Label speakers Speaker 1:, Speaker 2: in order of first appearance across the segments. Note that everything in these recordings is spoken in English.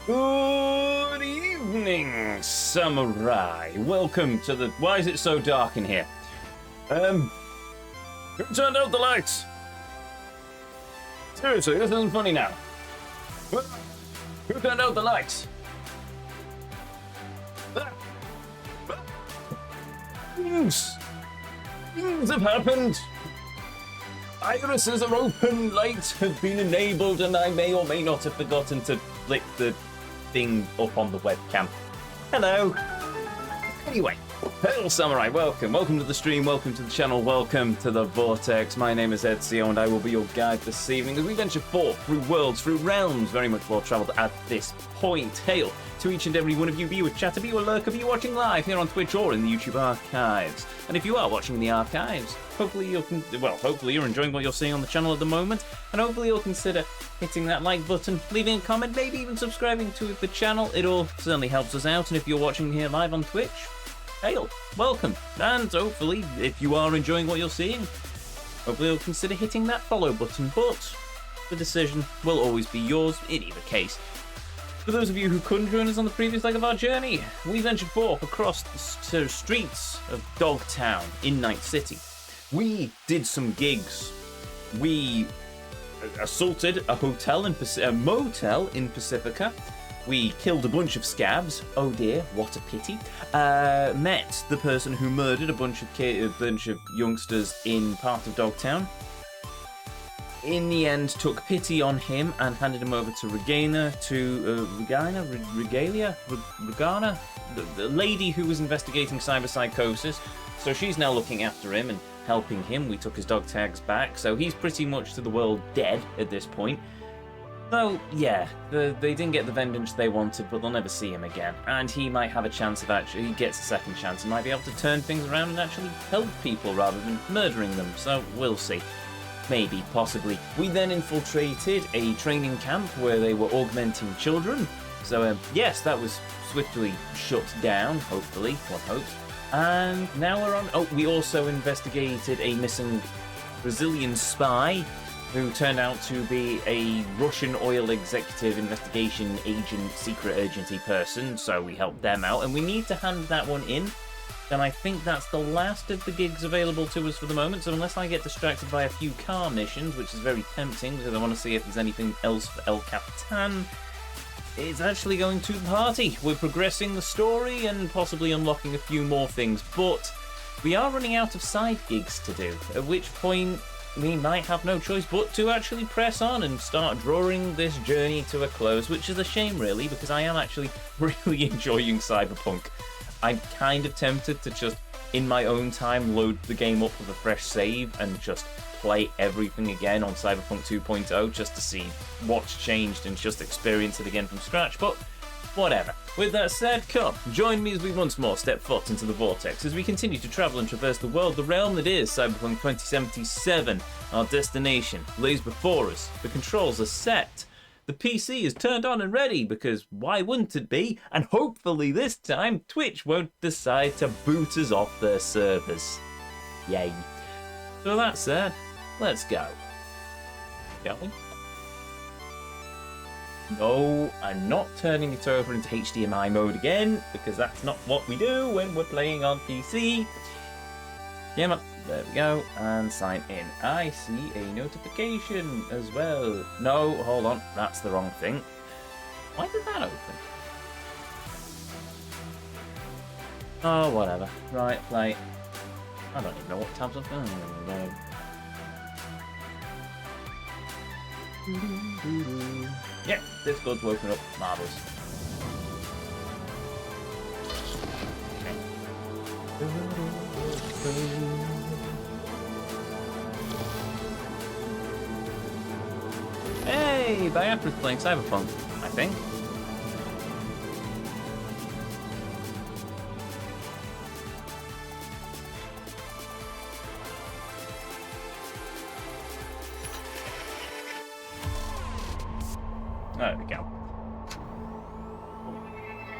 Speaker 1: Good evening, samurai. Welcome to the... Why is it so dark in here? Who turned out the lights? Seriously, this isn't funny now. Who turned out the lights? Things have happened. Irises are open, lights have been enabled, and I may or may not have forgotten to flick the thing up on the webcam. Hello. Anyway, hello samurai, welcome to the stream, welcome to the channel, welcome to the Vortex. My name is Ezio and I will be your guide this evening as we venture forth through worlds, through realms, very much more travelled at this point. Hail to each and every one of you, be you a chatter, be you a lurker, be you watching live here on Twitch or in the YouTube archives. And if you are watching in the archives, hopefully you're enjoying what you're seeing on the channel at the moment, and hopefully you'll consider hitting that like button, leaving a comment, maybe even subscribing to the channel. It all certainly helps us out, and if you're watching here live on Twitch, hail, welcome, and hopefully, if you are enjoying what you're seeing, hopefully you'll consider hitting that follow button, but the decision will always be yours in either case. For those of you who couldn't join us on the previous leg of our journey, we ventured forth across the streets of Dogtown in Night City. We did some gigs. We assaulted a motel in Pacifica. We killed a bunch of scabs. Oh dear, what a pity. Met the person who murdered a bunch of youngsters in part of Dogtown. In the end, took pity on him and handed him over to Regana, the lady who was investigating cyberpsychosis. So she's now looking after him and helping him. We took his dog tags back, so he's pretty much to the world dead at this point. Though, yeah, they didn't get the vengeance they wanted, but they'll never see him again. And he might have a chance of he gets a second chance and might be able to turn things around and actually help people rather than murdering them. So we'll see. Maybe, possibly. We then infiltrated a training camp where they were augmenting children. So, yes, that was swiftly shut down, hopefully, one hopes. And now we're on... Oh, we also investigated a missing Brazilian spy who turned out to be a Russian oil executive investigation agent, secret agency person. So we helped them out, and we need to hand that one in. And I think that's the last of the gigs available to us for the moment, so unless I get distracted by a few car missions, which is very tempting because I want to see if there's anything else for El Capitan, it's actually going to the party. We're progressing the story and possibly unlocking a few more things, but we are running out of side gigs to do, at which point we might have no choice but to actually press on and start drawing this journey to a close, which is a shame really, because I am actually really enjoying Cyberpunk. I'm kind of tempted to just, in my own time, load the game up with a fresh save and just play everything again on Cyberpunk 2.0 just to see what's changed and just experience it again from scratch, but whatever. With that said, come, join me as we once more step foot into the Vortex as we continue to travel and traverse the world, the realm that is Cyberpunk 2077. Our destination lays before us, the controls are set. The PC is turned on and ready, because why wouldn't it be? And hopefully this time, Twitch won't decide to boot us off their servers. Yay. So that said, let's go. Shall we? No, I'm not turning it over into HDMI mode again, because that's not what we do when we're playing on PC. Come on. There we go, and sign in. I see a notification as well. No, hold on, that's the wrong thing. Why did that open? Oh, whatever. Right, play. I don't even know what tabs I've done. Yeah, Discord's woken up. Marvellous. Okay. Hey, Biafra's playing Cyberpunk, I think. There we go.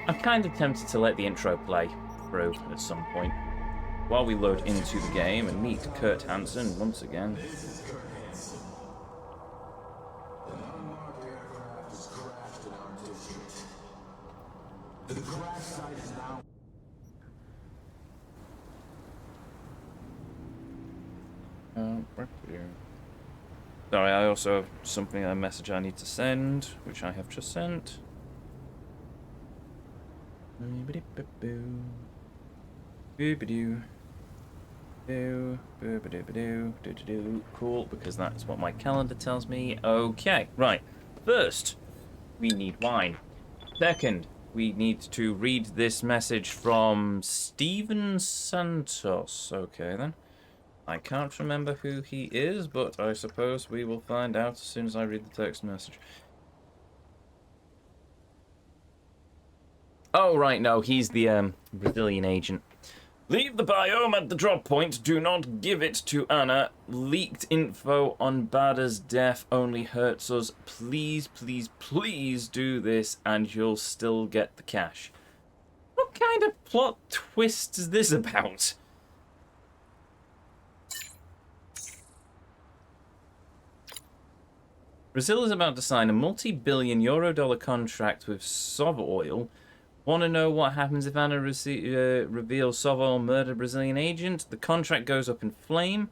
Speaker 1: I'm kind of tempted to let the intro play through at some point while we load into the game and meet Kurt Hansen once again. Sorry, I also have something, a message I need to send, which I have just sent. Cool, because that's what my calendar tells me. Okay, right. First, we need wine. Second, we need to read this message from Steven Santos. Okay, then. I can't remember who he is, but I suppose we will find out as soon as I read the text message. Oh, right, no, he's the Brazilian agent. Leave the biome at the drop point. Do not give it to Anna. Leaked info on Bada's death only hurts us. Please, please, please do this and you'll still get the cash. What kind of plot twist is this about? Brazil is about to sign a multi-billion euro-dollar contract with Sov Oil. Want to know what happens if Anna reveals Sov Oil murdered Brazilian agent? The contract goes up in flame.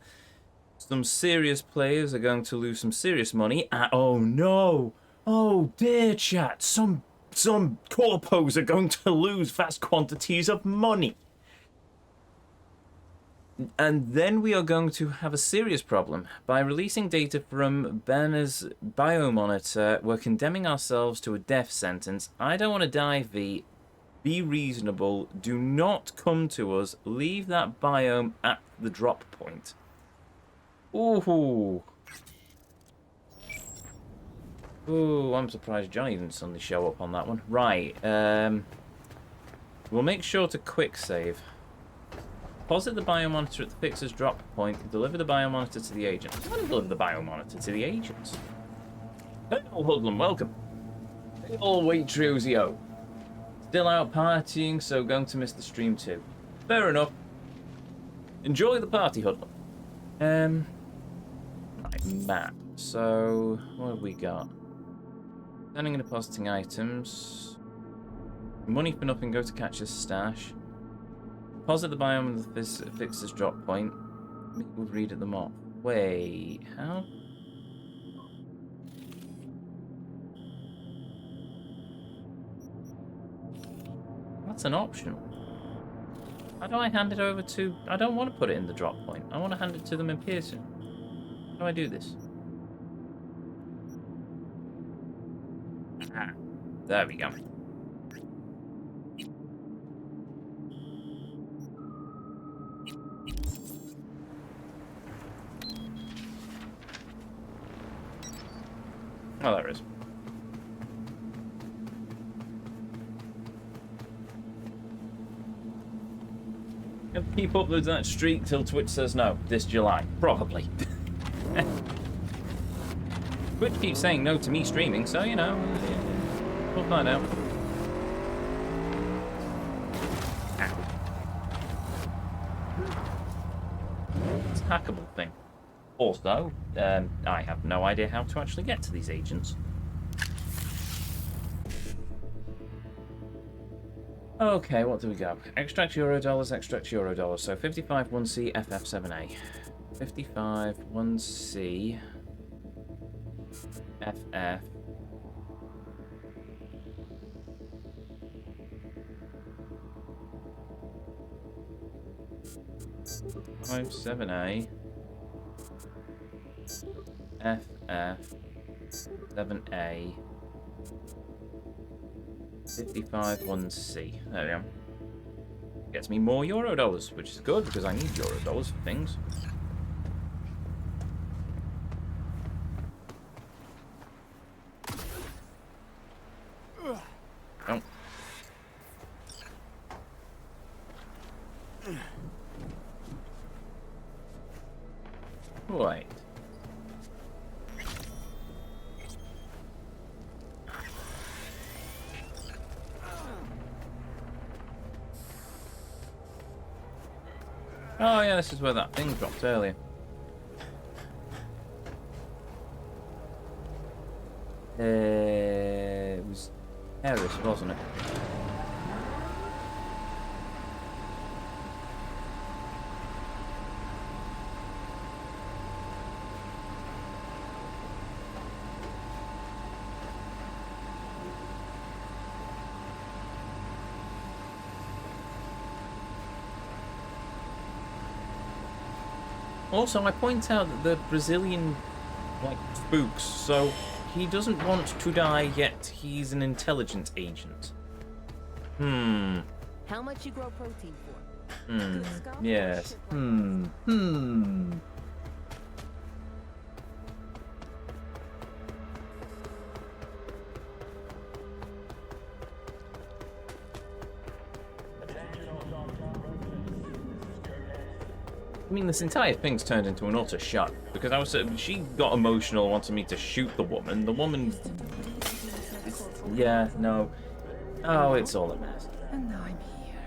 Speaker 1: Some serious players are going to lose some serious money. Oh no! Oh dear, chat. Some corpos are going to lose vast quantities of money. And then we are going to have a serious problem. By releasing data from Banner's biomonitor, we're condemning ourselves to a death sentence. I don't want to die, V. Be reasonable. Do not come to us. Leave that biome at the drop point. Ooh. Ooh, I'm surprised Johnny didn't suddenly show up on that one. Right. We'll make sure to quick save. Deposit the biomonitor at the fixer's drop point. Deliver the biomonitor to the agent. I'm going to deliver the biomonitor to the agents. Hello, Hoodlum, welcome. Hey, all wait, Ezio. Still out partying, so going to miss the stream too. Fair enough. Enjoy the party, Hoodlum. Right, map. So, what have we got? Sending and depositing items. Money for nothing, go to Catcher's stash. Deposit the biome of the fixer's drop point. We'll read at the mop. Wait, how? That's an option. How do I hand it over to... I don't want to put it in the drop point. I want to hand it to them in Pearson. How do I do this? Ah, there we go. Oh, there is. Gonna keep up with that streak till Twitch says no, this July. Probably. Twitch keeps saying no to me streaming, so, you know, we'll find out. Ow. It's a hackable thing. Also, I have no idea how to actually get to these agents. Okay, what do we got? Extract Eurodollars, extract Eurodollars. So 55 1C FF7A. 55 1C FF. Five 7A. FF 7A 55 1C. There we go. Gets me more Eurodollars, which is good because I need Eurodollars for things. Oh. Wait. Oh yeah, this is where that thing dropped earlier. It was Harris, wasn't it? Also, I point out that the Brazilian, like, spooks, so he doesn't want to die, yet he's an intelligence agent.
Speaker 2: How much you grow protein for? Good scalp or
Speaker 1: Yes.
Speaker 2: shit like this?
Speaker 1: I mean, this entire thing's turned into an utter shut, because she got emotional wanting me to shoot the woman. The woman... Yeah, no. Oh, it's all a mess.
Speaker 2: And now I'm here.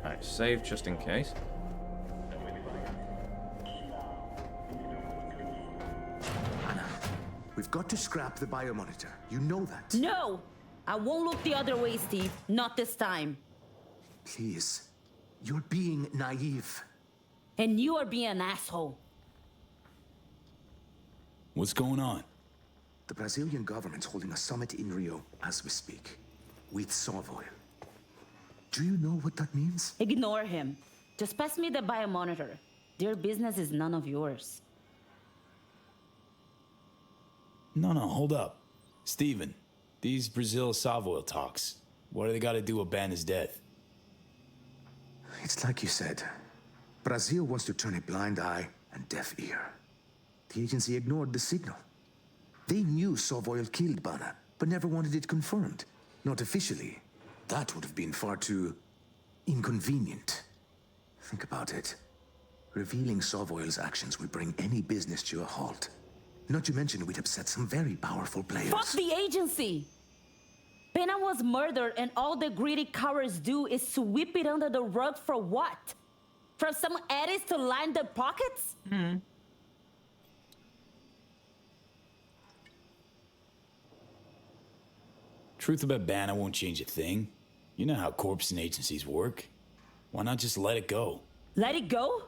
Speaker 1: Alright, save just in case.
Speaker 3: Anna, we've got to scrap the biomonitor. You know that.
Speaker 4: No! I won't look the other way, Steve. Not this time.
Speaker 3: Please. You're being naive.
Speaker 4: And you are being an asshole.
Speaker 5: What's going on?
Speaker 3: The Brazilian government's holding a summit in Rio as we speak. With Savoy. Do you know what that means?
Speaker 4: Ignore him. Just pass me the biomonitor. Their business is none of yours.
Speaker 5: No, hold up. Steven, these Brazil Savoy talks, what do they got to do with Banner's death?
Speaker 3: It's like you said. Brazil wants to turn a blind eye and deaf ear. The agency ignored the signal. They knew Savoy killed Banner, but never wanted it confirmed. Not officially. That would have been far too inconvenient. Think about it. Revealing Savoy's actions would bring any business to a halt. Not to mention we'd upset some very powerful players.
Speaker 4: Fuck the agency! Pena was murdered and all the greedy cowards do is sweep it under the rug for what? For some eddies to line their pockets?
Speaker 5: Truth about Banner won't change a thing. You know how corps and agencies work. Why not just let it go?
Speaker 4: Let it go?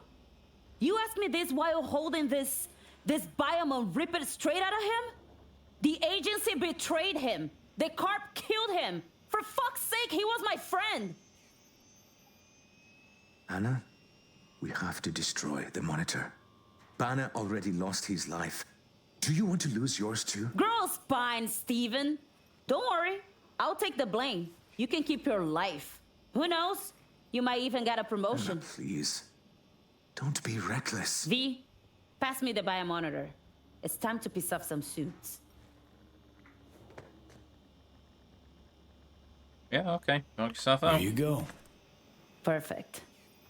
Speaker 4: You asked me this while holding this biome and rip it straight out of him? The agency betrayed him. The corp killed him. For fuck's sake, he was my friend.
Speaker 3: Anna, we have to destroy the monitor. Banner already lost his life. Do you want to lose yours too?
Speaker 4: Grow spine, Steven. Don't worry. I'll take the blame. You can keep your life. Who knows? You might even get a promotion.
Speaker 3: Anna, please. Don't be reckless.
Speaker 4: V, pass me the biomonitor. It's time to piece off some suits.
Speaker 1: Yeah, okay. Knock yourself out.
Speaker 5: There you go.
Speaker 4: Perfect.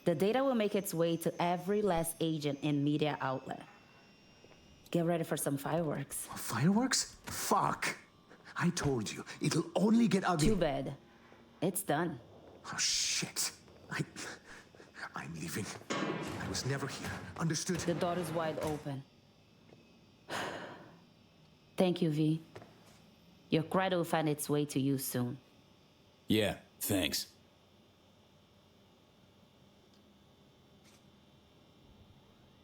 Speaker 4: The data will make its way to every last agent and media outlet. Get ready for some fireworks.
Speaker 3: Fireworks? Fuck. I told you, it'll only get ugly.
Speaker 4: Too bad. It's done.
Speaker 3: Oh, shit. I'm leaving. I was never here. Understood?
Speaker 4: The door is wide open. Thank you, V. Your credit will find its way to you soon.
Speaker 5: Yeah, thanks.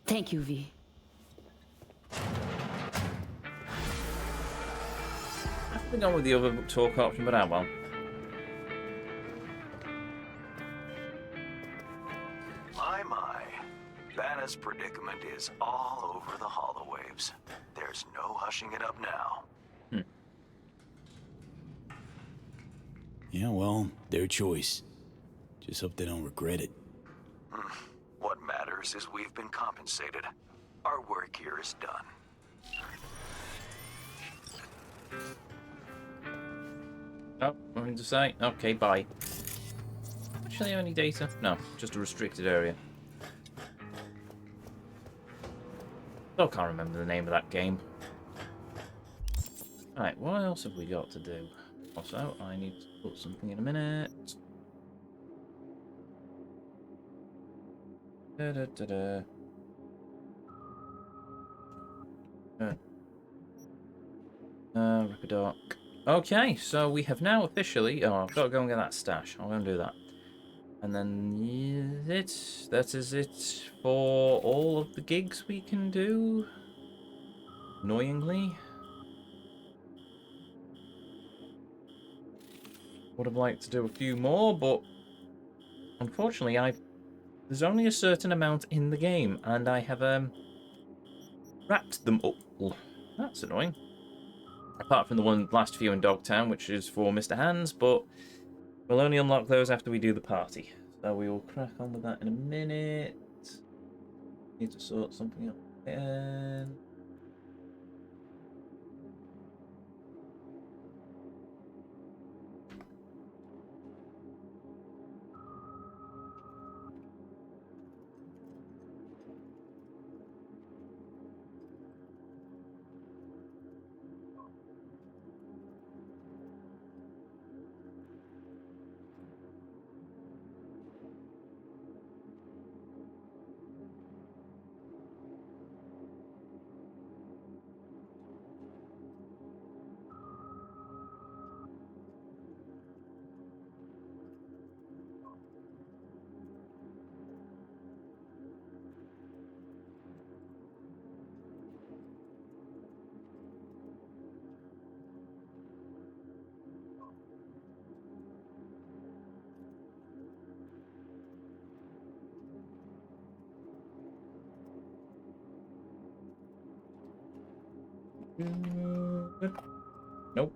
Speaker 4: Thank you, V.
Speaker 1: I have to go with the other talk option, but well.
Speaker 6: My. Banner's predicament is all over the holowaves. There's no hushing it up now.
Speaker 5: Yeah, well, their choice. Just hope they don't regret it.
Speaker 6: What matters is we've been compensated. Our work here is done.
Speaker 1: Oh, nothing to say. Okay, bye. Actually, have any data? No, just a restricted area. Still can't remember the name of that game. Alright, what else have we got to do? Also, I need to put something in a minute. Da-da-da-da. Ripidoc. Okay, so we have now officially... Oh, I've got to go and get that stash. I'm going to do that. And then that is it for all of the gigs we can do. Annoyingly. Would have liked to do a few more, but unfortunately there's only a certain amount in the game, and I have wrapped them up. That's annoying. Apart from the last few in Dogtown, which is for Mr. Hands, but we'll only unlock those after we do the party. So we will crack on with that in a minute. Need to sort something out again. Nope.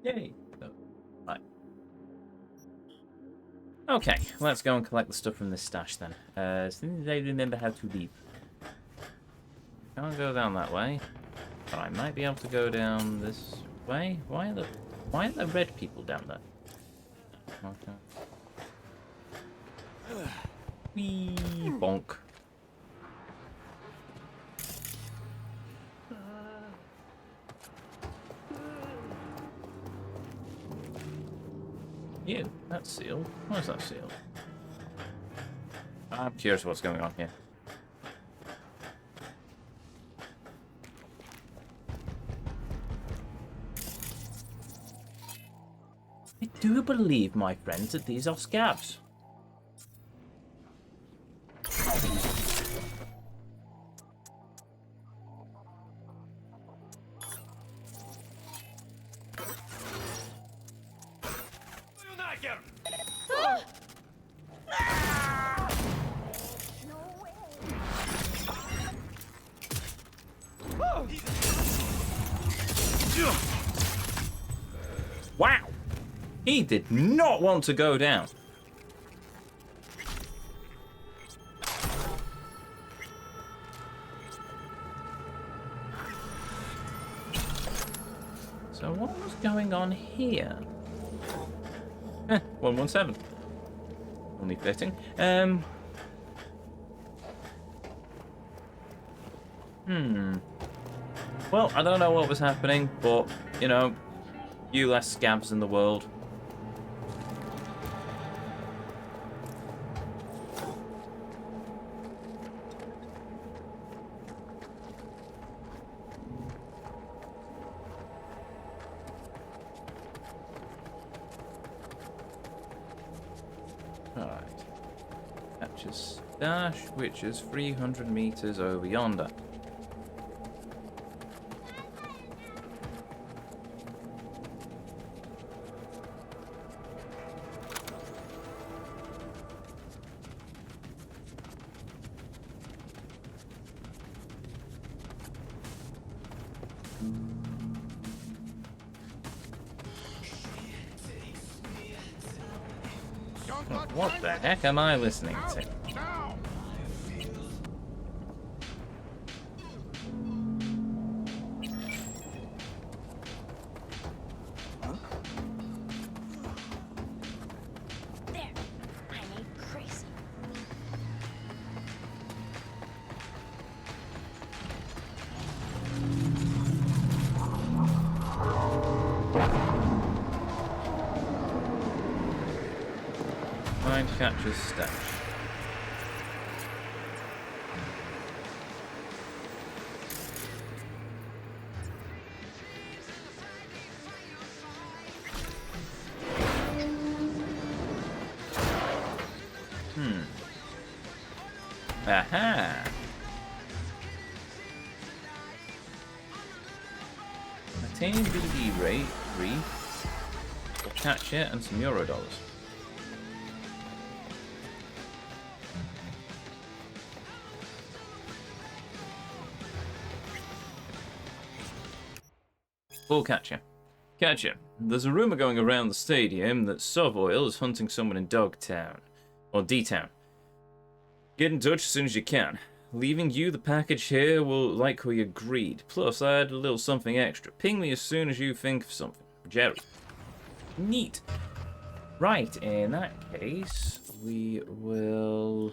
Speaker 1: Yay. Right. Okay, let's go and collect the stuff from this stash then. Since I remember how to leave. Can't go down that way. But I might be able to go down this way. Why are the red people down there? Okay. Whee, bonk. Ew, that's sealed. Why is that sealed? I'm curious what's going on here. I do believe, my friends, that these are scabs. Wow! He did not want to go down. So what was going on here? 117. Only fitting. Well, I don't know what was happening, but, you know, few less scabs in the world. Alright. Catches stash, which is 300 meters over yonder. What the heck am I listening to?
Speaker 7: There, I ain't crazy.
Speaker 1: Find catches stash. Aha! Attain ability rate 3. We'll catch it and some Euro dollars. We'll catch you. Catch you. There's a rumor going around the stadium that Sovoil is hunting someone in Dogtown. Or D-Town. Get in touch as soon as you can. Leaving you the package here will like we agreed. Plus, I had a little something extra. Ping me as soon as you think of something. Jerry. Neat. Right, in that case, we will...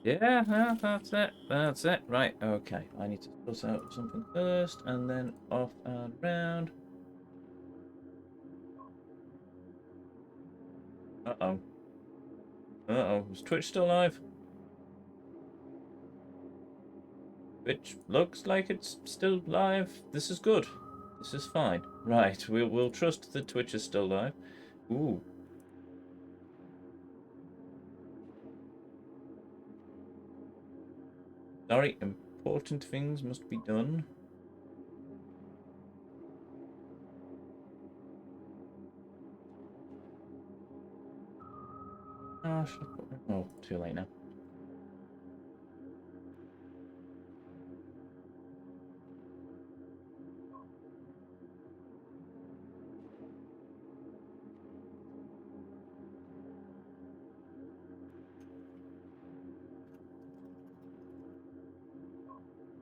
Speaker 1: Yeah, that's it. That's it. Right, okay. I need to suss out something first, and then off and round. Uh-oh. Uh-oh. Is Twitch still live? Which looks like it's still live. This is good. This is fine. Right, we'll trust that Twitch is still live. Ooh. Sorry, important things must be done. Oh, should I put... Oh, too late now.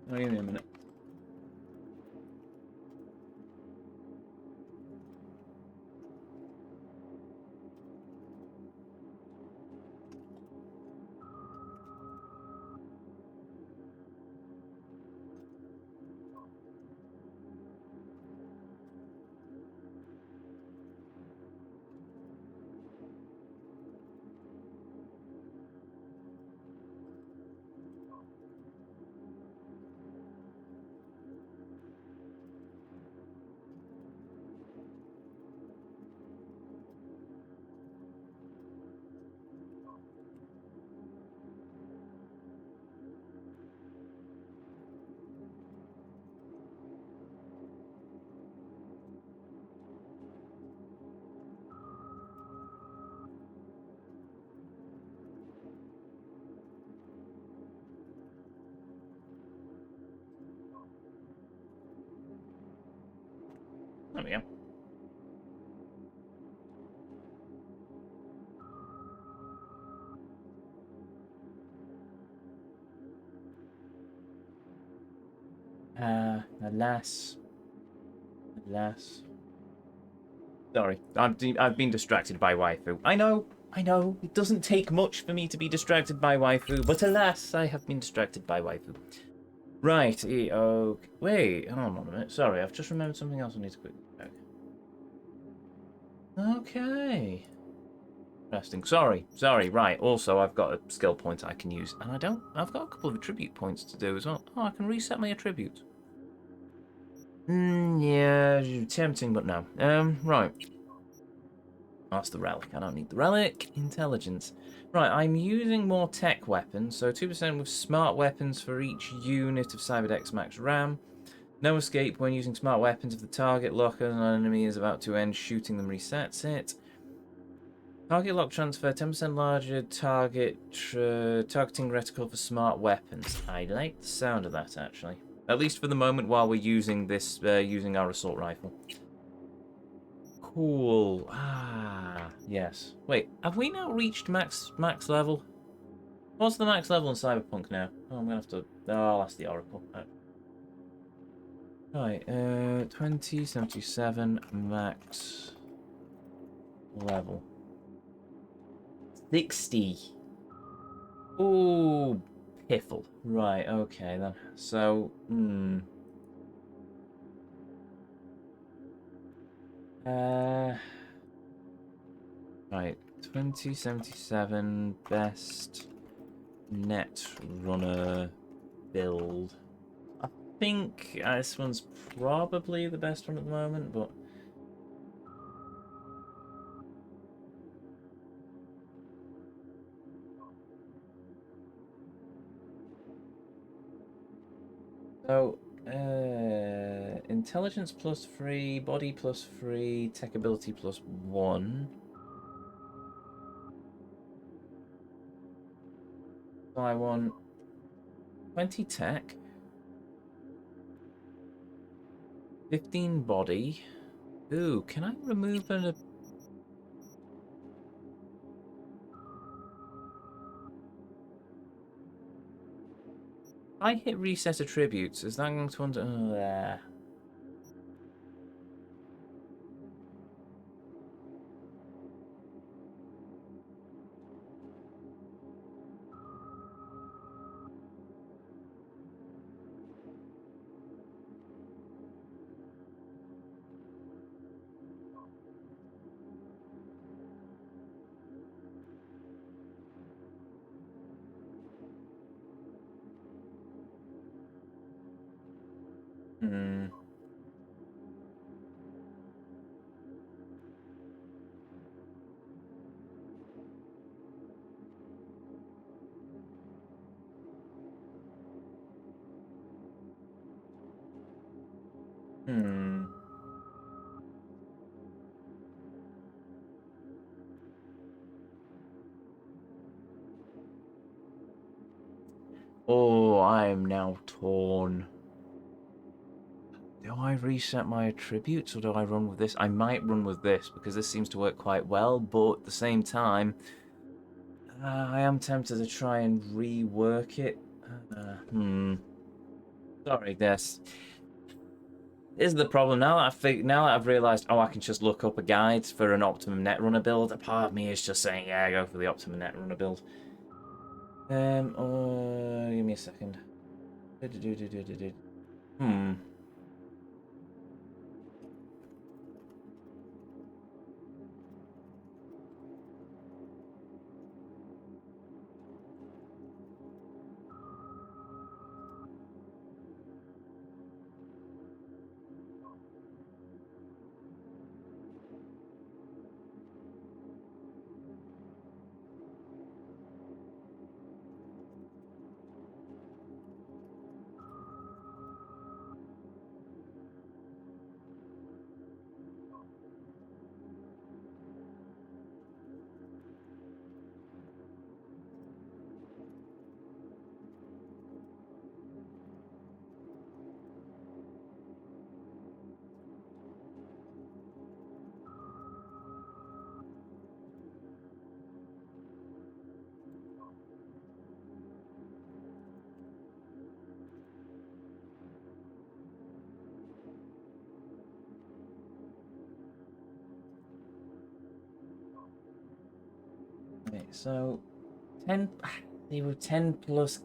Speaker 1: Oh, give me a minute. There we go. Alas. Alas. Sorry, I've been distracted by waifu. I know, it doesn't take much for me to be distracted by waifu, but alas, I have been distracted by waifu. Right, okay. Wait, hold on a minute. Sorry, I've just remembered something else I need to quickly check. Okay. Interesting. Sorry, right. Also, I've got a skill point I can use, and I've got a couple of attribute points to do as well. Oh, I can reset my attributes. Yeah, tempting, but no. Right. That's the relic. I don't need the relic. Intelligence. Right, I'm using more tech weapons, so 2% with smart weapons for each unit of Cyberdex max RAM. No escape when using smart weapons if the target locker an enemy is about to end. Shooting them resets it. Target lock transfer, 10% larger targeting reticle for smart weapons. I like the sound of that, actually. At least for the moment while we're using this, using our assault rifle. Cool. Ah, yes. Wait, have we now reached max level? What's the max level in Cyberpunk now? Oh, I'm gonna have to... Oh, I'll ask the Oracle. Right, 2077 max level. 60. Ooh, piffle. Right, okay then. So, right, 2077 best net runner build. I think this one's probably the best one at the moment, but Intelligence +3, body +3, tech ability +1. So I want 20 tech, 15 body. Ooh, can I remove an... If I hit reset attributes, is that going to under... there. Hmm. Hmm. Oh, I am now torn. Do I reset my attributes or do I run with this? I might run with this because this seems to work quite well, but at the same time, I am tempted to try and rework it. Sorry, this is the problem. Now that I've realised, oh, I can just look up a guide for an optimum netrunner build. A part of me is just saying, yeah, go for the optimum netrunner build. Give me a second. Okay, so 10. They were 10 plus,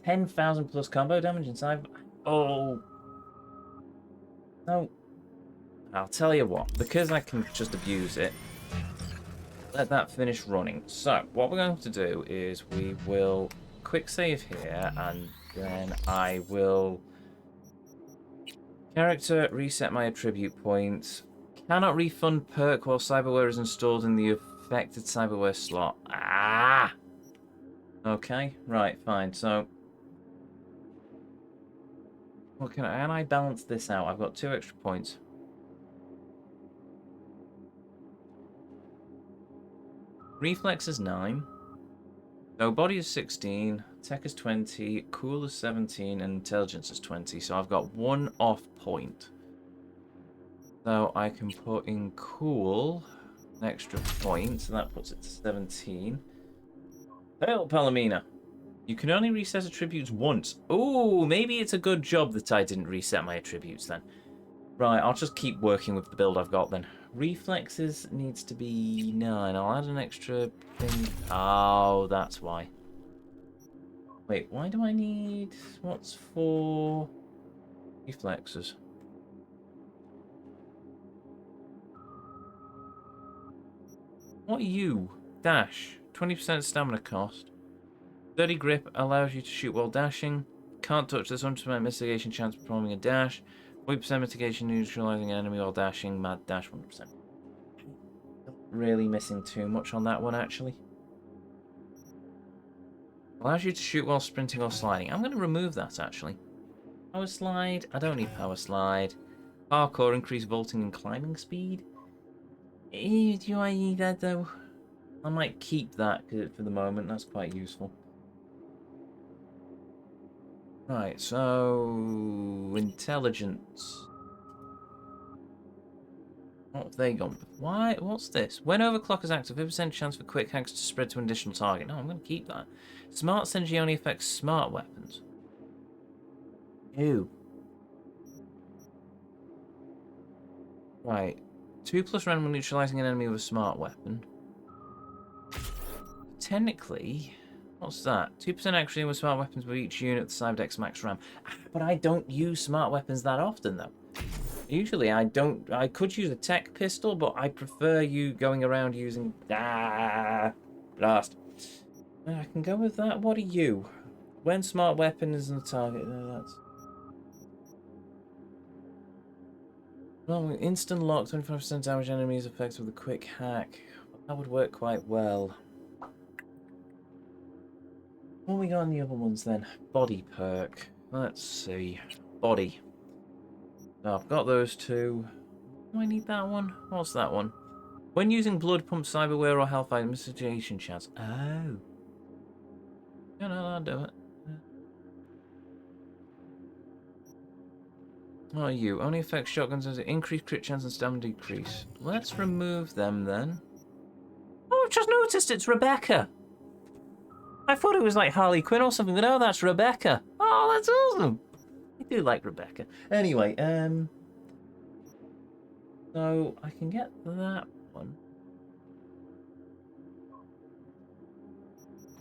Speaker 1: 10,000 plus combo damage inside. Oh no! I'll tell you what, because I can just abuse it. Let that finish running. So what we're going to do is we will quick save here, and then I will character reset my attribute points. Cannot refund perk while cyberware is installed in the affected cyberware slot. Ah. Okay, right, fine. So, what can I balance this out? I've got 2 extra points. Reflex is 9. So body is 16, tech is 20, cool is 17, and intelligence is 20. So I've got 1 off point. So I can put in cool an extra point, so that puts it to 17. Hail, Palomina! You can only reset attributes once. Oh, maybe it's a good job that I didn't reset my attributes then. Right, I'll just keep working with the build I've got then. Reflexes needs to be 9. I'll add an extra thing. Oh, that's why. Wait, why do I need... What's for... reflexes? What are you? Dash. 20% stamina cost. 30 grip allows you to shoot while dashing. Can't touch this. 100% mitigation chance performing a dash. 40% mitigation neutralizing an enemy while dashing. Mad dash 100%. Really missing too much on that one, actually. Allows you to shoot while sprinting or sliding. I'm going to remove that, actually. Power slide. I don't need power slide. Parkour, increase vaulting and climbing speed. Do I need that though? I might keep that for the moment. That's quite useful. Right, so intelligence. What have they gone? Why? What's this? When overclock is active, 50% chance for quick hacks to spread to an additional target. No, I'm going to keep that. Smart synergy only affects smart weapons. Ew. Right. 2+ random when neutralizing an enemy with a smart weapon. Technically, what's that? 2% accuracy with smart weapons with each unit with Cyberdex max RAM. But I don't use smart weapons that often, though. Usually I don't. I could use a tech pistol, but I prefer you going around using blast. I can go with that. What are you? When smart weapon is on the target, that's. Well, instant lock, 25% damage enemies effective with a quick hack. That would work quite well. What we got on the other ones then? Body perk. Let's see. Body. Oh, I've got those two. Do I need that one? What's that one? When using blood pump, cyberware, or health items, situation chance. Oh. No, I'll do it. What are you? Only affects shotguns as it increase crit chance and stamina decrease. Let's remove them then. Oh, I've just noticed it's Rebecca. I thought it was like Harley Quinn or something, but no, that's Rebecca. Oh, that's awesome. I do like Rebecca. Anyway, so I can get that one.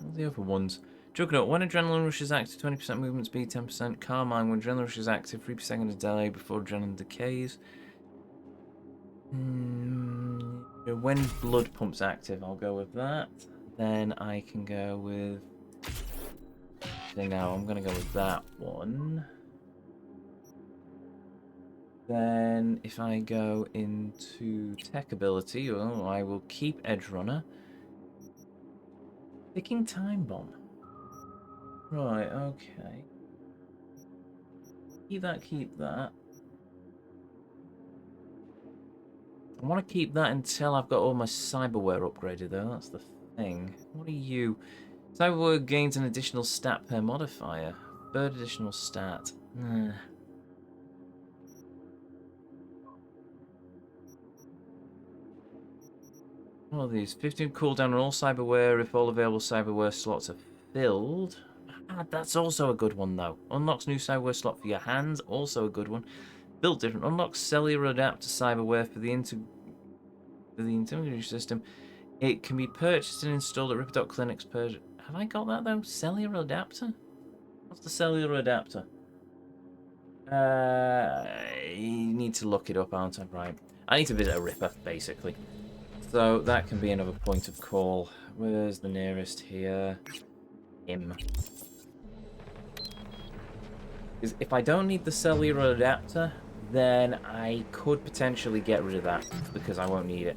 Speaker 1: All the other ones. Juggernaut, when adrenaline rush is active, 20% movement speed, 10%. Carmine, when adrenaline rush is active, 3% of delay before adrenaline decays. When blood pump's active, I'll go with that. Then I can go with... Now I'm going to go with that one. Then if I go into tech ability, oh, I will keep Edge Runner. Ticking Time Bomb. Right, okay. Keep that. I want to keep that until I've got all my cyberware upgraded, though. That's the thing. What are you? Cyberware gains an additional stat per modifier. Third additional stat. What are these? 15 cooldown on all cyberware if all available cyberware slots are filled. That's also a good one, though. Unlocks new cyberware slot for your hands. Also a good one. Built different. Unlocks cellular adapter cyberware for the integrity system. It can be purchased and installed at Ripper Clinics per... Have I got that, though? Cellular adapter? What's the cellular adapter? You need to look it up, aren't I? Right. I need to visit a Ripper, basically. So that can be another point of call. Where's the nearest here? Him. Because if I don't need the cellular adapter, then I could potentially get rid of that because I won't need it.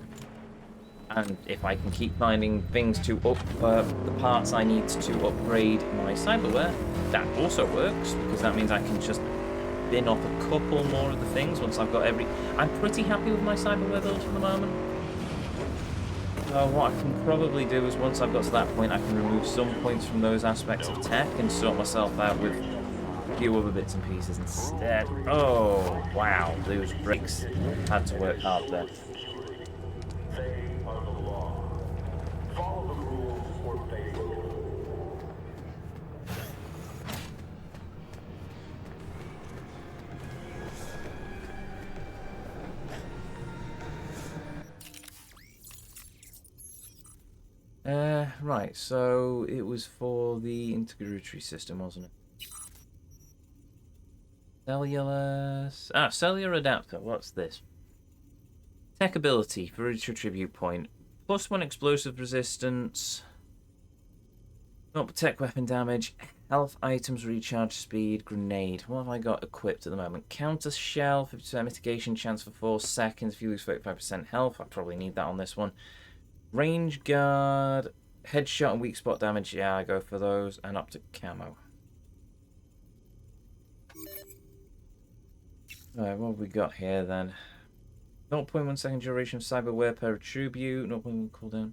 Speaker 1: And if I can keep finding things to up the parts I need to upgrade my cyberware, that also works because that means I can just bin off a couple more of the things once I've got every... I'm pretty happy with my cyberware build for the moment. So what I can probably do is once I've got to that point, I can remove some points from those aspects of tech and sort myself out with a few other bits and pieces instead. Oh, wow, those bricks had to work hard there. Right, so it was for the integratory system, wasn't it? Cellular adapter, what's this? Tech ability for each attribute point. +1 explosive resistance. Not protect weapon damage. Health items recharge speed. Grenade. What have I got equipped at the moment? Counter shell, 50% mitigation chance for 4 seconds if you lose 35% health. I probably need that on this one. Range guard, headshot and weak spot damage. Yeah, I go for those. And up to camo. Alright, what have we got here then? 0.1 second duration of cyber wear per attribute, 0.1 cooldown.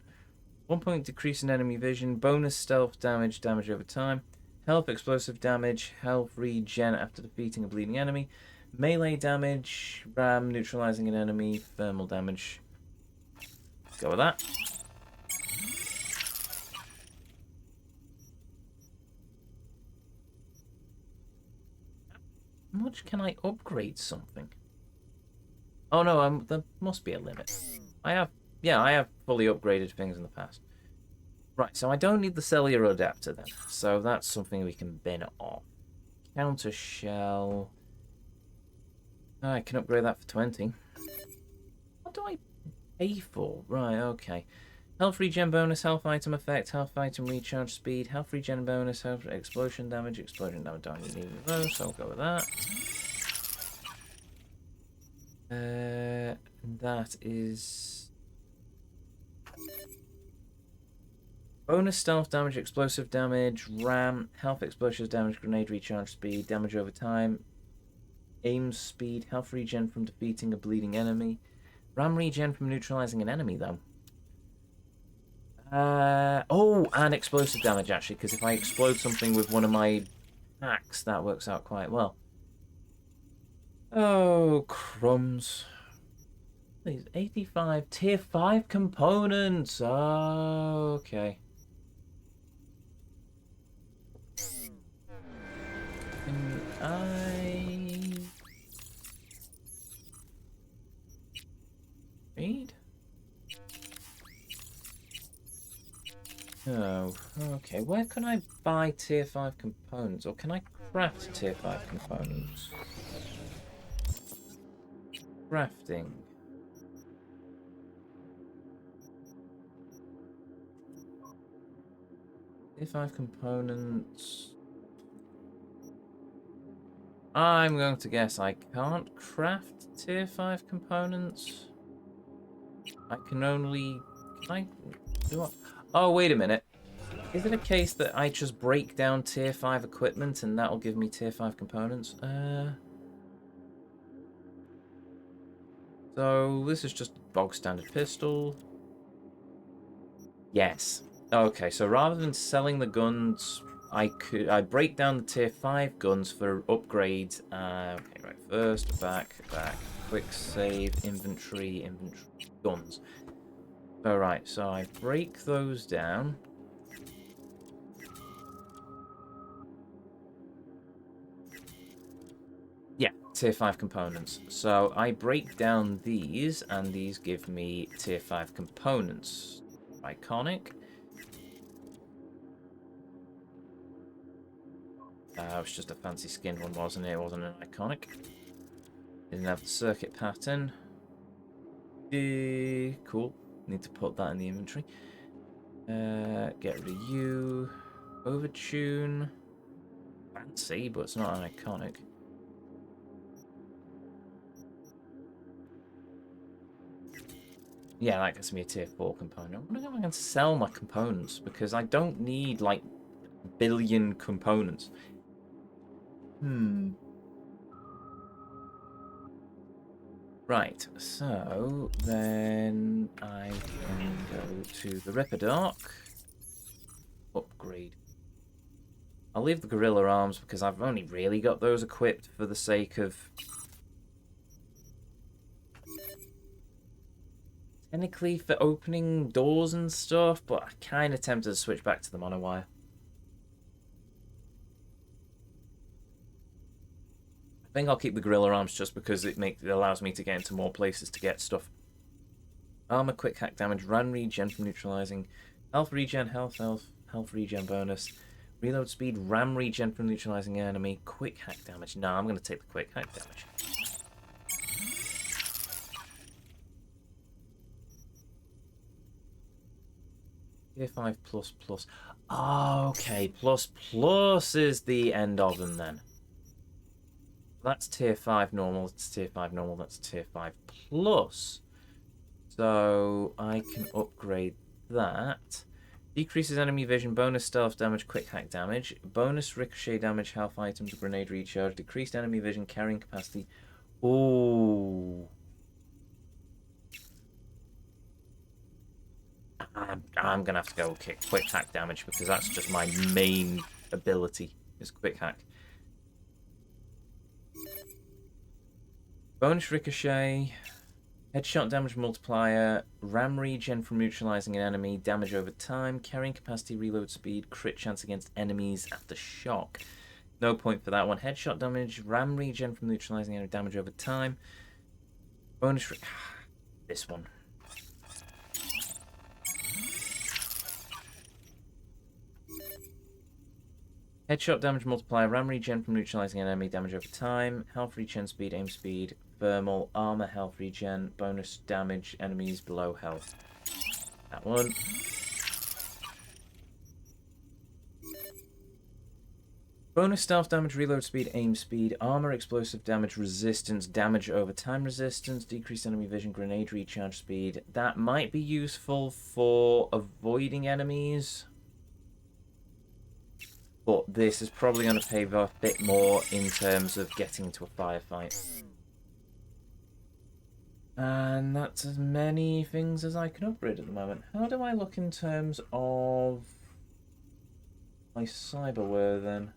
Speaker 1: 1 point decrease in enemy vision, bonus stealth damage, damage over time. Health, explosive damage, health regen after defeating a bleeding enemy. Melee damage, ram, neutralizing an enemy, thermal damage. Go with that. How much can I upgrade something? Oh no, there must be a limit. I have fully upgraded things in the past. Right, so I don't need the cellular adapter then. So that's something we can bin off. Counter shell. I can upgrade that for 20. What do I pay for? Right, okay. Health regen bonus, health item effect, health item recharge speed, health regen bonus, health explosion damage, don't need those, so I'll go with that. That is bonus stealth damage, explosive damage, ram, health explosives damage, grenade recharge speed, damage over time, aim speed, health regen from defeating a bleeding enemy, ram regen from neutralizing an enemy though. Oh, and explosive damage actually, because if I explode something with one of my hacks, that works out quite well. Oh, crumbs. These 85 tier 5 components. Oh, okay. Can I read? Oh, okay. Where can I buy tier 5 components? Or can I craft tier 5 components? Crafting. Tier 5 components. I'm going to guess I can't craft tier 5 components. I can only... Can I do what? Oh, wait a minute. Is it a case that I just break down tier 5 equipment and that'll give me tier 5 components? So this is just bog standard pistol. Yes. Okay, so rather than selling the guns, I break down the tier 5 guns for upgrades. Okay, right. First, back, quick save, inventory, guns. Alright, so I break those down. Yeah, tier 5 components. So I break down these, and these give me tier 5 components. Iconic. It was just a fancy skinned one, wasn't it? It wasn't an iconic. Didn't have the circuit pattern. Cool. Need to put that in the inventory. Get rid of you. Overtune. Fancy, but it's not an iconic. Yeah, that gets me a tier 4 component. I wonder if I can sell my components, because I don't need, like, a billion components. Right, so then I can go to the Ripper Dock. Upgrade. I'll leave the Gorilla Arms because I've only really got those equipped for the sake of... Technically for opening doors and stuff, but I kind of tempted to switch back to the monowire. I think I'll keep the Gorilla Arms just because it allows me to get into more places to get stuff. Armor, quick hack damage, run regen from neutralizing, health regen, health regen bonus, reload speed, ram regen from neutralizing enemy, quick hack damage. No, I'm going to take the quick hack damage. Tier 5 plus plus. Oh, okay, plus is the end of them then. That's tier 5 normal, it's tier 5 normal, that's tier 5 plus. So I can upgrade that. Decreases enemy vision, bonus stealth damage, quick hack damage, bonus ricochet damage, health items, grenade recharge, decreased enemy vision, carrying capacity, Ooh. I'm gonna have to go quick hack damage because that's just my main ability is quick hack. Bonus ricochet, headshot damage multiplier, ram regen from neutralizing an enemy, damage over time, carrying capacity, reload speed, crit chance against enemies after shock. No point for that one. Headshot damage, ram regen from neutralizing enemy, damage over time. Bonus this one. Headshot damage multiplier, ram regen from neutralizing an enemy, damage over time, health regen speed, aim speed, thermal, armor, health regen, bonus damage, enemies below health. That one. Bonus stealth damage, reload speed, aim speed, armor, explosive damage, resistance, damage over time resistance, decreased enemy vision, grenade recharge speed. That might be useful for avoiding enemies. But this is probably going to pay a bit more in terms of getting into a firefight. And that's as many things as I can upgrade at the moment. How do I look in terms of my cyberware then?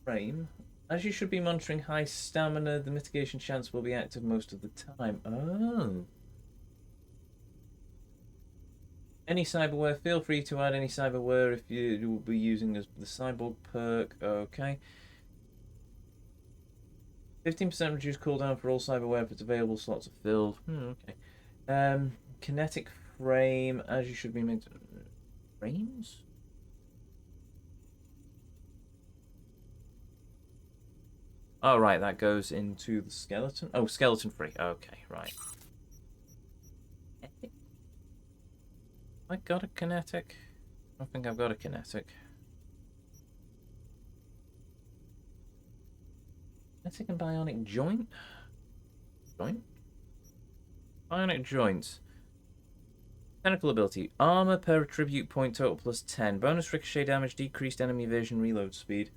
Speaker 1: Frame. As you should be monitoring high stamina, the mitigation chance will be active most of the time. Oh. Any cyberware, feel free to add any cyberware if you will be using the cyborg perk. Okay. 15% reduced cooldown for all cyberware if it's available, slots are filled. Okay. Kinetic frame, as you should be made. Frames? Oh, right, that goes into the skeleton. Oh, skeleton free. Okay, right. I got a kinetic? I don't think I've got a kinetic. Kinetic and bionic joint? Joint? Bionic joints. Technical ability. Armor per attribute point total plus 10. Bonus ricochet damage, decreased enemy vision, reload speed.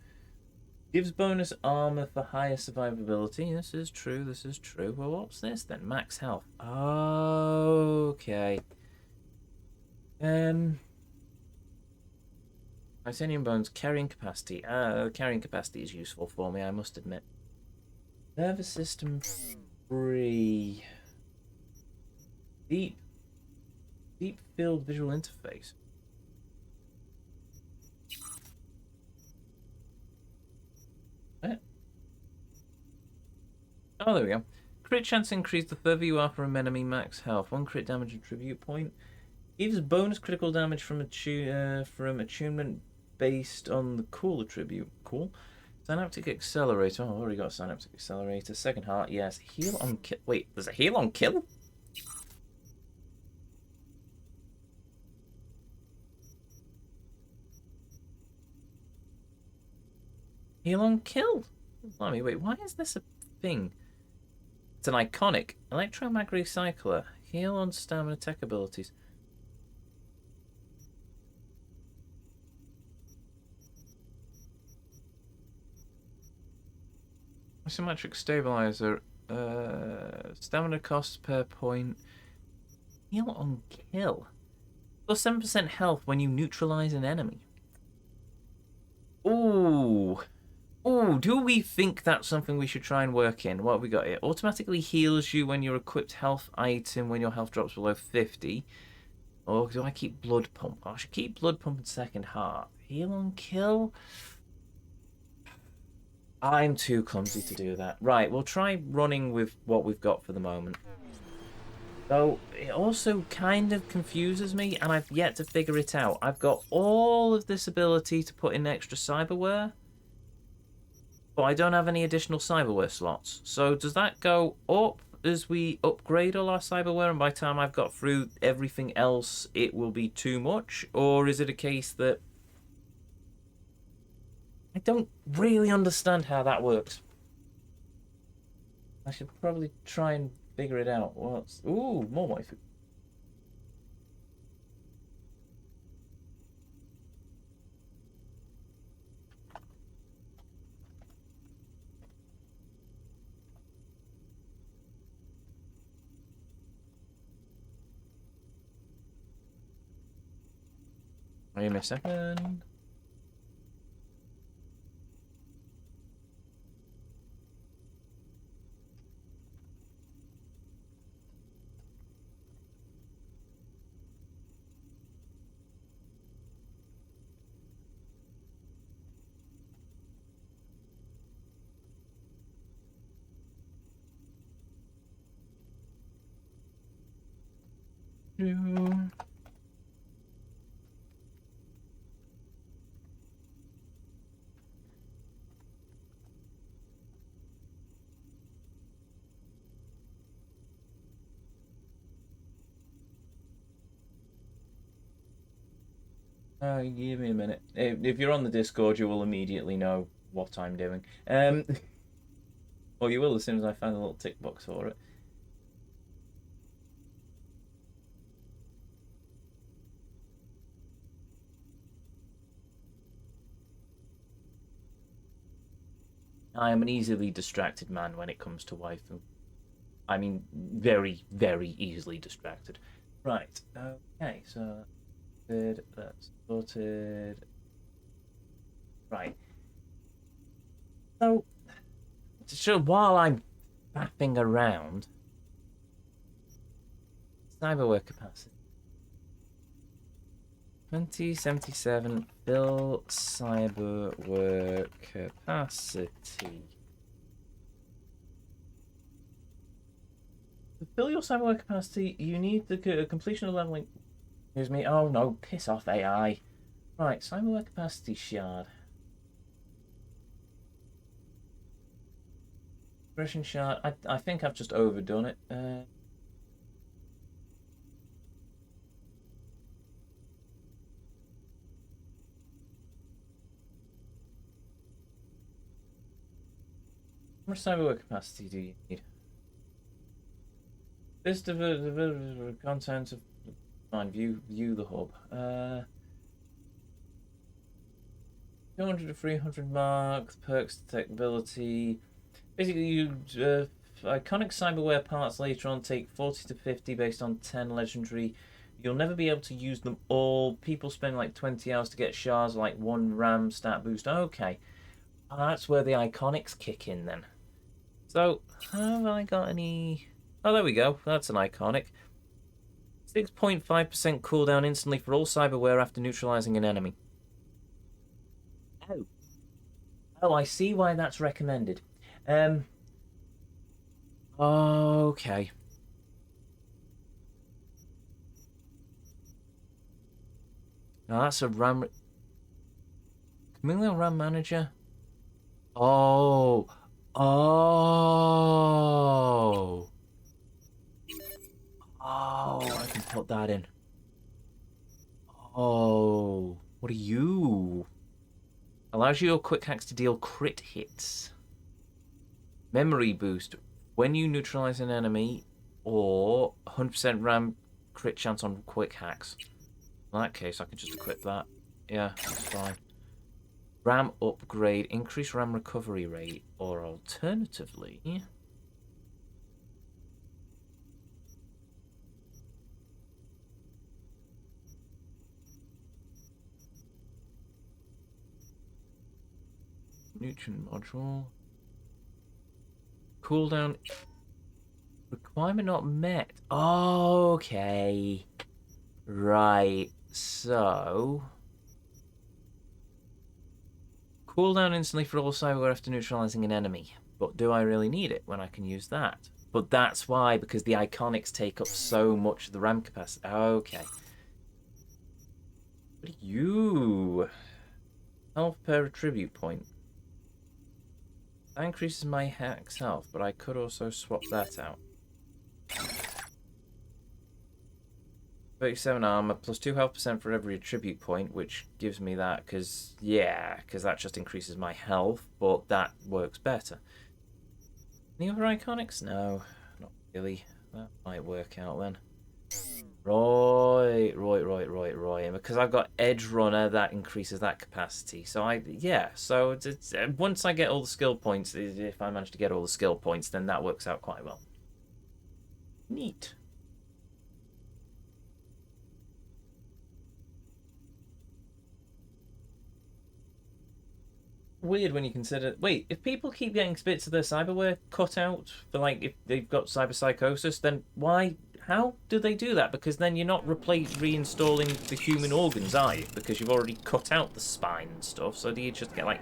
Speaker 1: Gives bonus armor for higher survivability. This is true, this is true. Well, what's this then? Max health. Okay. Titanium bones, carrying capacity. Carrying capacity is useful for me, I must admit. Nervous system free. Deep field visual interface. Oh, there we go. Crit chance increase the further you are from enemy max health. 1 crit damage attribute point. Gives bonus critical damage from attunement based on the cool attribute. Cool. Synaptic accelerator. Oh, I've already got a synaptic accelerator. Second heart, yes. Heal on kill. Wait, there's a heal on kill? Heal on kill? Blimey, wait, why is this a thing? It's an iconic. Electromag recycler. Heal on stamina tech abilities. Isometric stabilizer. Stamina costs per point. Heal on kill. Plus 7% health when you neutralize an enemy. Ooh. Ooh, do we think that's something we should try and work in? What have we got here? Automatically heals you when you're equipped health item when your health drops below 50. Or do I keep blood pump? I should keep blood pump and second heart. Heal on kill? I'm too clumsy to do that. Right, we'll try running with what we've got for the moment. Though, it also kind of confuses me, and I've yet to figure it out. I've got all of this ability to put in extra cyberware, but I don't have any additional cyberware slots. So does that go up as we upgrade all our cyberware, and by the time I've got through everything else, it will be too much? Or is it a case that I don't really understand how that works? I should probably try and figure it out. What's... Ooh, more waifu. Give me a second. Give me a minute. If you're on the Discord, you will immediately know what I'm doing. Or you will as soon as I find a little tick box for it. I am an easily distracted man when it comes to waifu. I mean, very, very easily distracted. Right, okay, so that's sorted. Right. So while I'm faffing around, cyberware capacity. 2077 fill cyberware capacity. To fill your cyberware capacity, you need the completion of leveling. Excuse me. Oh no, piss off AI. Right, cyberware capacity shard. Progression shard. I think I've just overdone it. How much cyberware capacity do you need? This the content of fine. View the hub. 200 to 300 mark. Perks detectability. Basically, you iconic cyberware parts later on take 40 to 50 based on 10 legendary. You'll never be able to use them all. People spend like 20 hours to get shards, like 1 RAM stat boost. Okay, that's where the iconics kick in then. So, have I got any? Oh, there we go. That's an iconic. 6.5% cooldown instantly for all cyberware after neutralizing an enemy. Oh. Oh, I see why that's recommended. Okay. Now that's a RAM. Chameleon RAM manager. Oh. Oh. Oh, I can put that in. Oh. What are you? Allows your quick hacks to deal crit hits. Memory boost. When you neutralize an enemy, or 100% RAM crit chance on quick hacks. In that case, I can just equip that. Yeah, that's fine. RAM upgrade. Increase RAM recovery rate. Or alternatively... Nutrient module. Cooldown. Requirement not met. Okay. Right. So... Cooldown instantly for all cyberware after neutralizing an enemy. But do I really need it when I can use that? But that's why, because the iconics take up so much of the RAM capacity. Okay. What are you? Health per attribute point. That increases my hack's health, but I could also swap that out. 37 armor plus 2 health percent for every attribute point, which gives me that because that just increases my health, but that works better. Any other iconics? No, not really. That might work out then. Right. And because I've got Edge Runner, that increases that capacity. So so it's once I get all the skill points, if I manage to get all the skill points, then that works out quite well. Neat. weird when you consider. Wait, if people keep getting bits of their cyberware cut out for like if they've got cyberpsychosis, then why? How do they do that? Because then you're not reinstalling the human organs, are you? Because you've already cut out the spine and stuff. So do you just get like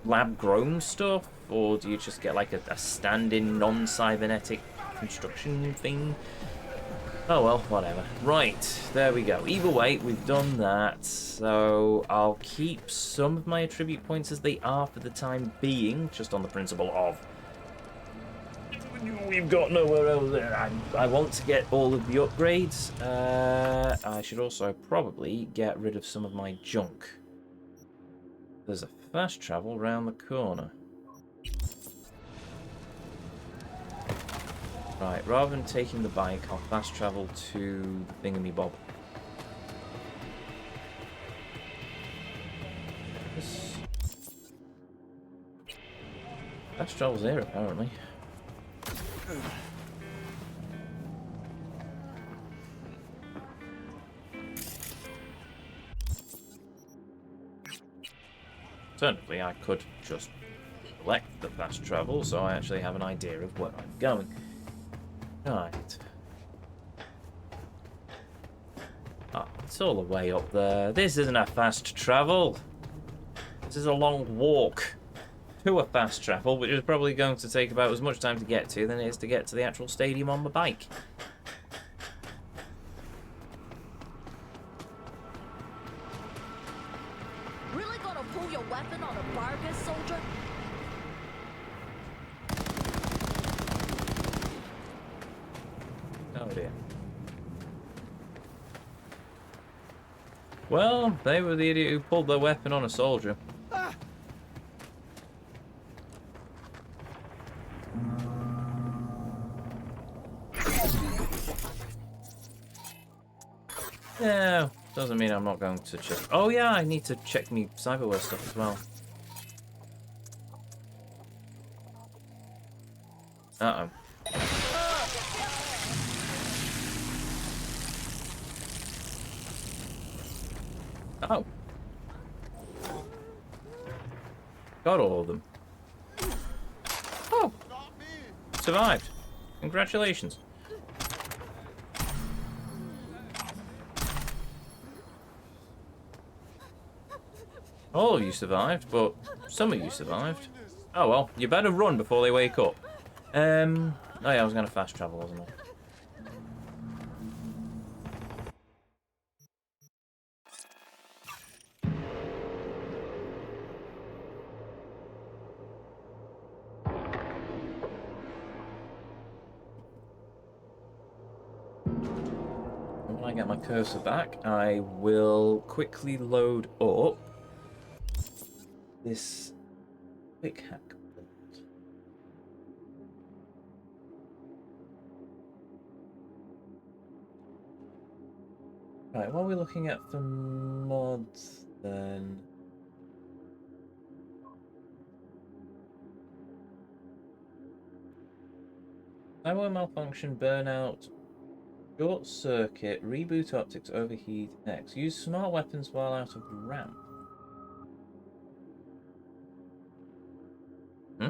Speaker 1: lab-grown stuff, or do you just get like a stand-in non-cybernetic construction thing? Oh well, whatever. Right, there we go. Either way, we've done that. So I'll keep some of my attribute points as they are for the time being, just on the principle of we've got nowhere else. I want to get all of the upgrades. I should also probably get rid of some of my junk. There's a fast travel round the corner. Right, rather than taking the bike, I'll fast travel to Thingamy-Bob. This... Fast travel's here, apparently. Certainly, I could just select the fast travel, so I actually have an idea of where I'm going. Right. Oh, it's all the way up there. This isn't a fast travel. This is a long walk to a fast travel, which is probably going to take about as much time to get to than it is to get to the actual stadium on my bike.
Speaker 7: Really gonna pull your weapon on a bargain, soldier?
Speaker 1: Oh dear. Well, they were the idiot who pulled their weapon on a soldier. Yeah, doesn't mean I'm not going to check. Oh yeah, I need to check me cyberware stuff as well. Uh-oh. Oh. Got all of them. Oh. Survived. Congratulations. All of you survived, but some of you survived. Oh well, you better run before they wake up. Oh yeah, I was going to fast travel, wasn't I? When I get my cursor back, I will quickly load up this quick hack build. Right, what are we looking at for mods then? Cyber malfunction, burnout, short circuit, reboot optics, overheat, X. Use smart weapons while out of the ramp. Hmm?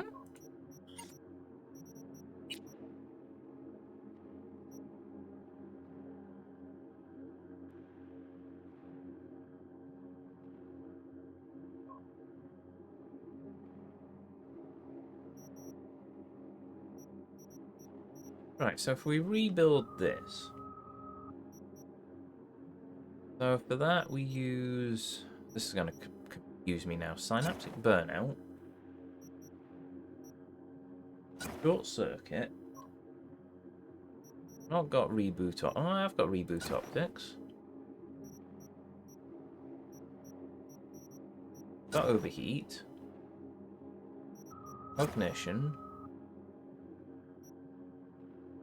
Speaker 1: Right, so if we rebuild this. So for that we use... This is going to confuse me now. Synaptic burnout. Short circuit. Not got reboot op. Oh, I've got reboot optics. Got overheat. Cognition.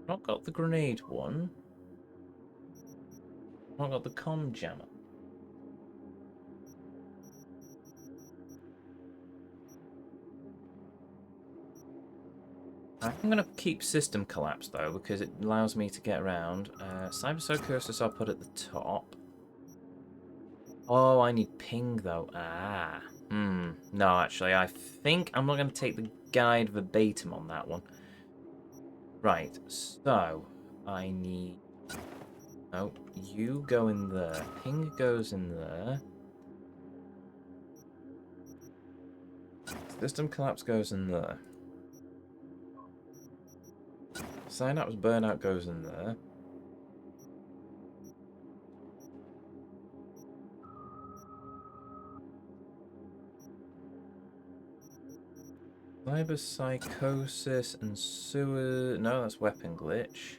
Speaker 1: Not got the grenade one. Not got the comm jammer. I'm going to keep system collapse though because it allows me to get around. Cyberpsychosis I'll put at the top. Oh, I need ping, though. Ah. No, actually, I think I'm not going to take the guide verbatim on that one. Right, so I need... No, you go in there. Ping goes in there. System collapse goes in there. Synapse burnout goes in there. Cyber psychosis and sewer... No, that's weapon glitch.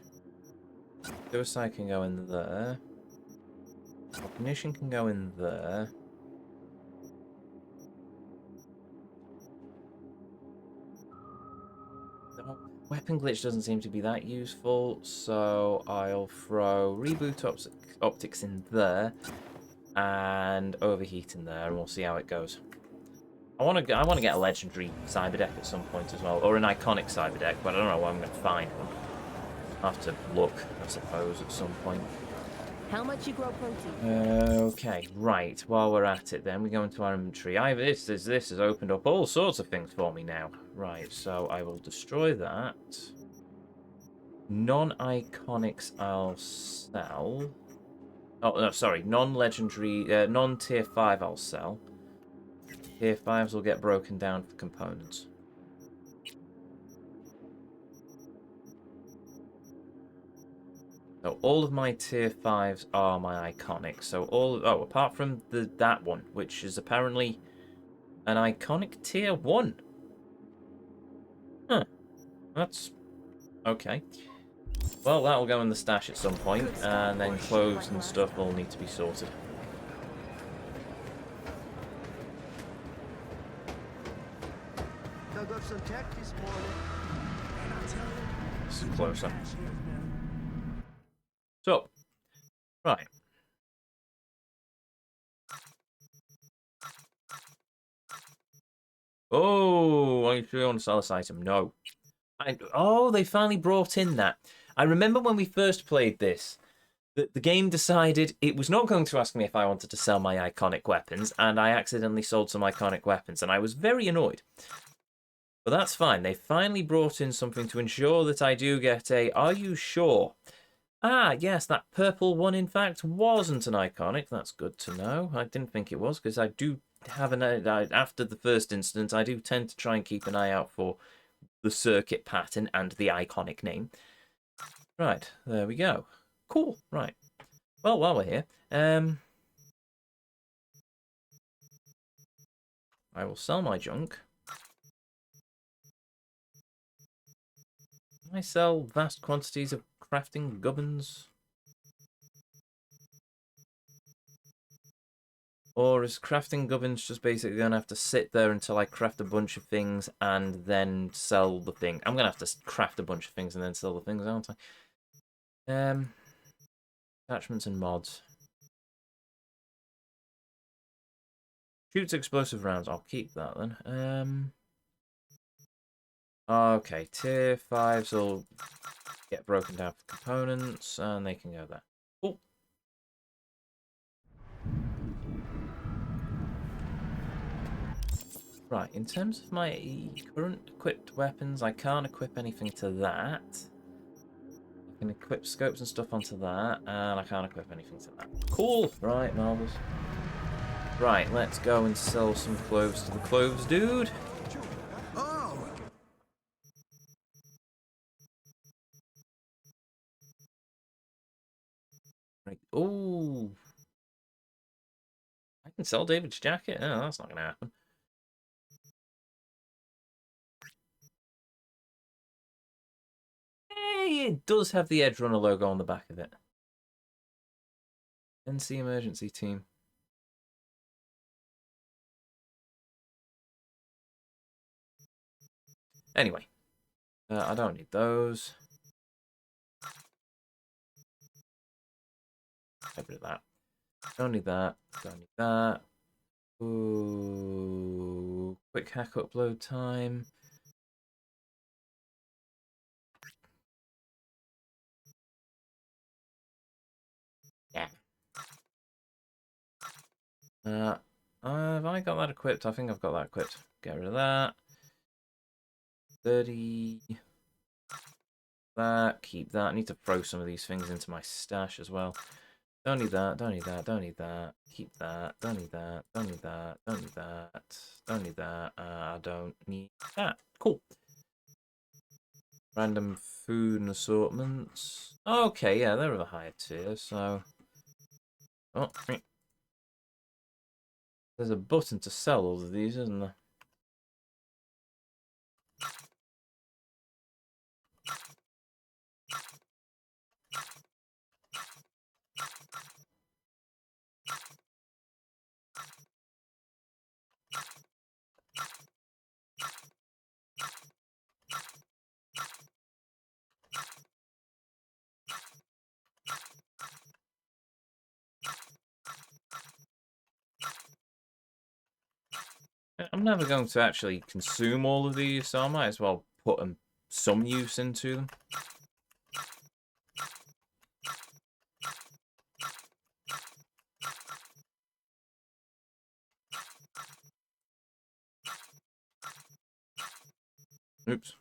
Speaker 1: Suicide can go in there. Cognition can go in there. No, weapon glitch doesn't seem to be that useful, so I'll throw reboot optics in there and overheat in there, and we'll see how it goes. I want to get a legendary cyber deck at some point as well, or an iconic cyber deck, but I don't know where I'm going to find one. I'll have to look, I suppose, at some point.
Speaker 7: How much you grow protein?
Speaker 1: Okay, right. While we're at it, then we go into our inventory. This has opened up all sorts of things for me now. Right, so I will destroy that. Non-iconics I'll sell. Oh no, sorry, non-legendary, non-tier 5 I'll sell. Tier 5s will get broken down for components. So all of my tier 5s are my iconic. So apart from that one, which is apparently an iconic tier 1. Huh. That's okay. Well, that'll go in the stash at some point, and then clothes and stuff will need to be sorted.
Speaker 8: Dug up some tech this morning.
Speaker 1: This is closer. So, right. Oh, are you sure you want to sell this item? No. Oh, they finally brought in that. I remember when we first played this, the game decided it was not going to ask me if I wanted to sell my iconic weapons, and I accidentally sold some iconic weapons, and I was very annoyed. But that's fine. They finally brought in something to ensure that I do get a, are you sure? Ah, yes, that purple one, in fact, wasn't an iconic. That's good to know. I didn't think it was, because I do have after the first incident, I do tend to try and keep an eye out for the circuit pattern and the iconic name. Right, there we go. Cool, right. Well, while we're here, I will sell my junk. Can I sell vast quantities of crafting gubbins? Or is crafting gubbins just basically going to have to sit there until I craft a bunch of things and then sell the thing? I'm going to have to craft a bunch of things and then sell the things, aren't I? Attachments and mods. Shoots explosive rounds. I'll keep that then. Okay, tier 5s will get broken down for components, and they can go there. Cool. Right, in terms of my current equipped weapons, I can't equip anything to that. I can equip scopes and stuff onto that, and I can't equip anything to that. Cool! Right, marvellous. Right, let's go and sell some clothes to the clothes dude. Right. Ooh. I can sell David's jacket? Oh, that's not going to happen. Hey, it does have the Edge Runner logo on the back of it. NC Emergency Team. Anyway, I don't need those. Get rid of that. Don't need that. Don't need that. Ooh, quick hack upload time. Yeah. Have I got that equipped? I think I've got that equipped. Get rid of that. 30. That. Keep that. I need to throw some of these things into my stash as well. Don't need that. Don't need that. Don't need that. Keep that. Don't need that. Don't need that. Don't need that. Don't need that. I don't need that. Cool. Random food and assortments. Okay, yeah, they're of a higher tier, so... Oh, there's a button to sell all of these, isn't there? I'm never going to actually consume all of these, so I might as well put some use into them. Oops.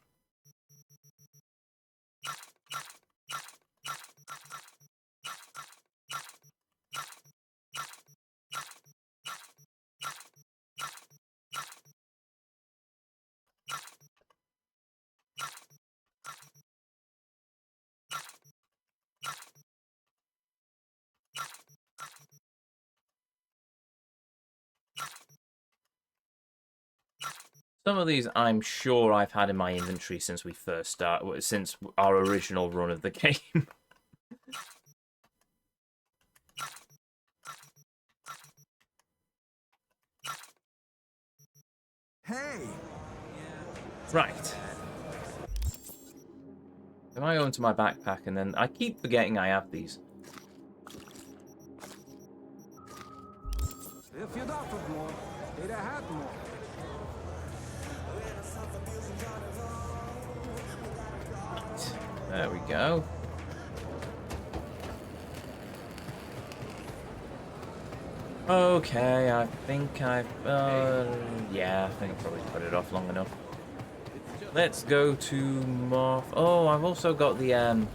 Speaker 1: Some of these I'm sure I've had in my inventory since we first started, since our original run of the game.
Speaker 3: Hey!
Speaker 1: Right. Am I going to my backpack and then I keep forgetting I have these.
Speaker 8: If you'd offered more, they'd have had more.
Speaker 1: There we go. Okay, I think I've... yeah, I think I've probably put it off long enough. Let's go to Morph... Oh, I've also got the... No,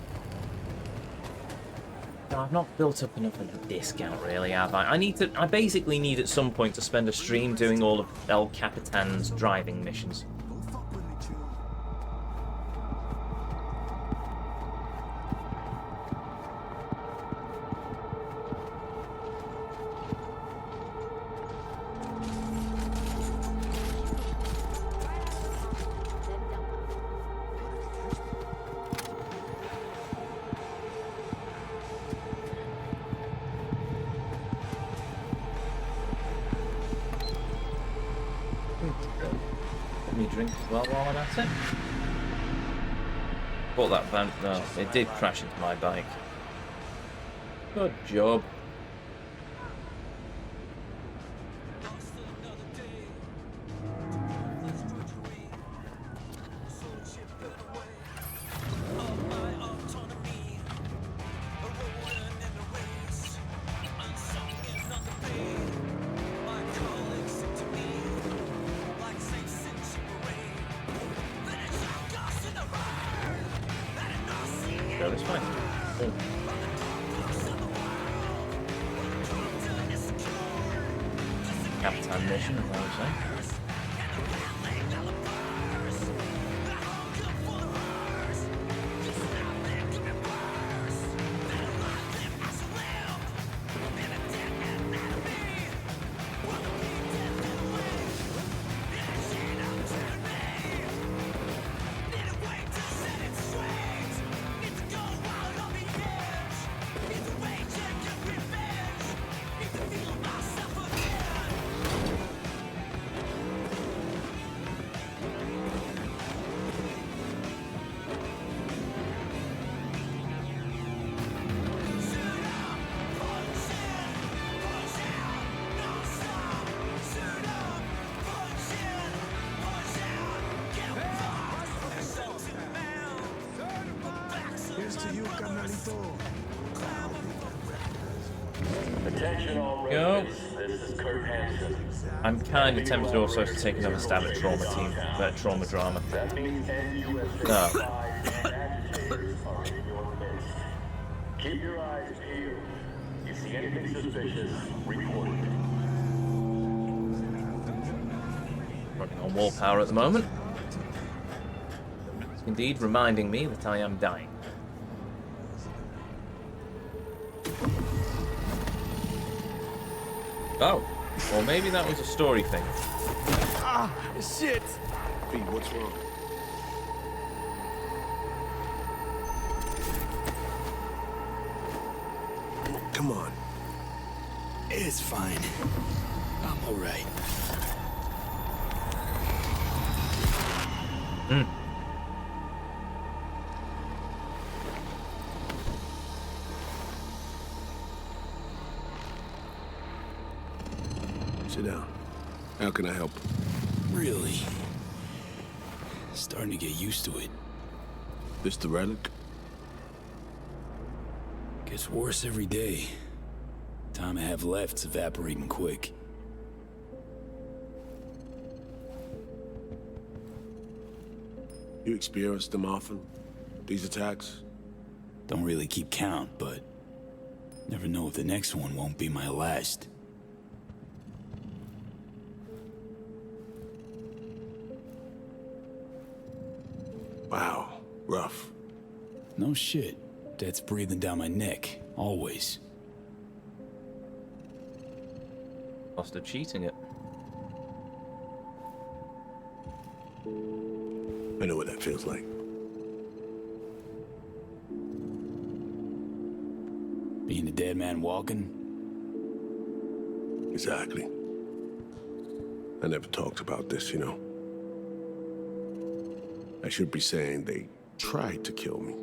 Speaker 1: I've not built up enough of a discount, really, have I? I basically need at some point to spend a stream doing all of El Capitan's driving missions. Drink as well while I'm at it. Thought that van, no, it did crash into my bike. Good job. It's fine. Cool. Capitan mission, as I was saying. Go. I'm kind of tempted also to take another stab at trauma drama. No.
Speaker 9: Keep your eyes peeled. You see anything suspicious, report it.
Speaker 1: Running on wall power at the moment. It's indeed reminding me that I am dying. Oh, or maybe that was a story thing.
Speaker 10: Ah, shit!
Speaker 3: B, what's wrong? Come on.
Speaker 5: It's fine. I'm alright.
Speaker 3: Sit down. How can I help?
Speaker 5: Really? Starting to get used to it.
Speaker 3: This the relic?
Speaker 5: Gets worse every day. Time I have left's evaporating quick.
Speaker 3: You experience them often? These attacks?
Speaker 5: Don't really keep count, but never know if the next one won't be my last.
Speaker 3: Wow, rough.
Speaker 5: No shit. Death's breathing down my neck, always.
Speaker 1: Cost of cheating it.
Speaker 3: I know what that feels like.
Speaker 5: Being a dead man walking?
Speaker 3: Exactly. I never talked about this, you know. I should be saying they tried to kill me,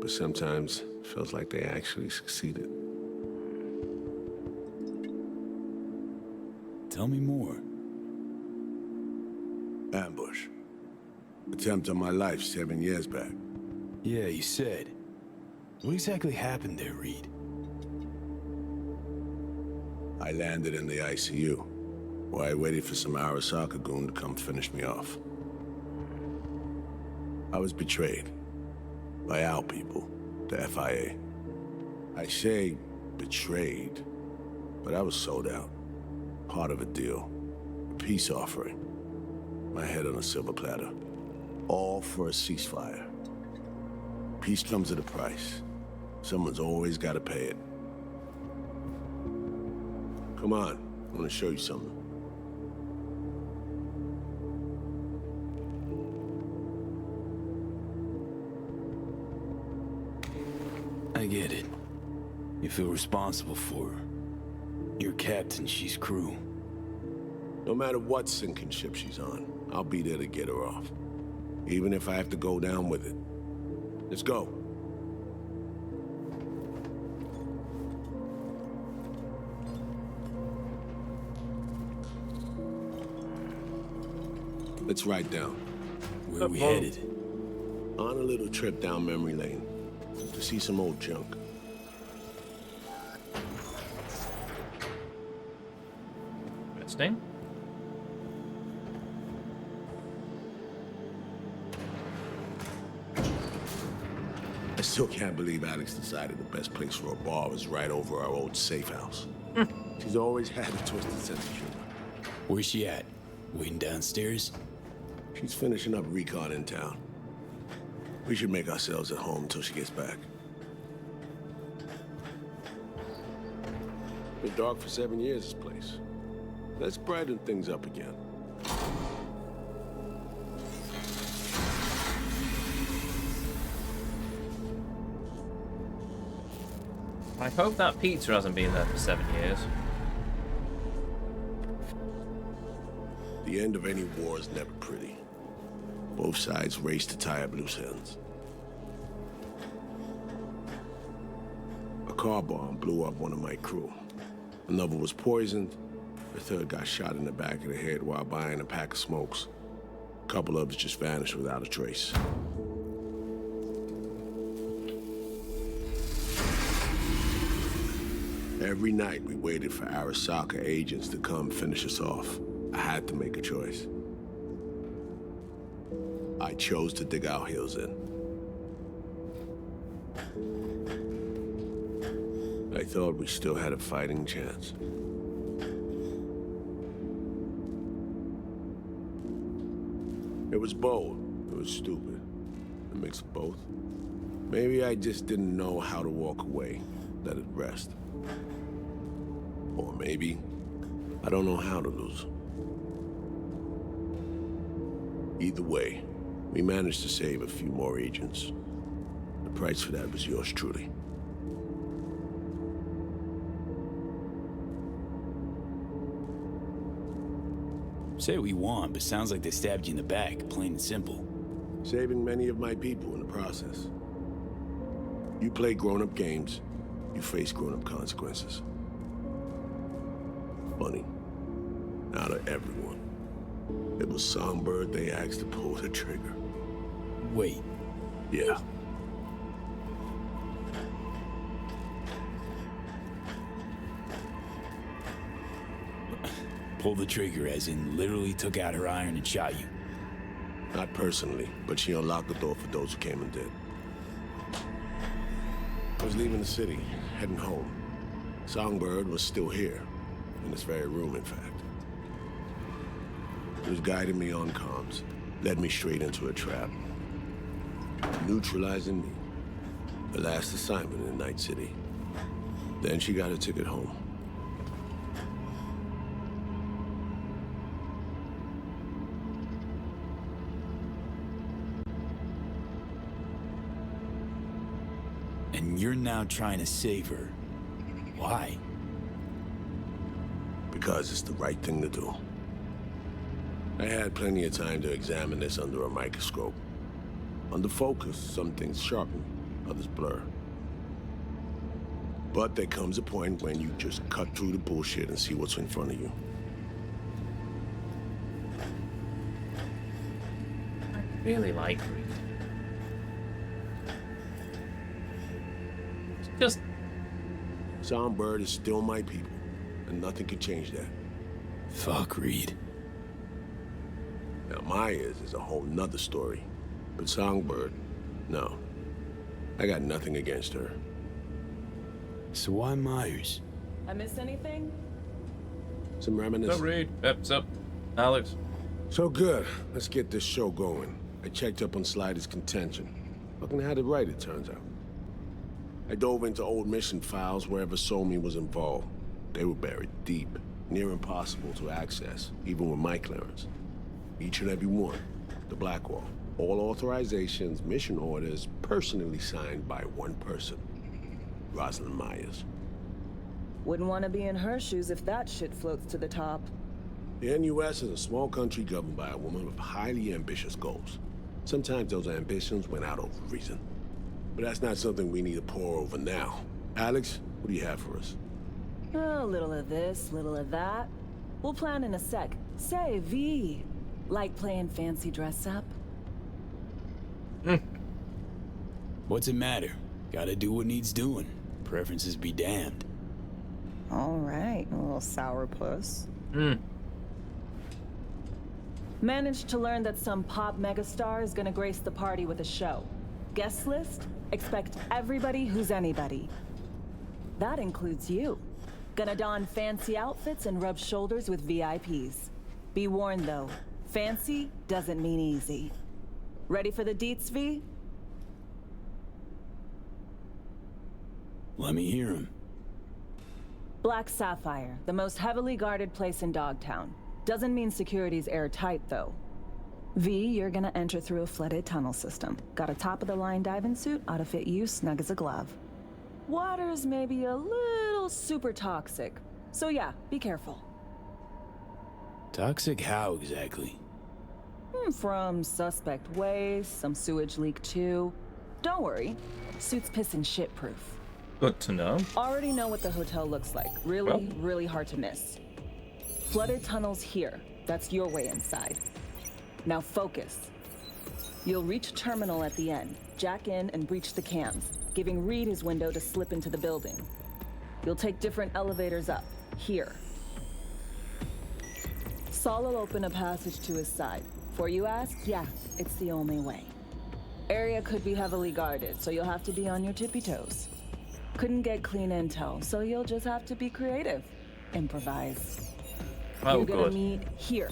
Speaker 3: but sometimes it feels like they actually succeeded.
Speaker 5: Tell me more.
Speaker 3: Ambush. Attempt on my life 7 years back.
Speaker 5: Yeah, you said. What exactly happened there, Reed?
Speaker 3: I landed in the ICU, where I waited for some Arasaka goon to come finish me off. I was betrayed by our people, the FIA. I say betrayed, but I was sold out. Part of a deal, a peace offering. My head on a silver platter. All for a ceasefire. Peace comes at a price. Someone's always got to pay it. Come on, I want to show you something.
Speaker 5: I get it. You feel responsible for her. You're captain, she's crew.
Speaker 3: No matter what sinking ship she's on, I'll be there to get her off. Even if I have to go down with it. Let's go. Let's ride down.
Speaker 5: Where are we headed?
Speaker 3: On a little trip down memory lane. To see some old junk.
Speaker 1: Interesting.
Speaker 3: I still can't believe Alex decided the best place for a bar was right over our old safe house. She's always had a twisted sense of humor.
Speaker 5: Where's she at? Waiting downstairs?
Speaker 3: She's finishing up recon in town. We should make ourselves at home until she gets back. Been dark for 7 years, this place. Let's brighten things up again.
Speaker 1: I hope that pizza hasn't been there for 7 years.
Speaker 3: The end of any war is never pretty. Both sides race to tie up loose ends. A car bomb blew up one of my crew. Another was poisoned. The third got shot in the back of the head while buying a pack of smokes. A couple others just vanished without a trace.
Speaker 11: Every night we waited for Arasaka agents to come finish us off. I had to make a choice. I chose to dig our heels in. I thought we still had a fighting chance. It was bold. It was stupid. A mix of both. Maybe I just didn't know how to walk away, let it rest. Or maybe I don't know how to lose. Either way, we managed to save a few more agents. The price for that was yours truly.
Speaker 5: Say what you want, but sounds like they stabbed you in the back, plain and simple.
Speaker 11: Saving many of my people in the process. You play grown-up games, you face grown-up consequences. Funny. Out of everyone, it was Songbird they asked to pull the trigger.
Speaker 5: Wait.
Speaker 11: Yeah.
Speaker 5: Pull the trigger, as in literally took out her iron and shot you.
Speaker 11: Not personally, but she unlocked the door for those who came and did. I was leaving the city, heading home. Songbird was still here, in this very room, in fact. He was guiding me on comms, led me straight into a trap. Neutralizing me. The last assignment in Night City. Then she got a ticket home.
Speaker 5: And you're now trying to save her. Why?
Speaker 11: Because it's the right thing to do. I had plenty of time to examine this under a microscope. Under focus, some things sharpen, others blur. But there comes a point when you just cut through the bullshit and see what's in front of you.
Speaker 1: I really like Reed. Just...
Speaker 11: Songbird is still my people, and nothing can change that.
Speaker 5: Fuck Reed.
Speaker 11: Now, Myers is a whole nother story. But Songbird, no. I got nothing against her.
Speaker 5: So why Myers?
Speaker 4: I miss anything?
Speaker 11: Some reminiscence.
Speaker 1: What's up, Reed? What's up, Alex?
Speaker 11: So good. Let's get this show going. I checked up on Slider's contention. Fucking had it right, it turns out. I dove into old mission files wherever Somi was involved. They were buried deep, near impossible to access, even with my clearance. Each and every one, the Blackwall. All authorizations, mission orders, personally signed by one person. Rosalind Myers.
Speaker 12: Wouldn't want to be in her shoes if that shit floats to the top.
Speaker 11: The NUS is a small country governed by a woman with highly ambitious goals. Sometimes those ambitions went out over reason. But that's not something we need to pour over now. Alex, what do you have for us?
Speaker 12: A little of this, little of that. We'll plan in a sec. Say, V, like playing fancy dress up?
Speaker 5: What's it matter? Gotta do what needs doing. Preferences be damned.
Speaker 12: All right, a little sourpuss.
Speaker 1: Hmm.
Speaker 12: Managed to learn that some pop megastar is gonna grace the party with a show. Guest list? Expect everybody who's anybody. That includes you. Gonna don fancy outfits and rub shoulders with VIPs. Be warned though, fancy doesn't mean easy. Ready for the deets, V?
Speaker 5: Let me hear him.
Speaker 12: Black Sapphire, the most heavily guarded place in Dogtown. Doesn't mean security's airtight, though. V, you're gonna enter through a flooded tunnel system. Got a top-of-the-line diving suit, ought to fit you snug as a glove. Water's maybe a little super toxic, so yeah, be careful.
Speaker 5: Toxic how exactly?
Speaker 12: From suspect waste, some sewage leak too. Don't worry, suit's piss and shit proof.
Speaker 1: Good to know.
Speaker 12: Already know what the hotel looks like. Really hard to miss. Flooded tunnels here. That's your way inside. Now focus. You'll reach a terminal at the end, jack in and breach the cams, giving Reed his window to slip into the building. You'll take different elevators up. Here. Saul will open a passage to his side. Before you ask, yeah, it's the only way. Area could be heavily guarded, so you'll have to be on your tippy toes. Couldn't get clean intel, so you'll just have to be creative. Improvise.
Speaker 1: Oh,
Speaker 12: You're gonna
Speaker 1: good.
Speaker 12: meet here.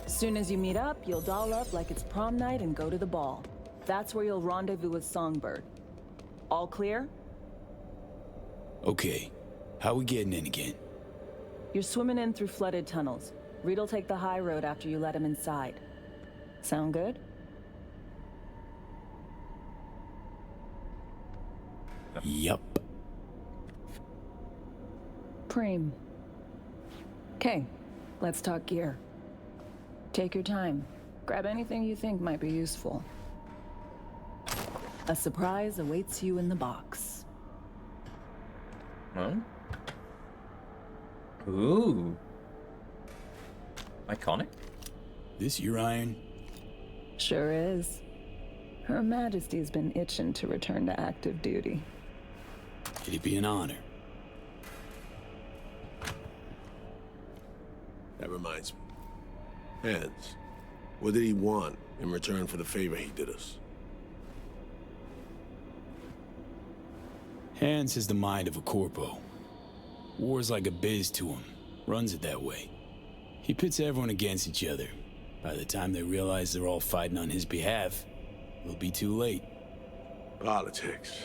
Speaker 12: Soon as you meet up, you'll doll up like it's prom night and go to the ball. That's where you'll rendezvous with Songbird. All clear?
Speaker 5: Okay. How we getting in again?
Speaker 12: You're swimming in through flooded tunnels. Reed'll take the high road after you let him inside. Sound good?
Speaker 5: Yup.
Speaker 12: Preem. Okay, let's talk gear. Take your time. Grab anything you think might be useful. A surprise awaits you in the box.
Speaker 1: Huh? Ooh. Iconic.
Speaker 5: This your iron?
Speaker 12: Sure is. Her Majesty's been itching to return to active duty.
Speaker 5: It'd be an honor.
Speaker 11: That reminds me. Hans, what did he want in return for the favor he did us?
Speaker 5: Hans has the mind of a corpo. War's like a biz to him. Runs it that way. He pits everyone against each other. By the time they realize they're all fighting on his behalf, it'll be too late.
Speaker 11: Politics.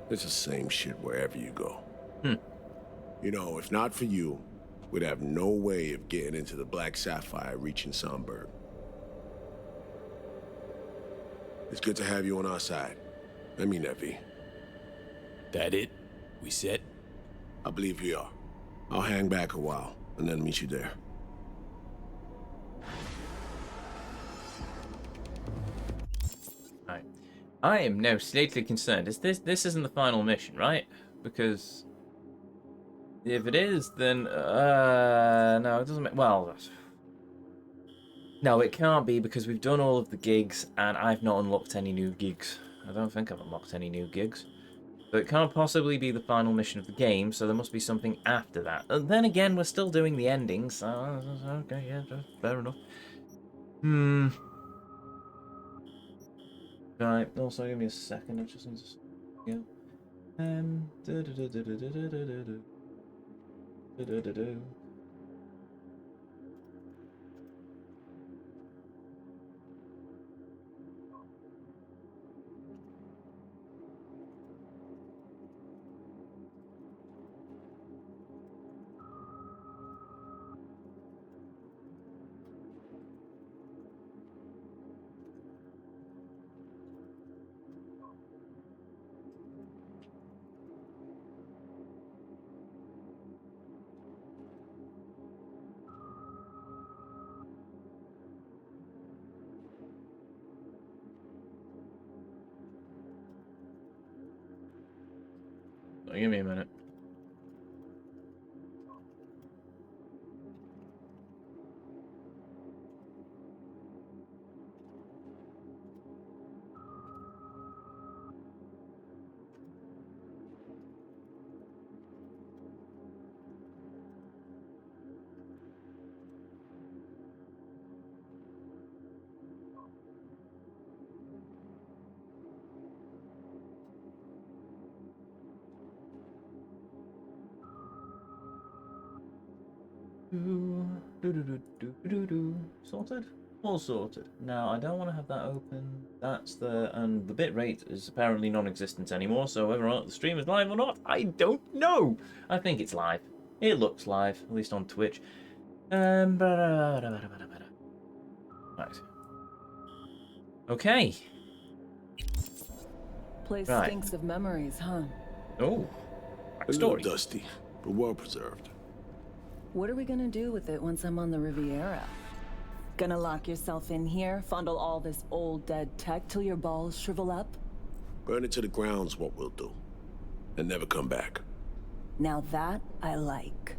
Speaker 11: It's the same shit wherever you go.
Speaker 1: Hmm.
Speaker 11: You know, if not for you, we'd have no way of getting into the Black Sapphire reaching Songbird. It's good to have you on our side. I mean that, V.
Speaker 5: That it? We set?
Speaker 11: I believe we are. I'll hang back a while, and then meet you there.
Speaker 1: Right. I am now slightly concerned. This isn't the final mission, right? Because if it is, then no, it doesn't make. Well, no, it can't be because we've done all of the gigs, and I've not unlocked any new gigs. I don't think I've unlocked any new gigs. So it can't possibly be the final mission of the game, so there must be something after that. And then again, we're still doing the ending, so okay, yeah, fair enough. Right, also give me a second, I just need to... Yeah. Give me a minute. Sorted? All sorted. Now, I don't want to have that open. That's and the bitrate is apparently non-existent anymore, so whether or not the stream is live or not, I don't know. I think it's live. It looks live, at least on Twitch. Right. Okay.
Speaker 12: Place
Speaker 1: Right.
Speaker 12: stinks of memories, huh?
Speaker 1: Oh.
Speaker 11: A little
Speaker 1: Backstory.
Speaker 11: dusty, but well preserved.
Speaker 12: What are we gonna do with it once I'm on the Riviera? Gonna lock yourself in here, fondle all this old dead tech till your balls shrivel up?
Speaker 11: Burn it to the ground's what we'll do. And never come back.
Speaker 12: Now that I like.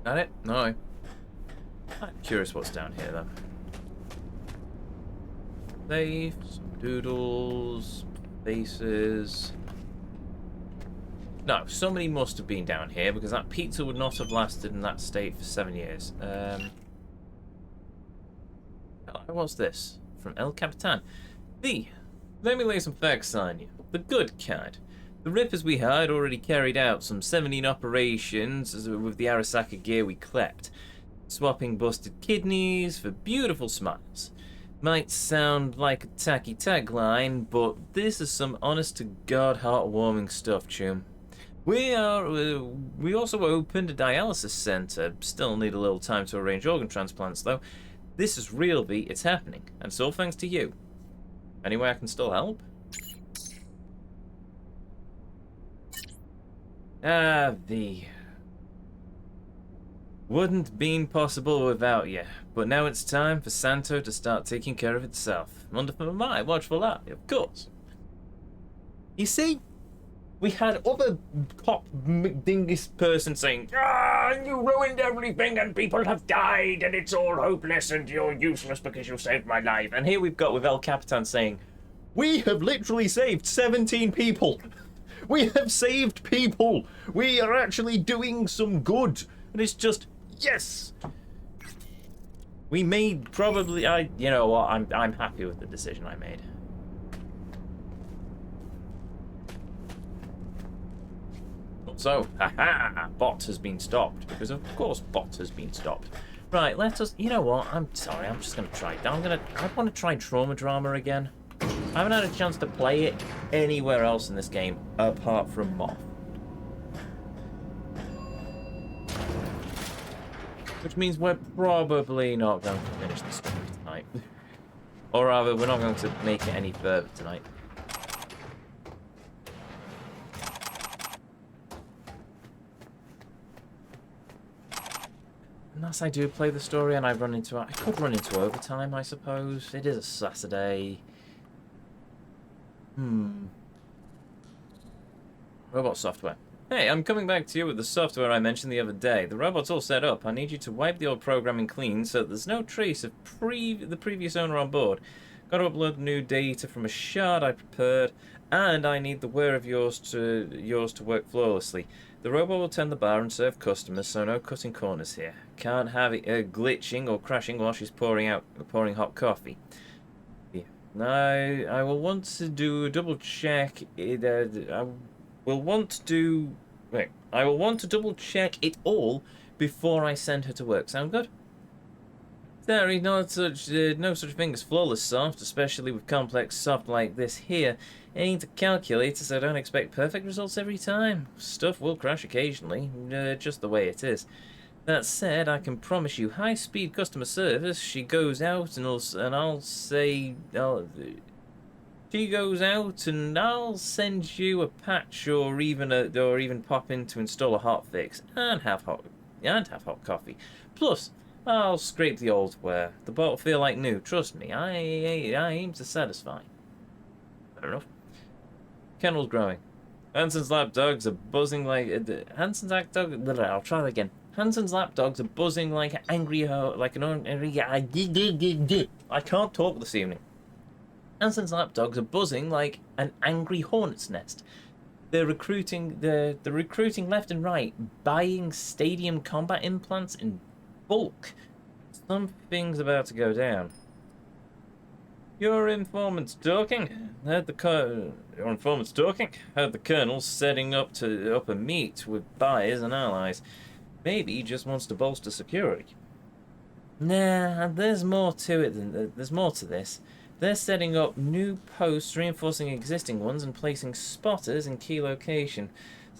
Speaker 1: That it? No. I'm curious what's down here, though. Safe, some doodles. Faces. No, somebody must have been down here because that pizza would not have lasted in that state for 7 years. What's this? From El Capitan. Let me lay some facts on you. The good kind. The rippers we had already carried out some 17 operations with the Arasaka gear we clept, swapping busted kidneys for beautiful smiles. Might sound like a tacky tagline, but this is some honest-to-God heartwarming stuff, chum. We also opened a dialysis center. Still need a little time to arrange organ transplants, though. This is real, V. It's happening, and it's all thanks to you. Any way I can still help? V. Wouldn't been possible without you, but now it's time for Santo to start taking care of itself. Under my watchful eye, of course. You see, we had other cop dingus person saying, you ruined everything and people have died and it's all hopeless and you're useless because you saved my life. And here we've got with El Capitan saying, we have literally saved 17 people. We have saved people. We are actually doing some good. And it's just, yes. We made probably, you know what, I'm happy with the decision I made. So, haha, bot has been stopped. Because of course bot has been stopped. Right, let us, you know what, I'm sorry, I'm just going to try it. I want to try Trauma Drama again. I haven't had a chance to play it anywhere else in this game, apart from Moth. Which means we're probably not going to finish the story tonight. Or rather, we're not going to make it any further tonight. Unless I do play the story and I could run into overtime, I suppose. It is a Saturday. Robot software. Hey, I'm coming back to you with the software I mentioned the other day. The robot's all set up. I need you to wipe the old programming clean so that there's no trace of the previous owner on board. Got to upload new data from a shard I prepared, and I need the ware of yours to work flawlessly. The robot will tend the bar and serve customers, so no cutting corners here. Can't have it glitching or crashing while she's pouring hot coffee. I will want to do a double check. I will want to double check it all before I send her to work. Sound good? There is no such thing as flawless soft, especially with complex soft like this here. Ain't a calculator, so don't expect perfect results every time. Stuff will crash occasionally, just the way it is. That said, I can promise you high-speed customer service. She goes out and I'll send you a patch or even pop in to install a hot fix and have hot coffee. Plus, I'll scrape the old wear. The bot will feel like new. Trust me, I aim to satisfy. Fair enough. Kennel's growing. Hansen's lapdogs are buzzing like Hansen's lapdog. I'll try that again. Hansen's lapdogs are buzzing like an angry I can't talk this evening. Hansen's lapdogs are buzzing like an angry hornet's nest. They're recruiting left and right, buying stadium combat implants in bulk. Something's about to go down. Your informant's talking. Heard the colonel setting up a meet with buyers and allies. Maybe he just wants to bolster security. Nah, there's more to it there's more to this. They're setting up new posts, reinforcing existing ones, and placing spotters in key location.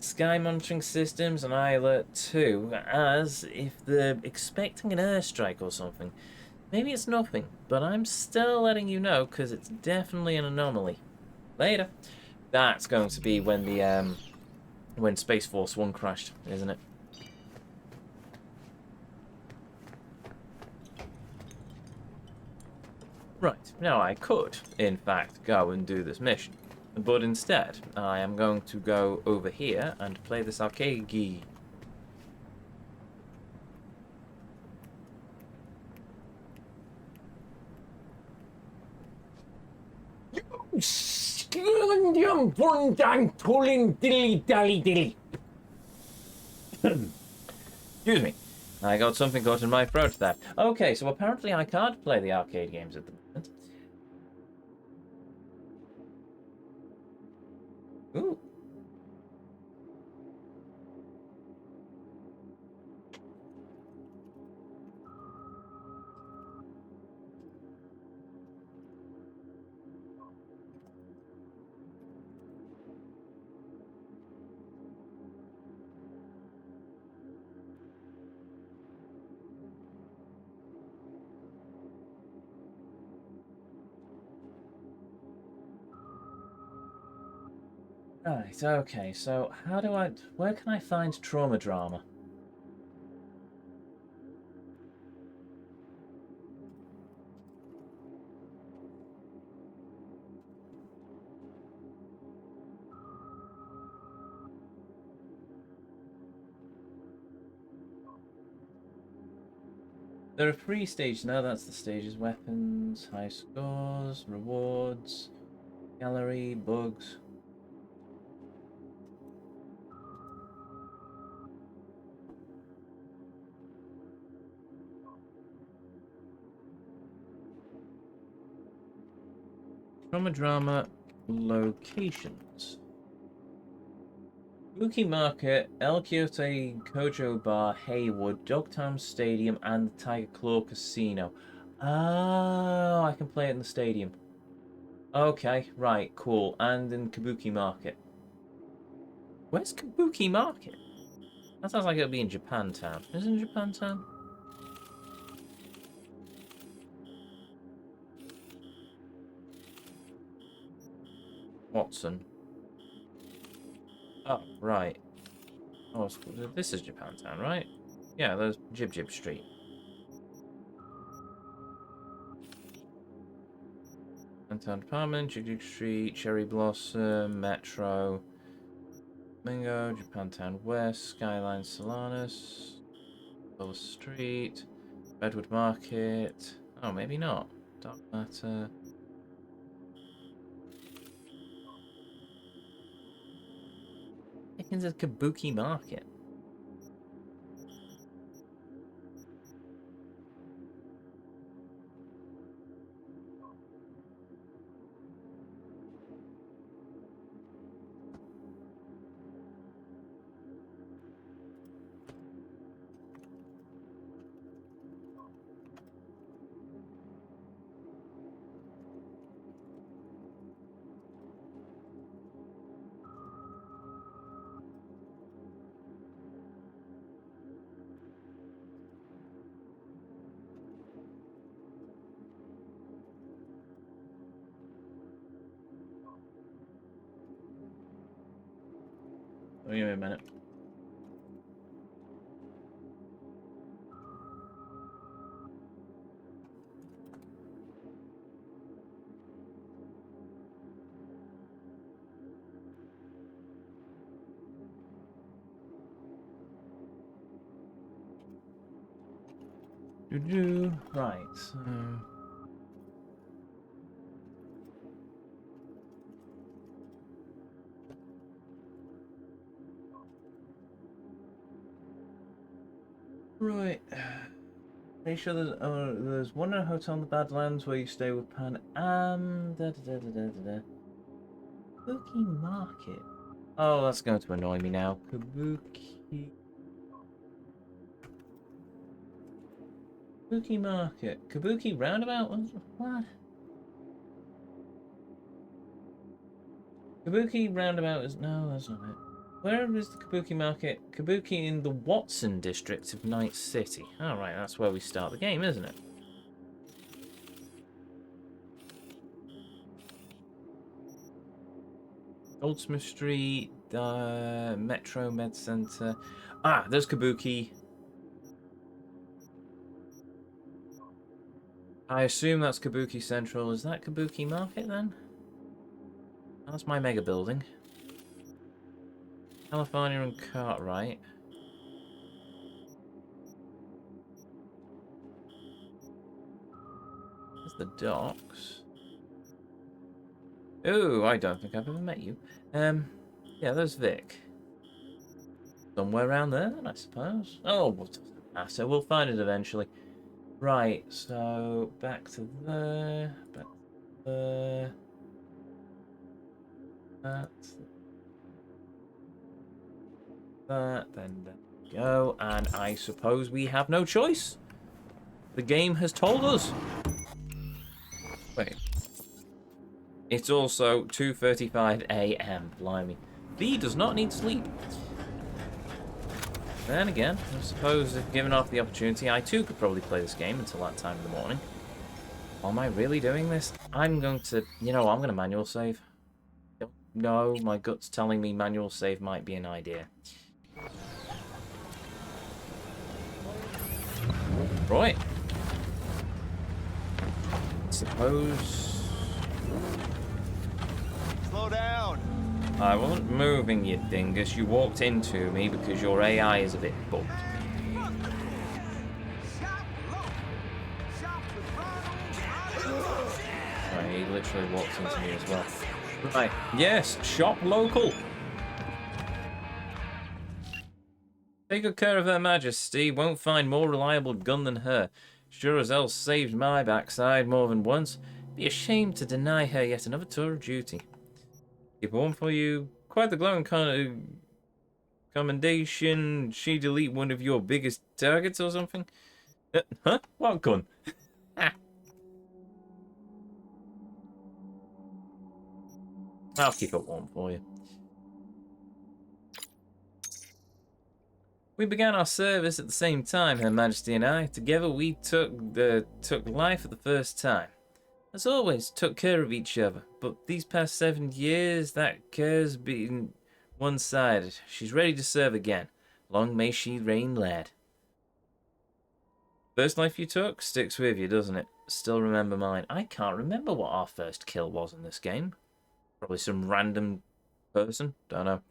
Speaker 1: Sky monitoring systems and eye alert too, as if they're expecting an airstrike or something. Maybe it's nothing, but I'm still letting you know because it's definitely an anomaly. Later. That's going to be when the when Space Force 1 crashed, isn't it? Right, now I could, in fact, go and do this mission. But instead, I am going to go over here and play this arcade game.
Speaker 10: Indium Brundang Tulin Dilly Dally Dilly.
Speaker 1: Excuse me. I got something caught in my throat there. Okay, so apparently I can't play the arcade games at the moment. Ooh. Right, okay, so where can I find trauma drama? There are 3 stages now, that's the stages: weapons, high scores, rewards, gallery, bugs. Trauma drama locations. Kabuki Market, El Quixote, Kojo Bar, Haywood, Dogtown Stadium, and the Tiger Claw Casino. Oh, I can play it in the stadium. Okay, right, cool. And in Kabuki Market. Where's Kabuki Market? That sounds like it would be in Japantown. Is it in Japantown? Watson. Oh, right. Oh, this is Japantown, right? Yeah, there's Jib Jib Street. Downtown Department, Jib Jib Street, Cherry Blossom, Metro, Mingo, Japantown West, Skyline Solanas, Silver Street, Redwood Market. Oh, maybe not. Dark Matter. It's a Kabuki Market. Oh, give me a minute. Right, so... Right. Pretty sure there's one in a hotel in the Badlands where you stay with Pan Am. Kabuki Market. Oh, that's going to annoy me now. Kabuki Market. Kabuki Roundabout? What? Kabuki Roundabout is... No, that's not it. Where is the Kabuki Market? Kabuki in the Watson district of Night City. Alright, that's where we start the game, isn't it? Goldsmith Street, Metro Med Center. Ah, there's Kabuki. I assume that's Kabuki Central. Is that Kabuki Market then? That's my mega building. California and Cartwright. There's the docks. Ooh, I don't think I've ever met you. Yeah, there's Vic. Somewhere around there, then, I suppose. Oh, what does it matter? We'll find it eventually. Right, so back to there, back to there. That, then there we go. And I suppose we have no choice. The game has told us. Wait. It's also 2:35 a.m. Blimey. V does not need sleep. Then again, I suppose if given off the opportunity, I too could probably play this game until that time in the morning. Am I really doing this? I'm going to... You know what? I'm going to manual save. No, my gut's telling me manual save might be an idea. Right. Suppose...
Speaker 13: Slow down!
Speaker 1: I wasn't moving, you dingus. You walked into me because your AI is a bit bugged. Right, he literally walked into me as well. Right, yes, shop local. Take good care of Her Majesty. Won't find more reliable gun than her. Sure as hell saved my backside more than once. Be ashamed to deny her yet another tour of duty. Keep one for you. Quite the glowing commendation. She delete one of your biggest targets or something? Huh? What gun? I'll keep it warm for you. We began our service at the same time, Her Majesty and I. Together we took life for the first time. As always, took care of each other. But these past 7 years, that care's been one-sided. She's ready to serve again. Long may she reign, lad. First life you took sticks with you, doesn't it? Still remember mine. I can't remember what our first kill was in this game. Probably some random person. Don't know.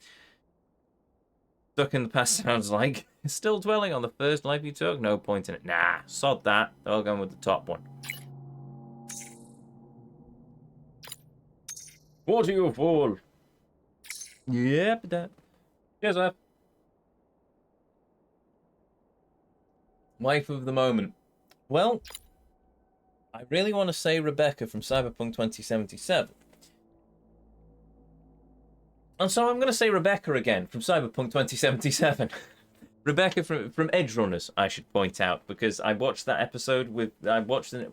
Speaker 1: Stuck in the past sounds like. Still dwelling on the first life you took? No point in it. Nah, sod that. They're going with the top one. What are you fool? Yep, that. Cheers, lad. Wife of the moment. Well, I really want to say Rebecca from Cyberpunk 2077. And so I'm going to say Rebecca again from Cyberpunk 2077. Rebecca from Edge Runners, I should point out, because I watched that episode with... I watched it...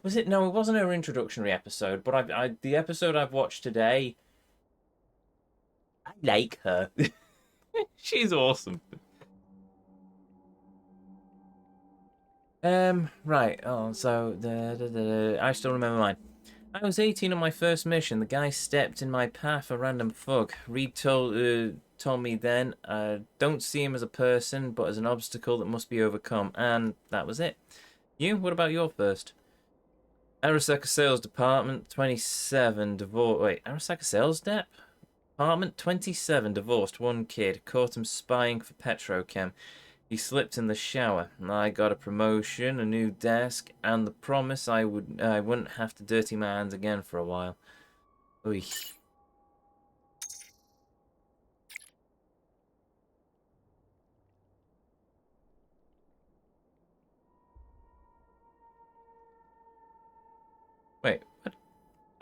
Speaker 1: Was it? No, it wasn't her introductory episode, but the episode I've watched today... I like her. She's awesome. Right. Oh, so... I still remember mine. I was 18 on my first mission. The guy stepped in my path, a random thug. Reed told me then, don't see him as a person, but as an obstacle that must be overcome. And that was it. You? What about your first? Arasaka Sales Department, 27, divorce... Wait, Arasaka Sales Dep? Department, 27, divorced, one kid. Caught him spying for Petrochem. He slipped in the shower. I got a promotion, a new desk, and the promise I wouldn't have to dirty my hands again for a while. Oy. Wait, what?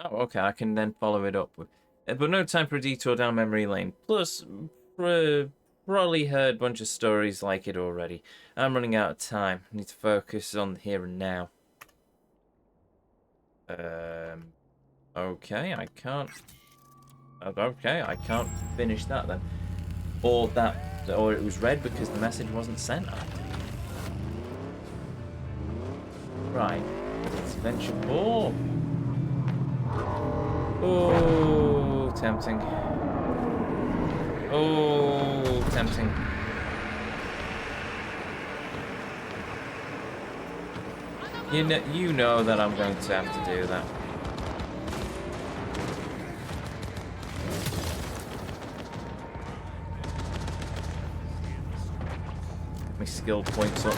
Speaker 1: Oh, okay, I can then follow it up with... But no time for a detour down memory lane. Plus, probably heard a bunch of stories like it already. I'm running out of time. Need to focus on the here and now. Okay, I can't... Okay, I can't finish that then. Or it was read because the message wasn't sent. Right. It's Adventure 4. Oh, tempting. Oh, tempting. You know that I'm going to have to do that. My skill points up.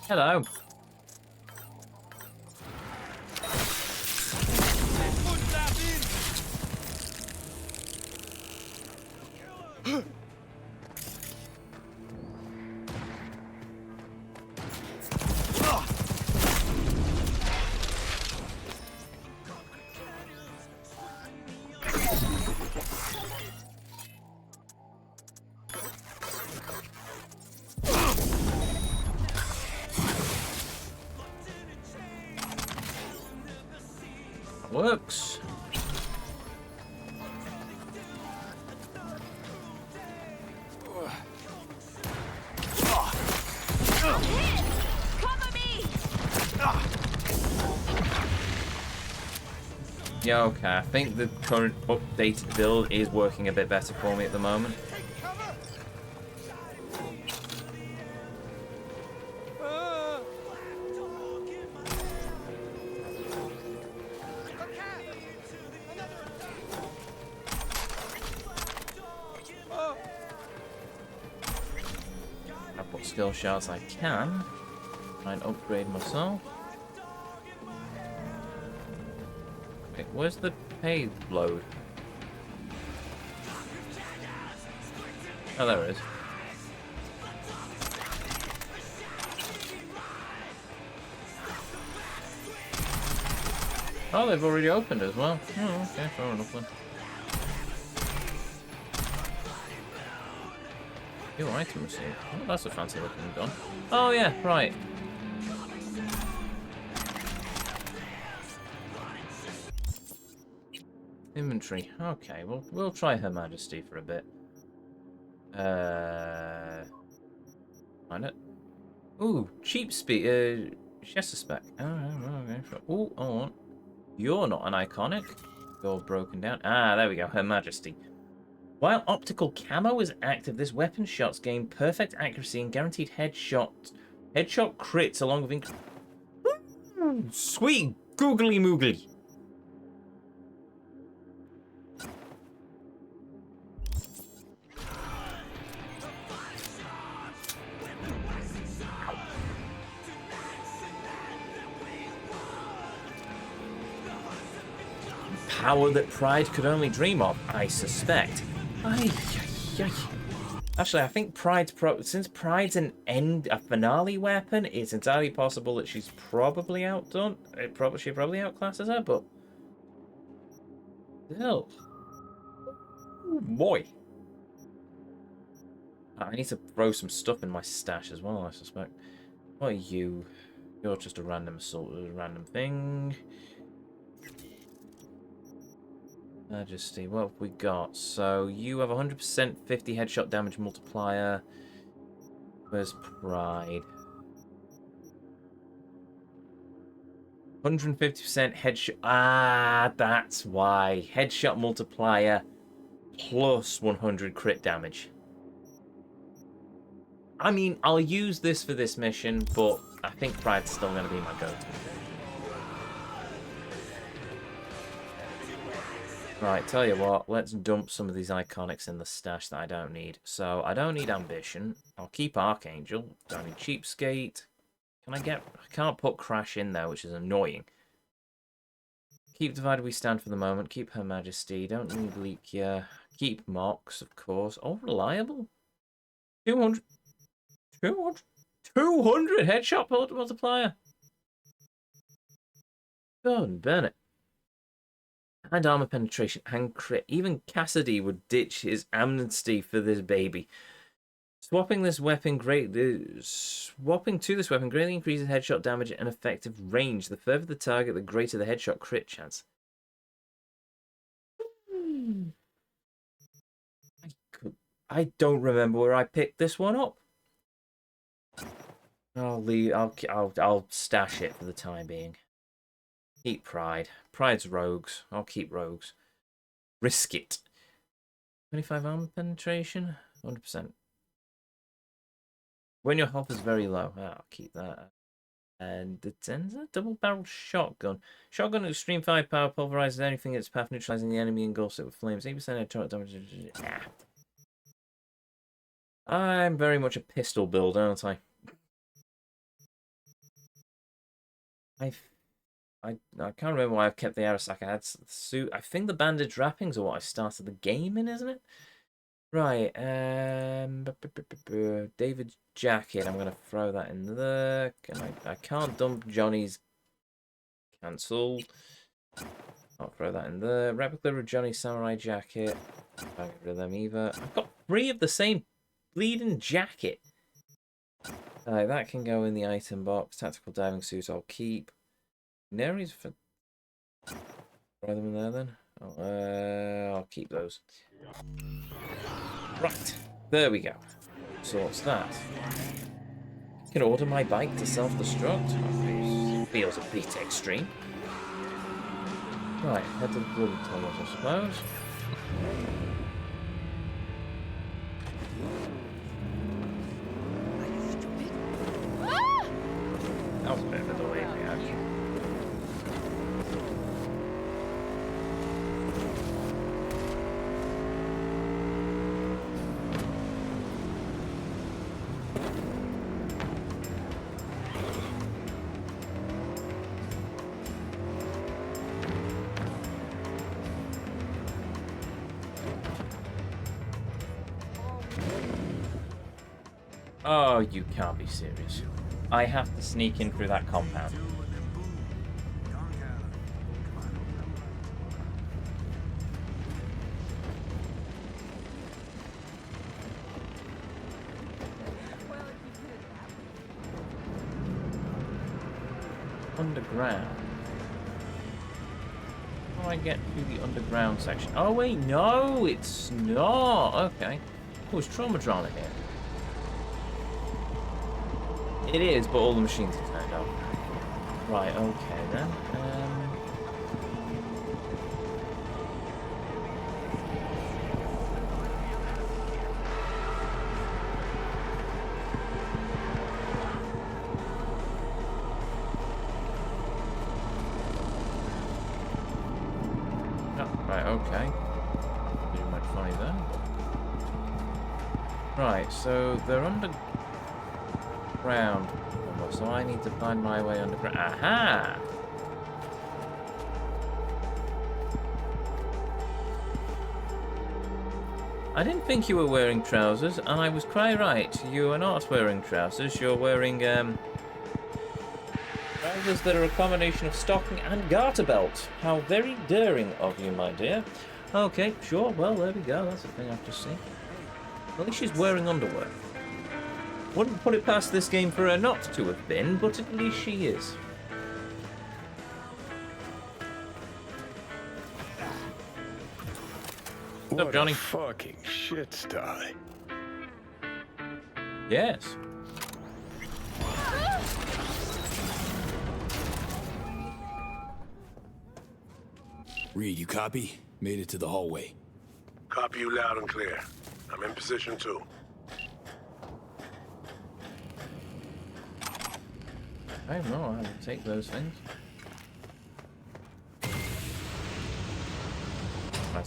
Speaker 1: Hello. Works.
Speaker 7: Cover me!
Speaker 1: Yeah, okay. I think the current updated build is working a bit better for me at the moment. I've put skill shards I can. Try and upgrade myself. Okay, where's the pay load? Oh, there it is. Oh, they've already opened as well. Oh, okay, fair enough then. New item received. Oh, that's a fancy looking gun. Oh yeah, right. Inventory. Okay, well, we'll try Her Majesty for a bit. Find it. Ooh, cheap speed. Chester spec. Oh, okay. Ooh, oh, you're not an iconic. You're broken down. Ah, there we go. Her Majesty. While optical camo is active, this weapon shots gain perfect accuracy and guaranteed headshot crits along with sweet googly moogly. Power that Pride could only dream of, I suspect. Actually, I think since Pride's a finale weapon, it's entirely possible that she's probably outdone. She probably outclasses her, but still, oh boy. I need to throw some stuff in my stash as well, I suspect. What are you? You're just a random assault, a random thing. Majesty, what have we got? So you have 100% 50 headshot damage multiplier. Where's Pride? 150% headshot. Ah, that's why. Headshot multiplier plus 100 crit damage. I mean, I'll use this for this mission, but I think Pride's still going to be my go-to. Right, tell you what, let's dump some of these iconics in the stash that I don't need. So, I don't need Ambition. I'll keep Archangel. Don't need Cheapskate. I can't put Crash in there, which is annoying. Keep Divided We Stand for the moment. Keep Her Majesty. Don't need Leakia. Keep Mox, of course. Oh, Reliable? 200 headshot multiplier. God, burn it. And armor penetration and crit. Even Cassidy would ditch his amnesty for this baby. Swapping to this weapon greatly increases headshot damage and effective range. The further the target, the greater the headshot crit chance. I don't remember where I picked this one up. I'll stash it for the time being. Keep Pride. Pride's rogues. I'll keep rogues. Risk it. 25 armor penetration? 100%. When your health is very low. I'll keep that. And the Tenza double-barreled shotgun. Shotgun at extreme firepower pulverizes anything in its path, neutralizing the enemy, engulfs it with flames. 8% headshot damage. Nah. I'm very much a pistol builder, aren't I? I can't remember why I've kept the Arasaka. I had the suit. I think the bandage wrappings are what I started the game in, isn't it? Right. David's jacket. I'm gonna throw that in there. I can't dump Johnny's. Cancel. I'll throw that in there. Replica of Johnny's samurai jacket. Can't get rid of them either. I've got 3 of the same bleeding jacket. That can go in the item box. Tactical diving suit I'll keep. Naries for... Throw them in there then. I'll keep those. Right. There we go. Sorts that. I can order my bike to self-destruct. Feels a bit extreme. Right, head to the bloody tunnels, I suppose. That was a bit of a delay reaction. Oh, you can't be serious. I have to sneak in through that compound. Underground. How do I get through the underground section? Oh wait, no, it's not. Okay. Oh, it's Traumatron in here. It is, but all the machines are turned off. Right, okay then. Right, okay. You might find that. Right, so they're underground, so I need to find my way underground. Aha! I didn't think you were wearing trousers, and I was quite right. You are not wearing trousers. You're wearing trousers that are a combination of stocking and garter belt. How very daring of you, my dear. Okay, sure. Well, there we go. That's the thing I've just seen. At least she's wearing underwear. Wouldn't put it past this game for her not to have been, but at least she is. What's up, Johnny?
Speaker 13: Fucking shit sty.
Speaker 1: Yes.
Speaker 5: Reed, you copy? Made it to the hallway.
Speaker 11: Copy you loud and clear. I'm in position too.
Speaker 1: I don't know how to take those things.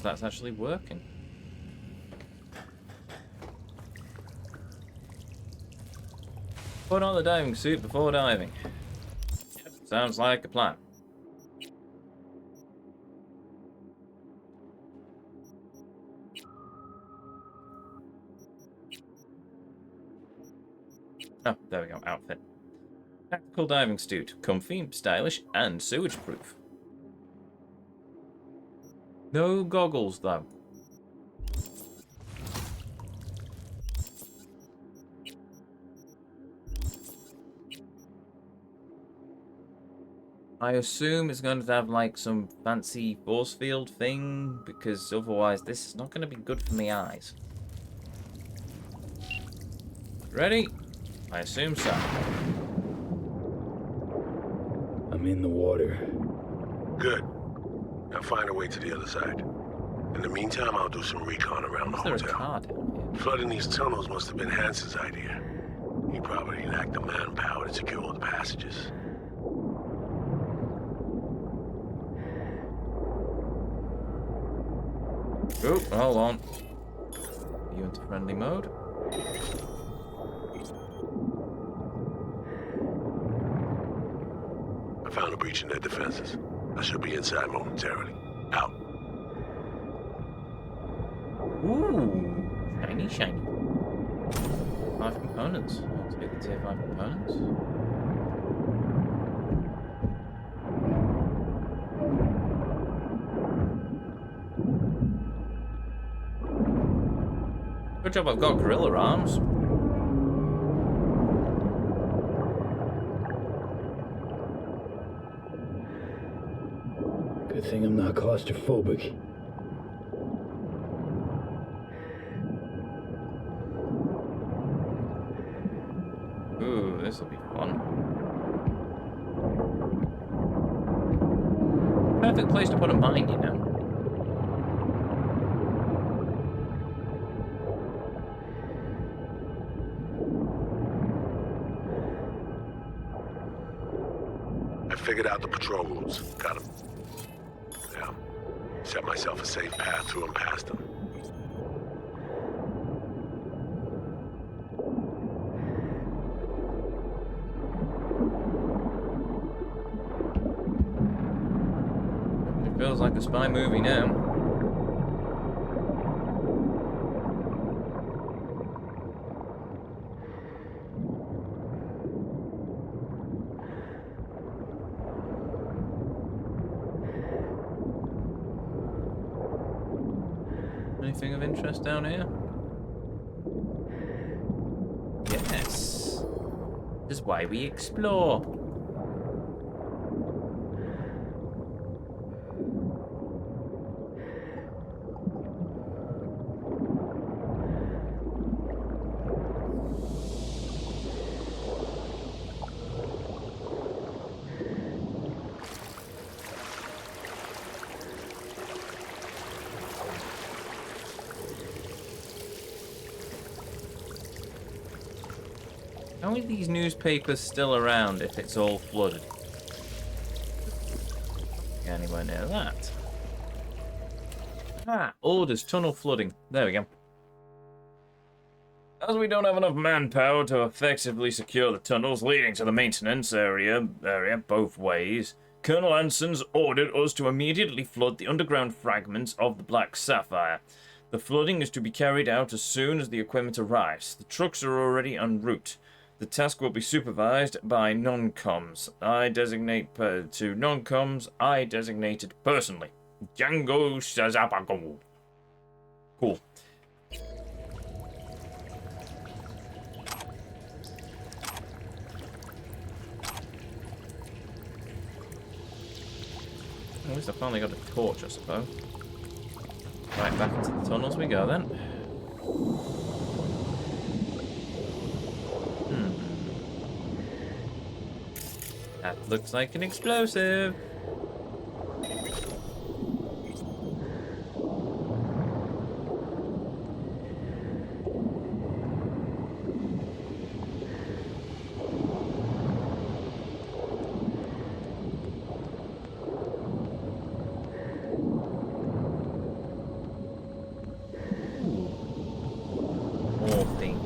Speaker 1: That's actually working. Put on the diving suit before diving. Yep, sounds like a plan. Oh, there we go, outfit. Tactical diving suit, comfy, stylish, and sewage proof. No goggles though. I assume it's going to have like some fancy force field thing, because otherwise this is not going to be good for my eyes. Ready? I assume so.
Speaker 5: I'm in the water.
Speaker 11: Good. Now find a way to the other side. In the meantime, I'll do some recon around the
Speaker 1: Is there a
Speaker 11: hotel.
Speaker 1: card?
Speaker 11: Flooding these tunnels must have been Hansen's idea. He probably lacked the manpower to secure all the passages.
Speaker 1: Oh, hold on. You into friendly mode?
Speaker 11: I found a breach in their defenses. I should be inside momentarily. Out.
Speaker 1: Ooh, shiny, shiny. 5 components. I'll take the tier 5 components. Good job I've got gorilla arms.
Speaker 5: Good thing I'm not claustrophobic.
Speaker 1: Ooh, this'll be fun. Perfect place to put a mine, you know.
Speaker 11: I figured out the patrol routes. Got them. Yeah. Set myself a safe path through and past them.
Speaker 1: It feels like a spy movie now. Anything of interest down here? Yes. This is why we explore. How are these newspapers still around if it's all flooded? Anywhere near that. Ah, orders, tunnel flooding. There we go. As we don't have enough manpower to effectively secure the tunnels leading to the maintenance area both ways, Colonel Anson's ordered us to immediately flood the underground fragments of the Black Sapphire. The flooding is to be carried out as soon as the equipment arrives. The trucks are already en route. The task will be supervised by non-coms. I designate to non-coms. I designated personally. Django Sazapago. Cool. At least I finally got a torch, I suppose. Right, back into the tunnels we go then. That looks like an explosive. More things.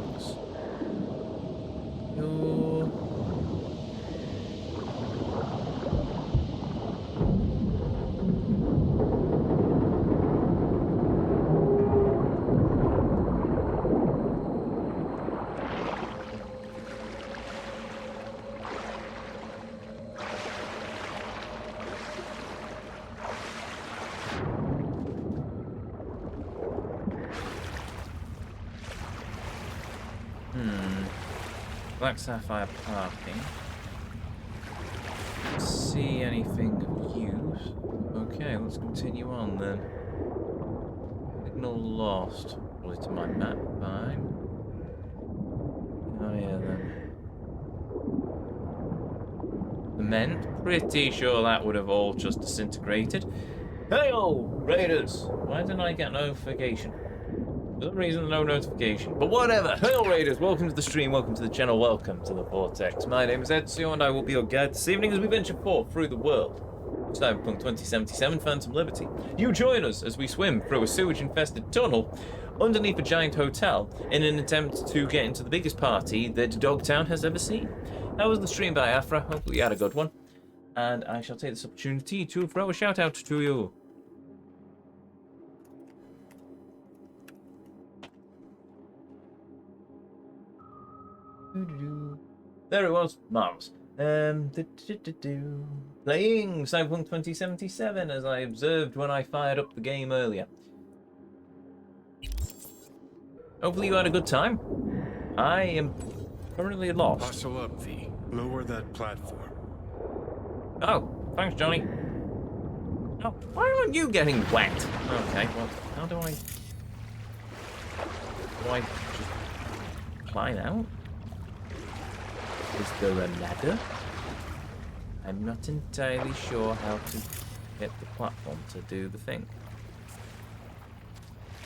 Speaker 1: Black Sapphire parking. See anything of use? Okay, let's continue on then. Signal lost. Probably to my map. Fine. Oh yeah, then. Cement. Pretty sure that would have all just disintegrated. Hey-o, Raiders! Why didn't I get notification? For some reason, no notification. But whatever. Hey-o, Raiders! Welcome to the stream, welcome to the channel, welcome to the Vortex. My name is Ezio, and I will be your guide this evening as we venture forth through the world. Cyberpunk 2077 Phantom Liberty. You join us as we swim through a sewage-infested tunnel underneath a giant hotel in an attempt to get into the biggest party that Dogtown has ever seen. That was the stream by Afra. Hopefully you had a good one. And I shall take this opportunity to throw a shout out to you. There it was. Marvelous. Playing Cyberpunk 2077 as I observed when I fired up the game earlier. Hopefully you had a good time. I am currently lost.
Speaker 13: Hustle up, V. Lower that platform.
Speaker 1: Oh, thanks, Johnny. Oh, why aren't you getting wet? Okay, well, how do I... Do I just climb out? Is there a ladder? I'm not entirely sure how to get the platform to do the thing.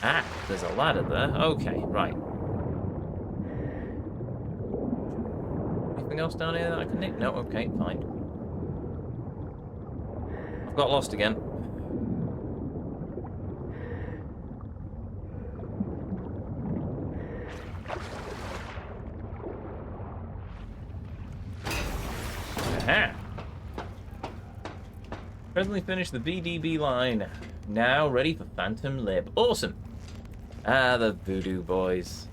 Speaker 1: Ah, there's a ladder there. Okay, right. Anything else down here that I can nick? No, okay, fine. I've got lost again. Aha! Presently finished the VDB line. Now ready for Phantom Lib. Awesome! Ah, the Voodoo Boys.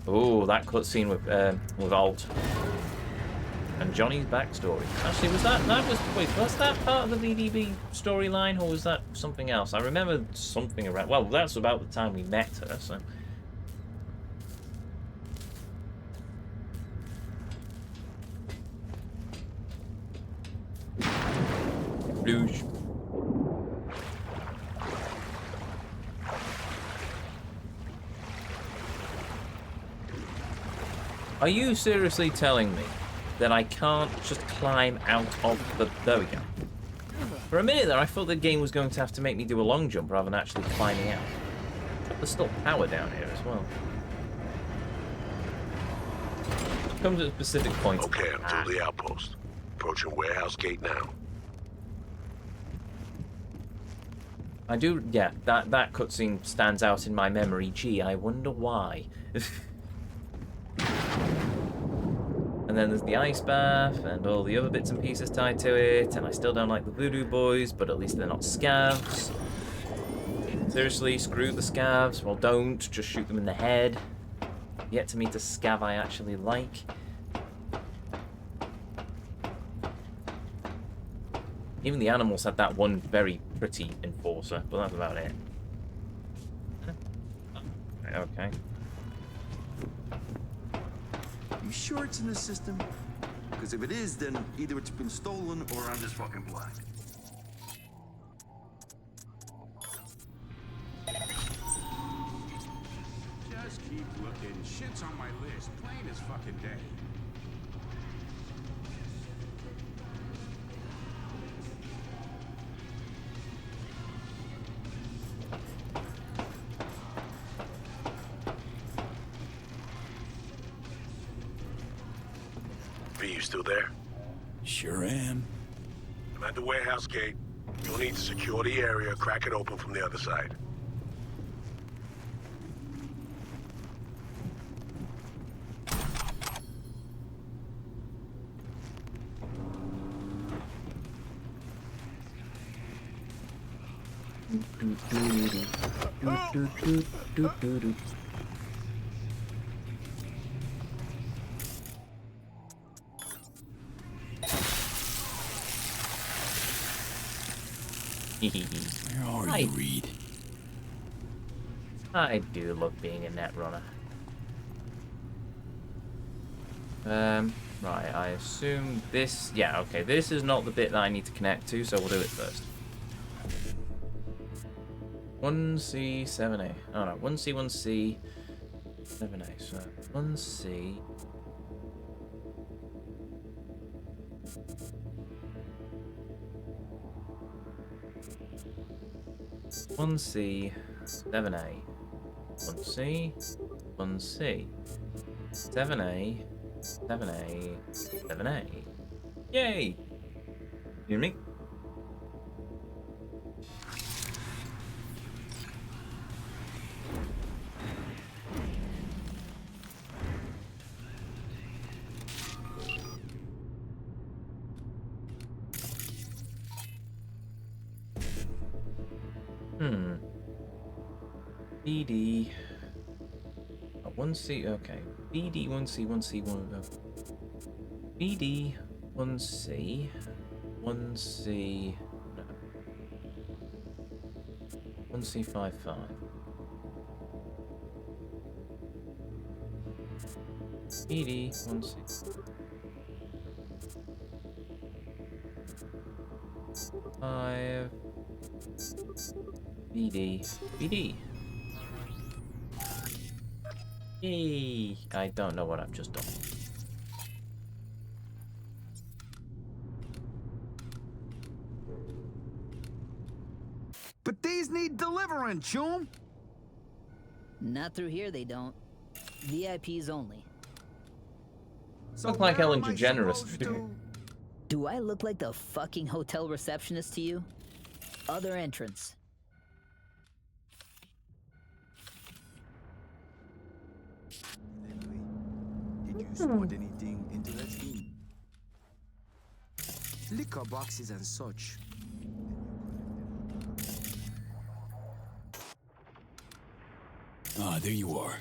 Speaker 1: Oh, that cutscene with Alt. And Johnny's backstory. Actually, was that part of the VDB storyline, or was that something else? I remember something around, well, that's about the time we met her, so. Rouge. Are you seriously telling me that I can't just climb out of the... There we go. For a minute there, I thought the game was going to have to make me do a long jump rather than actually climbing out. But there's still power down here as well. Comes at a specific point.
Speaker 11: Okay, I'm through the outpost. Approaching warehouse gate now.
Speaker 1: I do... Yeah, that cutscene stands out in my memory. Gee, I wonder why. And then there's the ice bath and all the other bits and pieces tied to it, and I still don't like the Voodoo Boys, but at least they're not scavs. Seriously, screw the scavs. Well, don't. Just shoot them in the head. Yet to meet a scav I actually like. Even the animals had that one very pretty enforcer, but that's about it. Okay.
Speaker 14: You sure it's in the system? Because if it is, then either it's been stolen or I'm just fucking blind.
Speaker 15: Just keep looking. Shit's on my list. Plain as fucking day.
Speaker 11: V, you still there?
Speaker 5: Sure am.
Speaker 11: I'm at the warehouse gate. You'll need to secure the area, crack it open from the other side.
Speaker 5: Where are you, Reed?
Speaker 1: I do love being a netrunner. Right, I assume this... Yeah, okay, this is not the bit that I need to connect to, so we'll do it first. 1C7A. Oh no, 1C, 1C. 7A, so 1C. One C, 7A, 1C, 1C, 7A, 7A, 7A. Yay! You hear me? BD. 1C, okay. BD, 1C, 1C, 1. BD, 1C, 1C. No. 1C55. BD, 1C. Five. BD. BD. Yay! I don't know what I've just done.
Speaker 8: But these need delivering, chum.
Speaker 16: Not through here, they don't. VIPs only.
Speaker 1: Look like Ellen DeGeneres.
Speaker 16: Do I look like the fucking hotel receptionist to you? Other entrance.
Speaker 8: Did you spot anything interesting? Liquor boxes and such.
Speaker 5: Ah, there you are.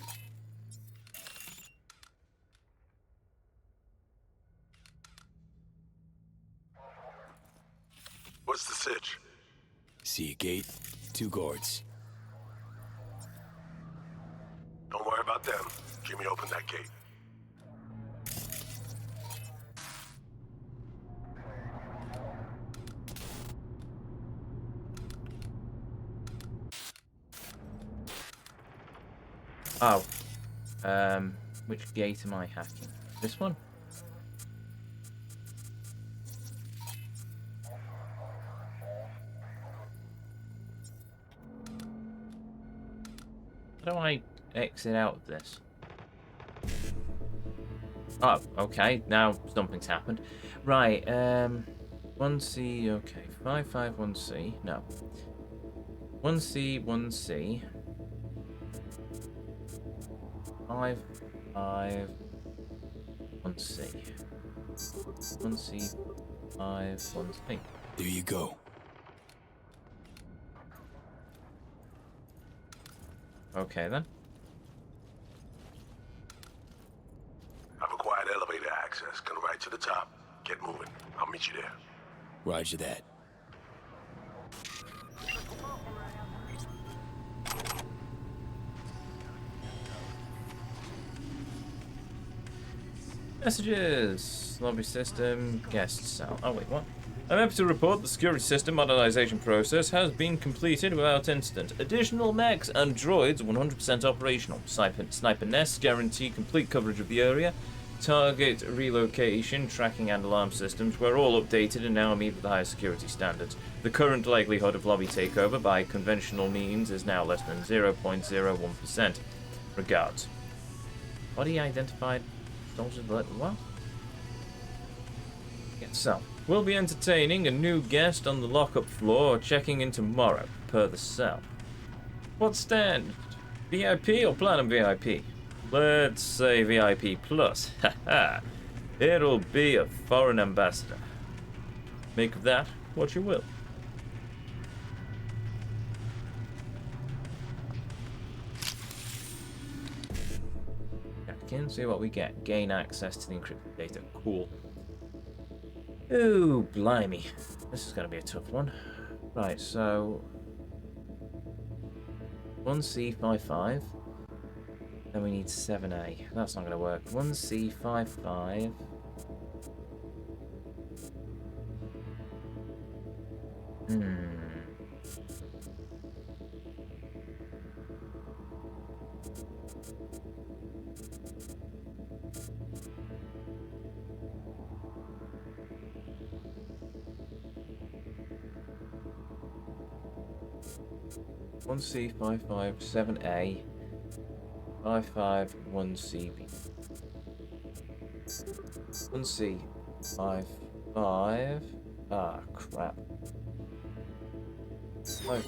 Speaker 11: What's the sitch?
Speaker 5: See a gate, 2 guards.
Speaker 11: Don't worry about them. Jimmy, open that gate.
Speaker 1: Oh. Which gate am I hacking? This one? How do I exit out of this? Oh, okay. Now something's happened. Right, 1C, okay. 551C. No. 1C, 1C. 5, 1C. 1C, 5, 1C.
Speaker 5: There you go.
Speaker 1: Okay then.
Speaker 11: I've acquired elevator access. Come right to the top. Get moving. I'll meet you there.
Speaker 5: Roger that.
Speaker 1: Messages. Lobby system. Guest cell. Oh wait, what? I'm happy to report the security system modernization process has been completed without incident. Additional mechs and droids 100% operational. Sniper nests guarantee complete coverage of the area. Target relocation, tracking and alarm systems were all updated and now meet with the highest security standards. The current likelihood of lobby takeover by conventional means is now less than 0.01%. Regards. Body identified. Soldiers what? So, we'll be entertaining a new guest on the lockup floor, checking in tomorrow, per the cell. What stand? VIP or Platinum VIP? Let's say VIP Plus. Haha. It'll be a foreign ambassador. Make of that what you will. Check in, see what we get. Gain access to the encrypted data. Cool. Ooh, blimey. This is going to be a tough one. Right, so 1C55. Then we need 7A. That's not going to work. 1C55. 1C 557A 551CB. 1C 55. Ah, crap. Oh.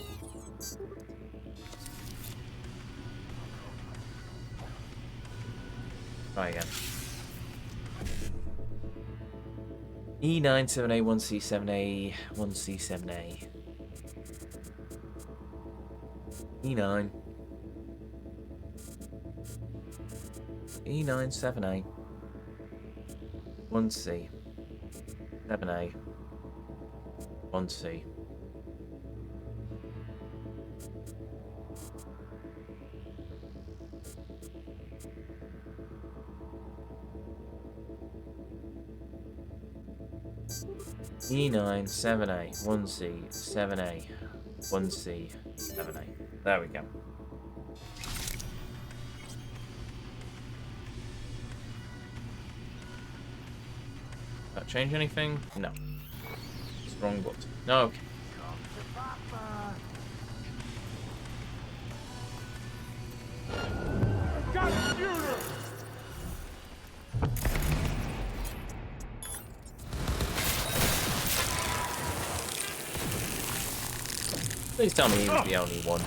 Speaker 1: Try again. E97A 1C7A 1C7A. E9. E97A 1C 7A 1C. E9 7A 1C 7A 1C 7A. There we go. That change anything? No. It's wrong button. No, okay. Please tell me he was the only one.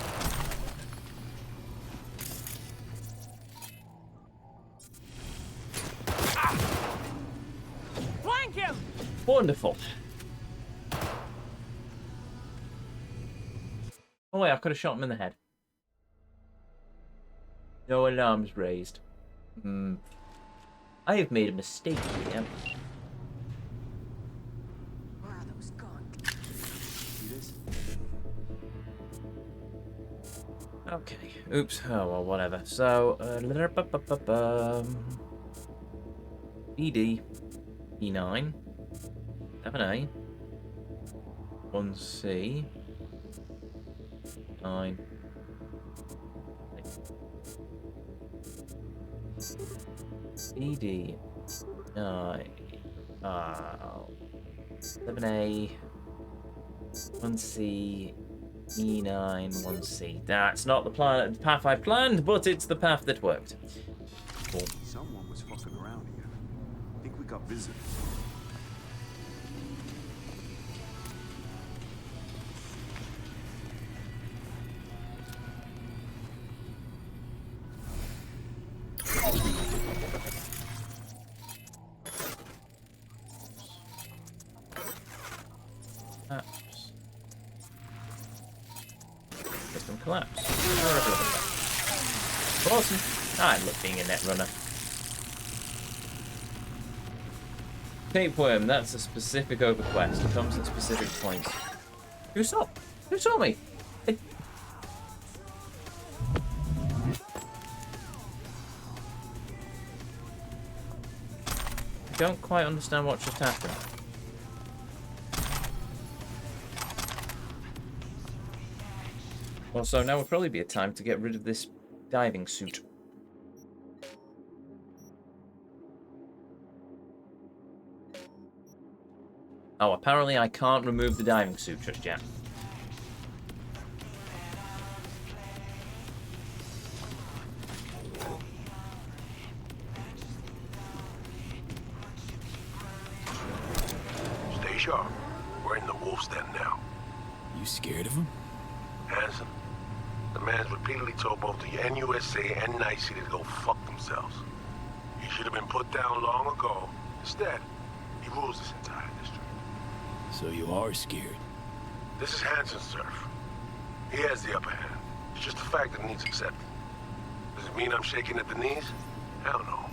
Speaker 10: Flank him!
Speaker 1: Wonderful. Oh wait, I could have shot him in the head. No alarms raised. I have made a mistake here.
Speaker 2: Where are those gone?
Speaker 14: See this?
Speaker 1: Okay. Oops. Oh well, whatever. So, ED, E9, 7A, 1C, 9. ED, 9, 7A, 1C, E9, 1C. That's not the path I planned, but it's the path that worked. Cool.
Speaker 14: Someone was fucking around here. I think we got visitors.
Speaker 1: System collapse. Awesome. I love being a net runner. Tapeworm, that's a specific overquest. It comes at specific points. Who saw? Who saw me? I don't quite understand what just happened. Also, now would probably be a time to get rid of this diving suit. Oh, apparently I can't remove the diving suit just yet.
Speaker 11: Stay sharp. We're in the wolf's den now.
Speaker 5: You scared of him?
Speaker 11: Hanson, the man's repeatedly told both the NUSA and Night City to go fuck themselves. He should have been put down long ago. Instead, he rules this entire district.
Speaker 5: So you are scared?
Speaker 11: This is Hanson's turf. He has the upper hand. It's just a fact that needs accepted. Does it mean I'm shaking at the knees? Hell no.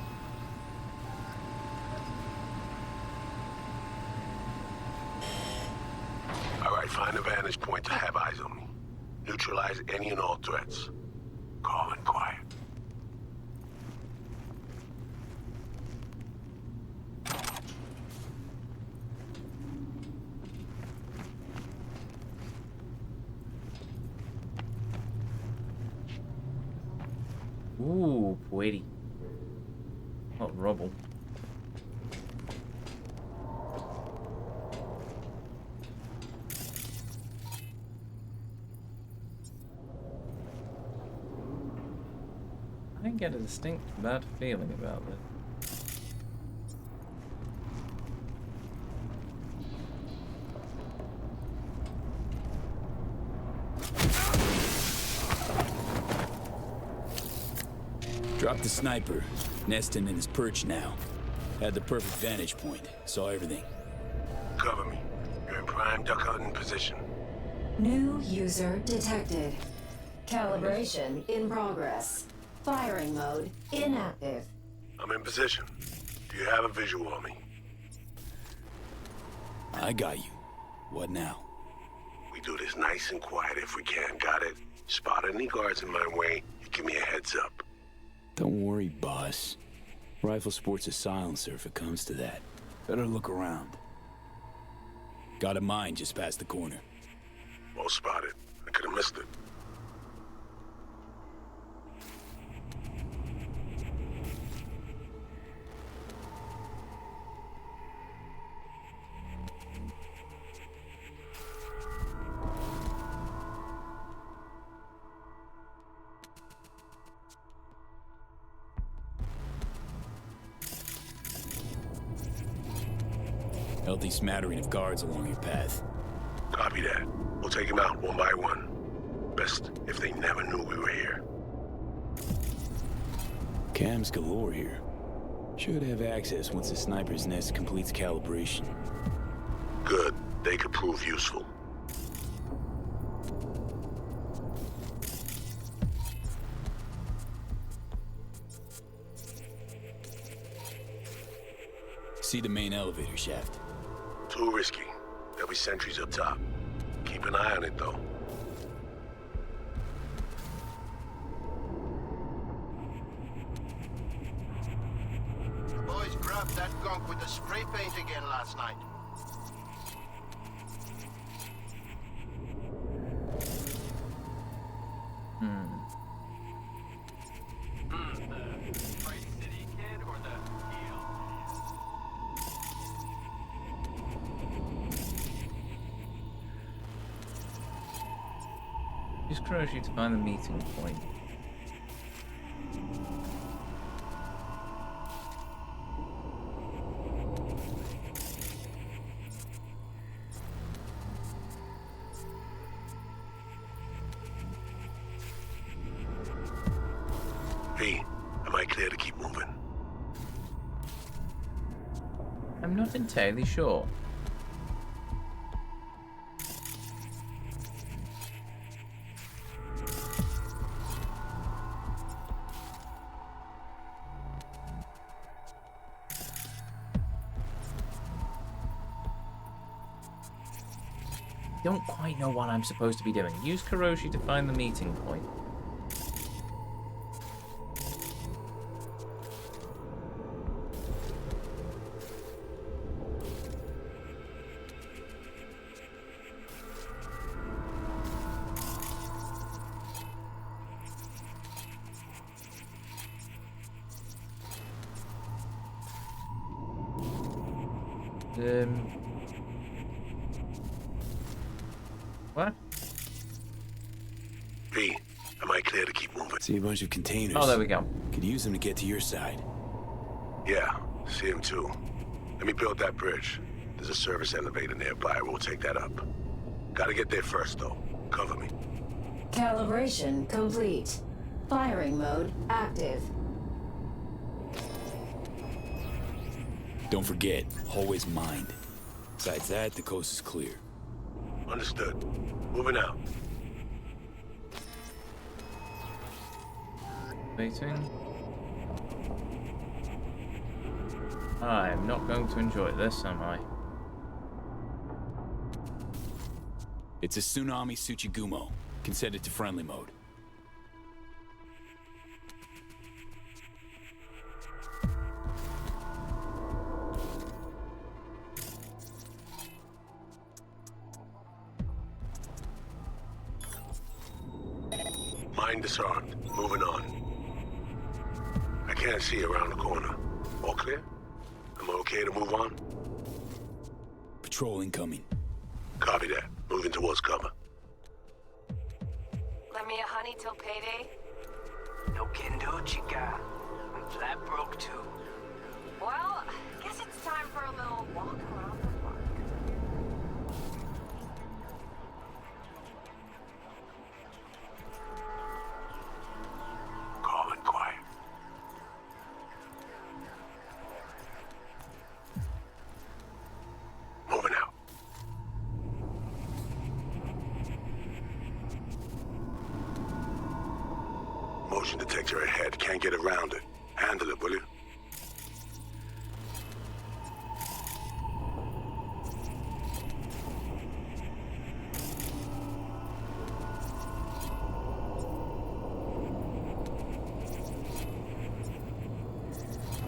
Speaker 11: All right, find a vantage point to have eyes on me. Neutralize any and all threats. Calm and quiet.
Speaker 1: Ooh, poety. Not rubble. I get a distinct bad feeling about this.
Speaker 5: Dropped the sniper, nesting in his perch now. Had the perfect vantage point, saw everything.
Speaker 11: Cover me. You're in prime duck hunting position.
Speaker 17: New user detected. Calibration in progress. Firing mode inactive.
Speaker 11: I'm in position. Do you have a visual on me?
Speaker 5: I got you. What now?
Speaker 11: We do this nice and quiet if we can, got it? Spot any guards in my way, you give me a heads up.
Speaker 5: Don't worry, boss. Rifle sports a silencer if it comes to that. Better look around. Got a mine just past the corner.
Speaker 11: Well spotted. I could have missed it.
Speaker 5: Healthy smattering of guards along your path.
Speaker 11: Copy that. We'll take them out one by one. Best if they never knew we were here.
Speaker 5: Cams galore here. Should have access once the sniper's nest completes calibration.
Speaker 11: Good. They could prove useful.
Speaker 5: See the main elevator shaft.
Speaker 11: Too risky. There'll be sentries up top. Keep an eye on it, though.
Speaker 18: The boys grabbed that gunk with the spray paint again last night.
Speaker 1: Use Kuroshi to find the meeting point.
Speaker 11: V, am I clear to keep moving?
Speaker 1: I'm not entirely sure. Don't quite know what I'm supposed to be doing. Use Kuroshi to find the meeting point. What?
Speaker 11: V, am I clear to keep moving?
Speaker 5: See a bunch of containers.
Speaker 1: Oh, there we go.
Speaker 5: Could use them to get to your side.
Speaker 11: Yeah, see him too. Let me build that bridge. There's a service elevator nearby. We'll take that up. Gotta get there first, though. Cover me.
Speaker 17: Calibration complete. Firing mode active.
Speaker 5: Don't forget, hallway's mined. Besides that, the coast is clear.
Speaker 11: Understood. Moving out.
Speaker 1: Waiting. I'm not going to enjoy this, am I?
Speaker 5: It's a Tsunami Tsuchigumo. Can set it to friendly mode.
Speaker 11: Mine disarmed. Moving on. I can't see around the corner. All clear? Am I okay to move on?
Speaker 5: Patrol incoming.
Speaker 11: Copy that. Moving towards cover.
Speaker 17: Let me a honey till payday.
Speaker 19: No can do, chica. I'm flat broke too.
Speaker 7: Well, guess it's time for a little walk around the park.
Speaker 11: Calm and quiet. Moving out. Motion detector ahead. Can't get around it. Handle it, will you?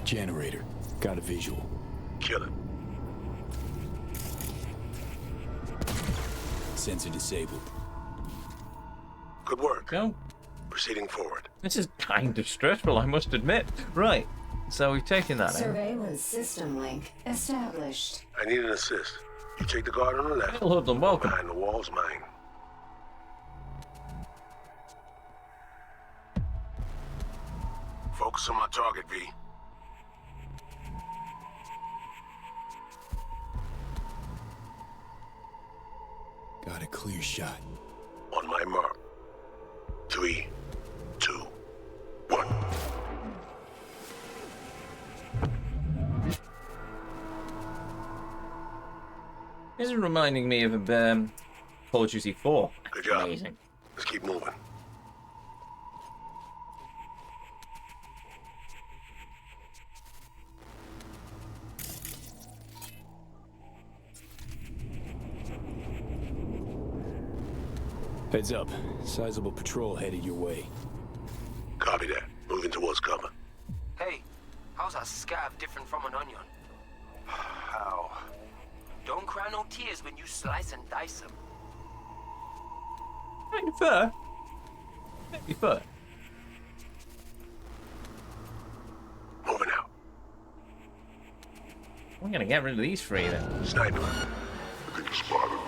Speaker 5: Generator. Got a visual.
Speaker 11: Kill it.
Speaker 5: Sensor disabled.
Speaker 11: Good work.
Speaker 1: Go.
Speaker 11: Proceeding forward.
Speaker 1: This is kind of stressful, I must admit. Right, so we've taken that out.
Speaker 17: Surveillance system link established.
Speaker 11: I need an assist. You take the guard on the left.
Speaker 1: Hello, them welcome.
Speaker 11: Behind the wall's mine. Focus on my target, V.
Speaker 5: Got a clear shot.
Speaker 11: On my mark. 3, 2, 1.
Speaker 1: This is reminding me of Call of Duty 4.
Speaker 11: Good job.
Speaker 1: Amazing.
Speaker 11: Let's keep moving.
Speaker 5: Heads up. Sizable patrol headed your way.
Speaker 11: Copy that. Moving towards cover.
Speaker 19: Hey, how's a scab different from an onion?
Speaker 11: How?
Speaker 19: Don't cry no tears when you slice and dice them.
Speaker 1: Kind of fair. Maybe fair.
Speaker 11: Moving out.
Speaker 1: I'm gonna get rid of these three then.
Speaker 11: Sniper.
Speaker 9: I think you spotted me.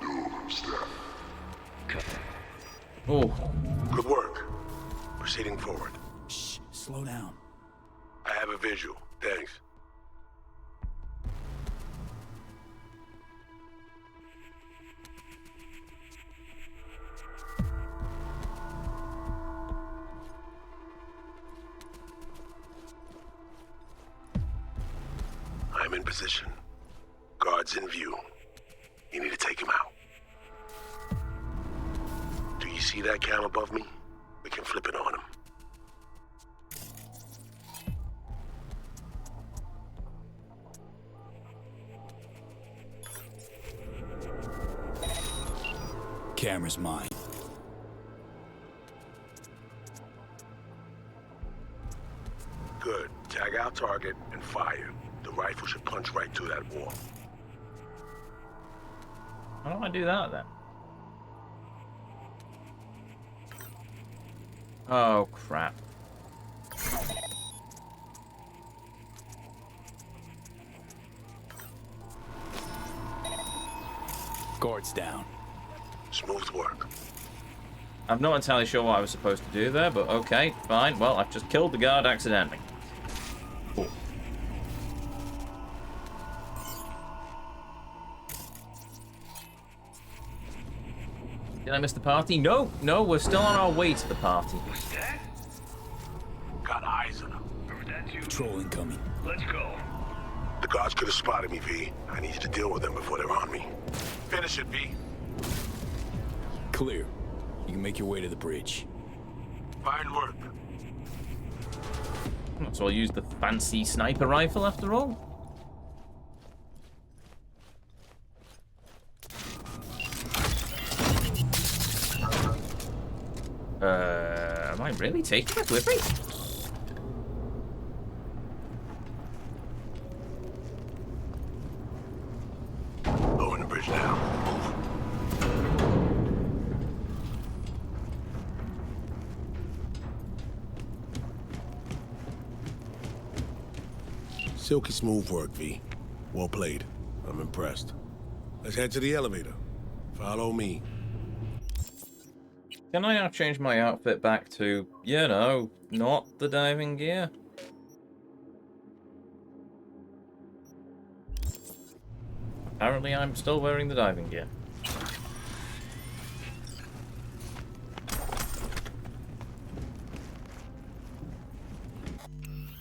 Speaker 9: Dude, I'm stabbed.
Speaker 1: Oh.
Speaker 11: Good work. Proceeding forward.
Speaker 5: Shh, slow down.
Speaker 11: I have a visual. Thanks. I'm in position. Guards in view. You need to take him out. Do you see that cam above me? We can flip it on him.
Speaker 5: Camera's mine.
Speaker 11: Good. Tag our target and fire. The rifle should punch right through that wall.
Speaker 1: How do I do that then? Oh, crap.
Speaker 5: Guards down.
Speaker 11: Smooth work.
Speaker 1: I'm not entirely sure what I was supposed to do there, but okay, fine. Well, I've just killed the guard accidentally. Cool. Did I miss the party? No, no, we're still on our way to the party.
Speaker 9: What's that?
Speaker 11: Got eyes on him.
Speaker 9: Remember that too?
Speaker 5: Patrol incoming.
Speaker 9: Let's go.
Speaker 11: The guards could have spotted me, V. I need you to deal with them before they're on me. Finish it, V.
Speaker 5: Clear. You can make your way to the bridge.
Speaker 11: Fine work.
Speaker 1: So I'll use the fancy sniper rifle after all. Am I really taking it with me?
Speaker 11: Lowering the bridge now. Silky smooth work, V. Well played. I'm impressed. Let's head to the elevator. Follow me.
Speaker 1: Can I now change my outfit back to, you know, not the diving gear? Apparently I'm still wearing the diving gear.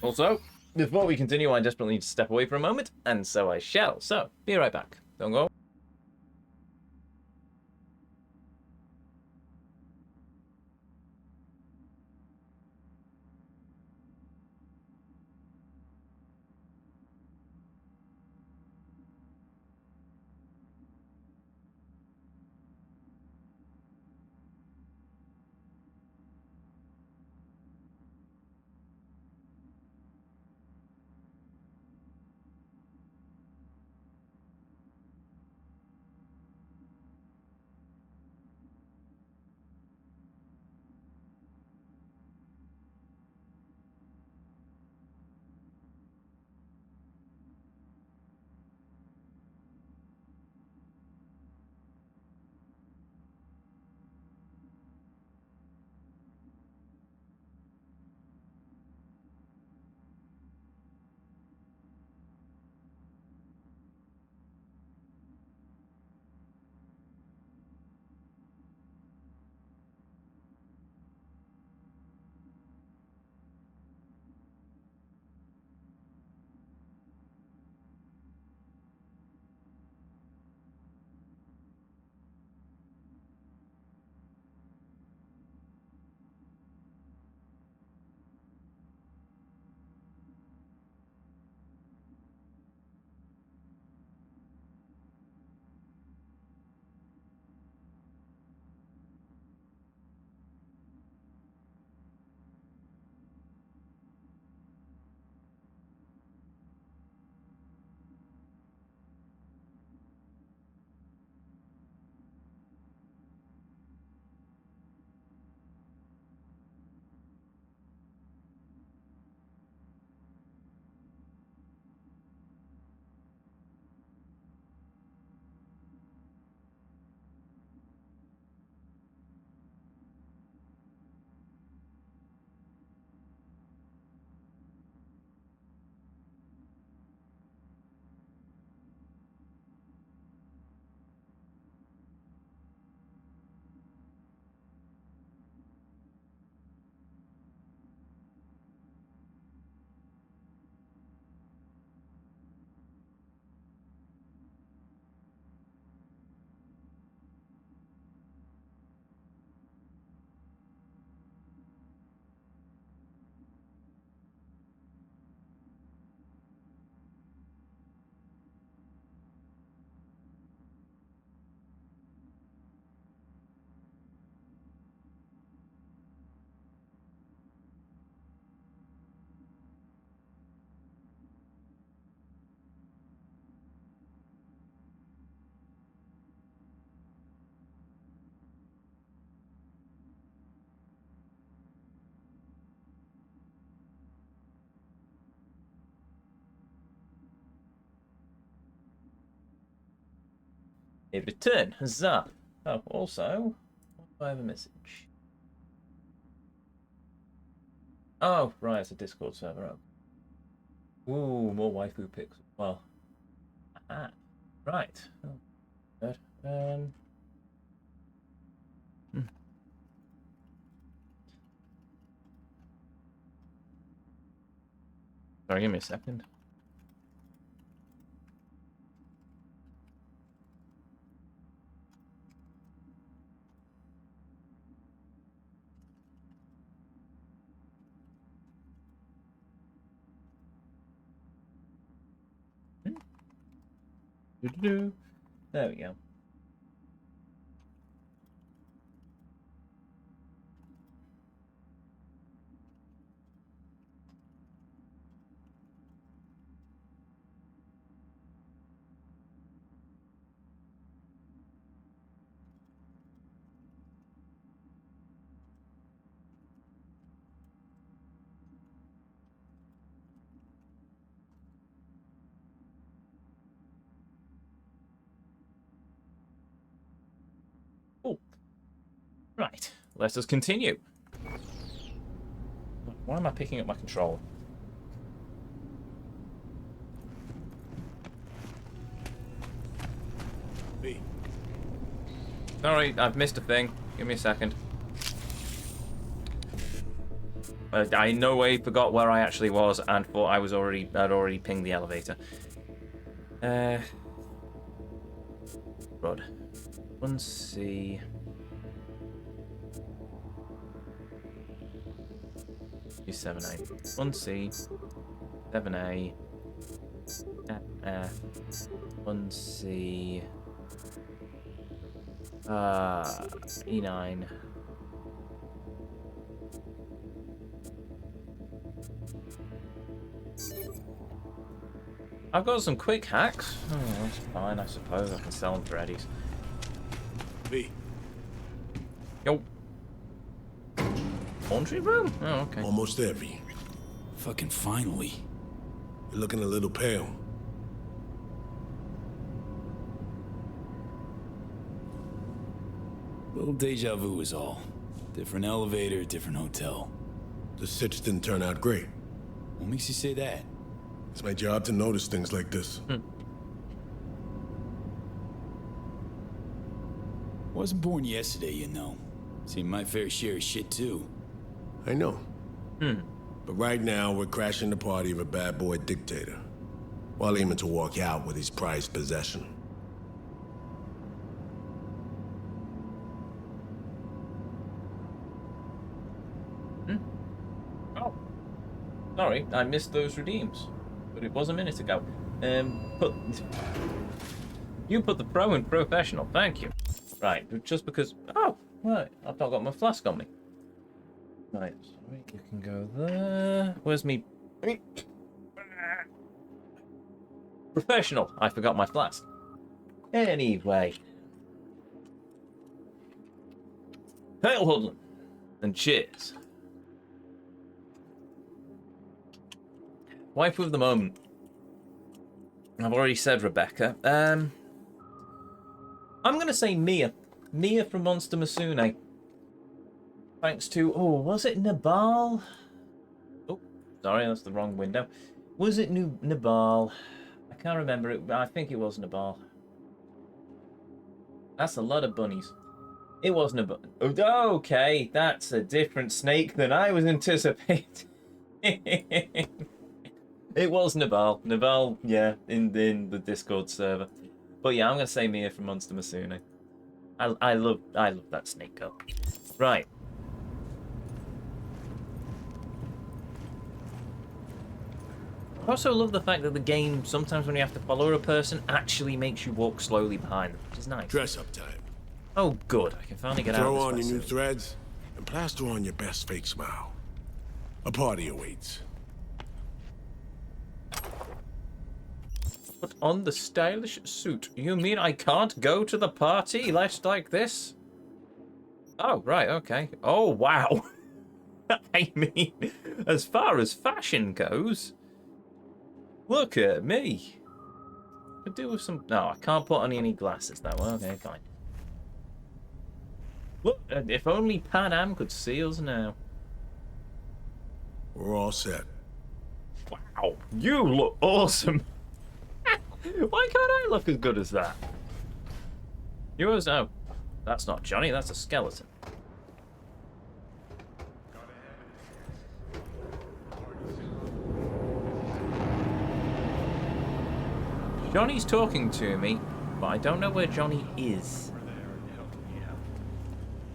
Speaker 1: Also, before we continue, I desperately need to step away for a moment, and so I shall. So, be right back. Don't go. A return. Huzzah. Oh, also, I have a message. Oh, right, it's a Discord server. Ooh, more waifu pics. Well, right. Oh, good. Sorry, give me a second. There we go. Oh, right. let us continue. Why am I picking up my controller?
Speaker 11: Me.
Speaker 1: Sorry, I've missed a thing. Give me a second. I in no way forgot where I actually was and thought I'd already pinged the elevator. Rod. 1C. U7A. 1C. 7A. F. 1C. E9. I've got some quick hacks. Oh, that's fine, I suppose. I can sell them for eddies.
Speaker 11: V.
Speaker 1: Yo. Laundry room? Oh, okay.
Speaker 11: Almost there, V.
Speaker 5: Fucking finally.
Speaker 11: You're looking a little pale.
Speaker 5: Little deja vu is all. Different elevator, different hotel.
Speaker 11: The sitch didn't turn out great.
Speaker 5: What makes you say that?
Speaker 11: It's my job to notice things like this.
Speaker 5: Wasn't born yesterday, you know. Seen my fair share of shit, too.
Speaker 11: I know. But right now, we're crashing the party of a bad boy dictator, while aiming to walk out with his prized possession.
Speaker 1: Oh. Sorry, I missed those redeems. But it was a minute ago. You put the pro in professional, thank you. Right, just because... Oh, right, I've not got my flask on me. Right, sorry, you can go there. Where's me... Professional, I forgot my flask. Anyway. Hail Hoodlum. And cheers. Wife of the moment. I've already said Rebecca. I'm going to say Mia. Mia from Monster Masune. Thanks to... Oh, was it Nabal? Oh, sorry, that's the wrong window. Was it Nabal? I can't remember it. I think it was Nabal. That's a lot of bunnies. It was Nabal. Oh, okay, that's a different snake than I was anticipating. It was Nabal. Nabal, yeah, in the Discord server. But yeah, I'm gonna say Mia from Monster Masune. I love that snake girl. Right. I also love the fact that the game, sometimes when you have to follow a person, actually makes you walk slowly behind them, which is nice.
Speaker 11: Dress up time.
Speaker 1: Oh, good. I can finally get out of this.
Speaker 11: Throw on your new threads and plaster on your best fake smile. A party awaits.
Speaker 1: Put on the stylish suit. You mean I can't go to the party like this? Oh, right, okay. Oh, wow. I mean, as far as fashion goes, look at me. Could do with some... No, I can't put on any glasses, though. Okay, fine. Look, if only Pan Am could see us now.
Speaker 11: We're all set.
Speaker 1: Wow, you look awesome. Why can't I look as good as that? Yours? Oh, that's not Johnny, that's a skeleton. Johnny's talking to me, but I don't know where Johnny is.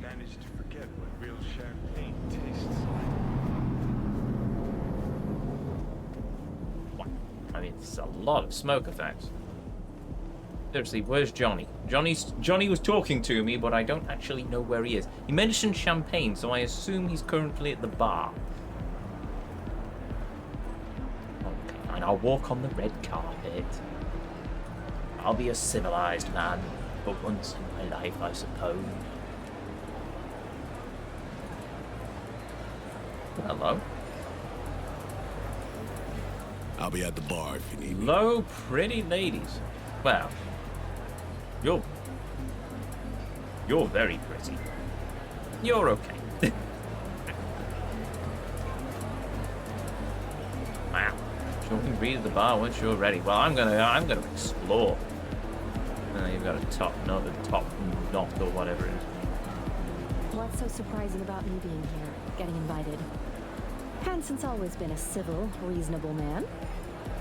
Speaker 13: Managed to forget what real champagne tastes like.
Speaker 1: Wow. I mean, it's a lot of smoke effects. Seriously, where's Johnny? Johnny was talking to me, but I don't actually know where he is. He mentioned champagne, so I assume he's currently at the bar. Okay, fine. I'll walk on the red carpet. I'll be a civilized man for once in my life, I suppose. Hello.
Speaker 11: I'll be at the bar if you need me.
Speaker 1: Hello, pretty ladies. Well, you're very pretty. You're okay. Showing read at the bar once you're ready. Well, I'm gonna explore. And then you've got a top knot or whatever it is.
Speaker 20: What's so surprising about me being here, getting invited? Hanson's always been a civil, reasonable man.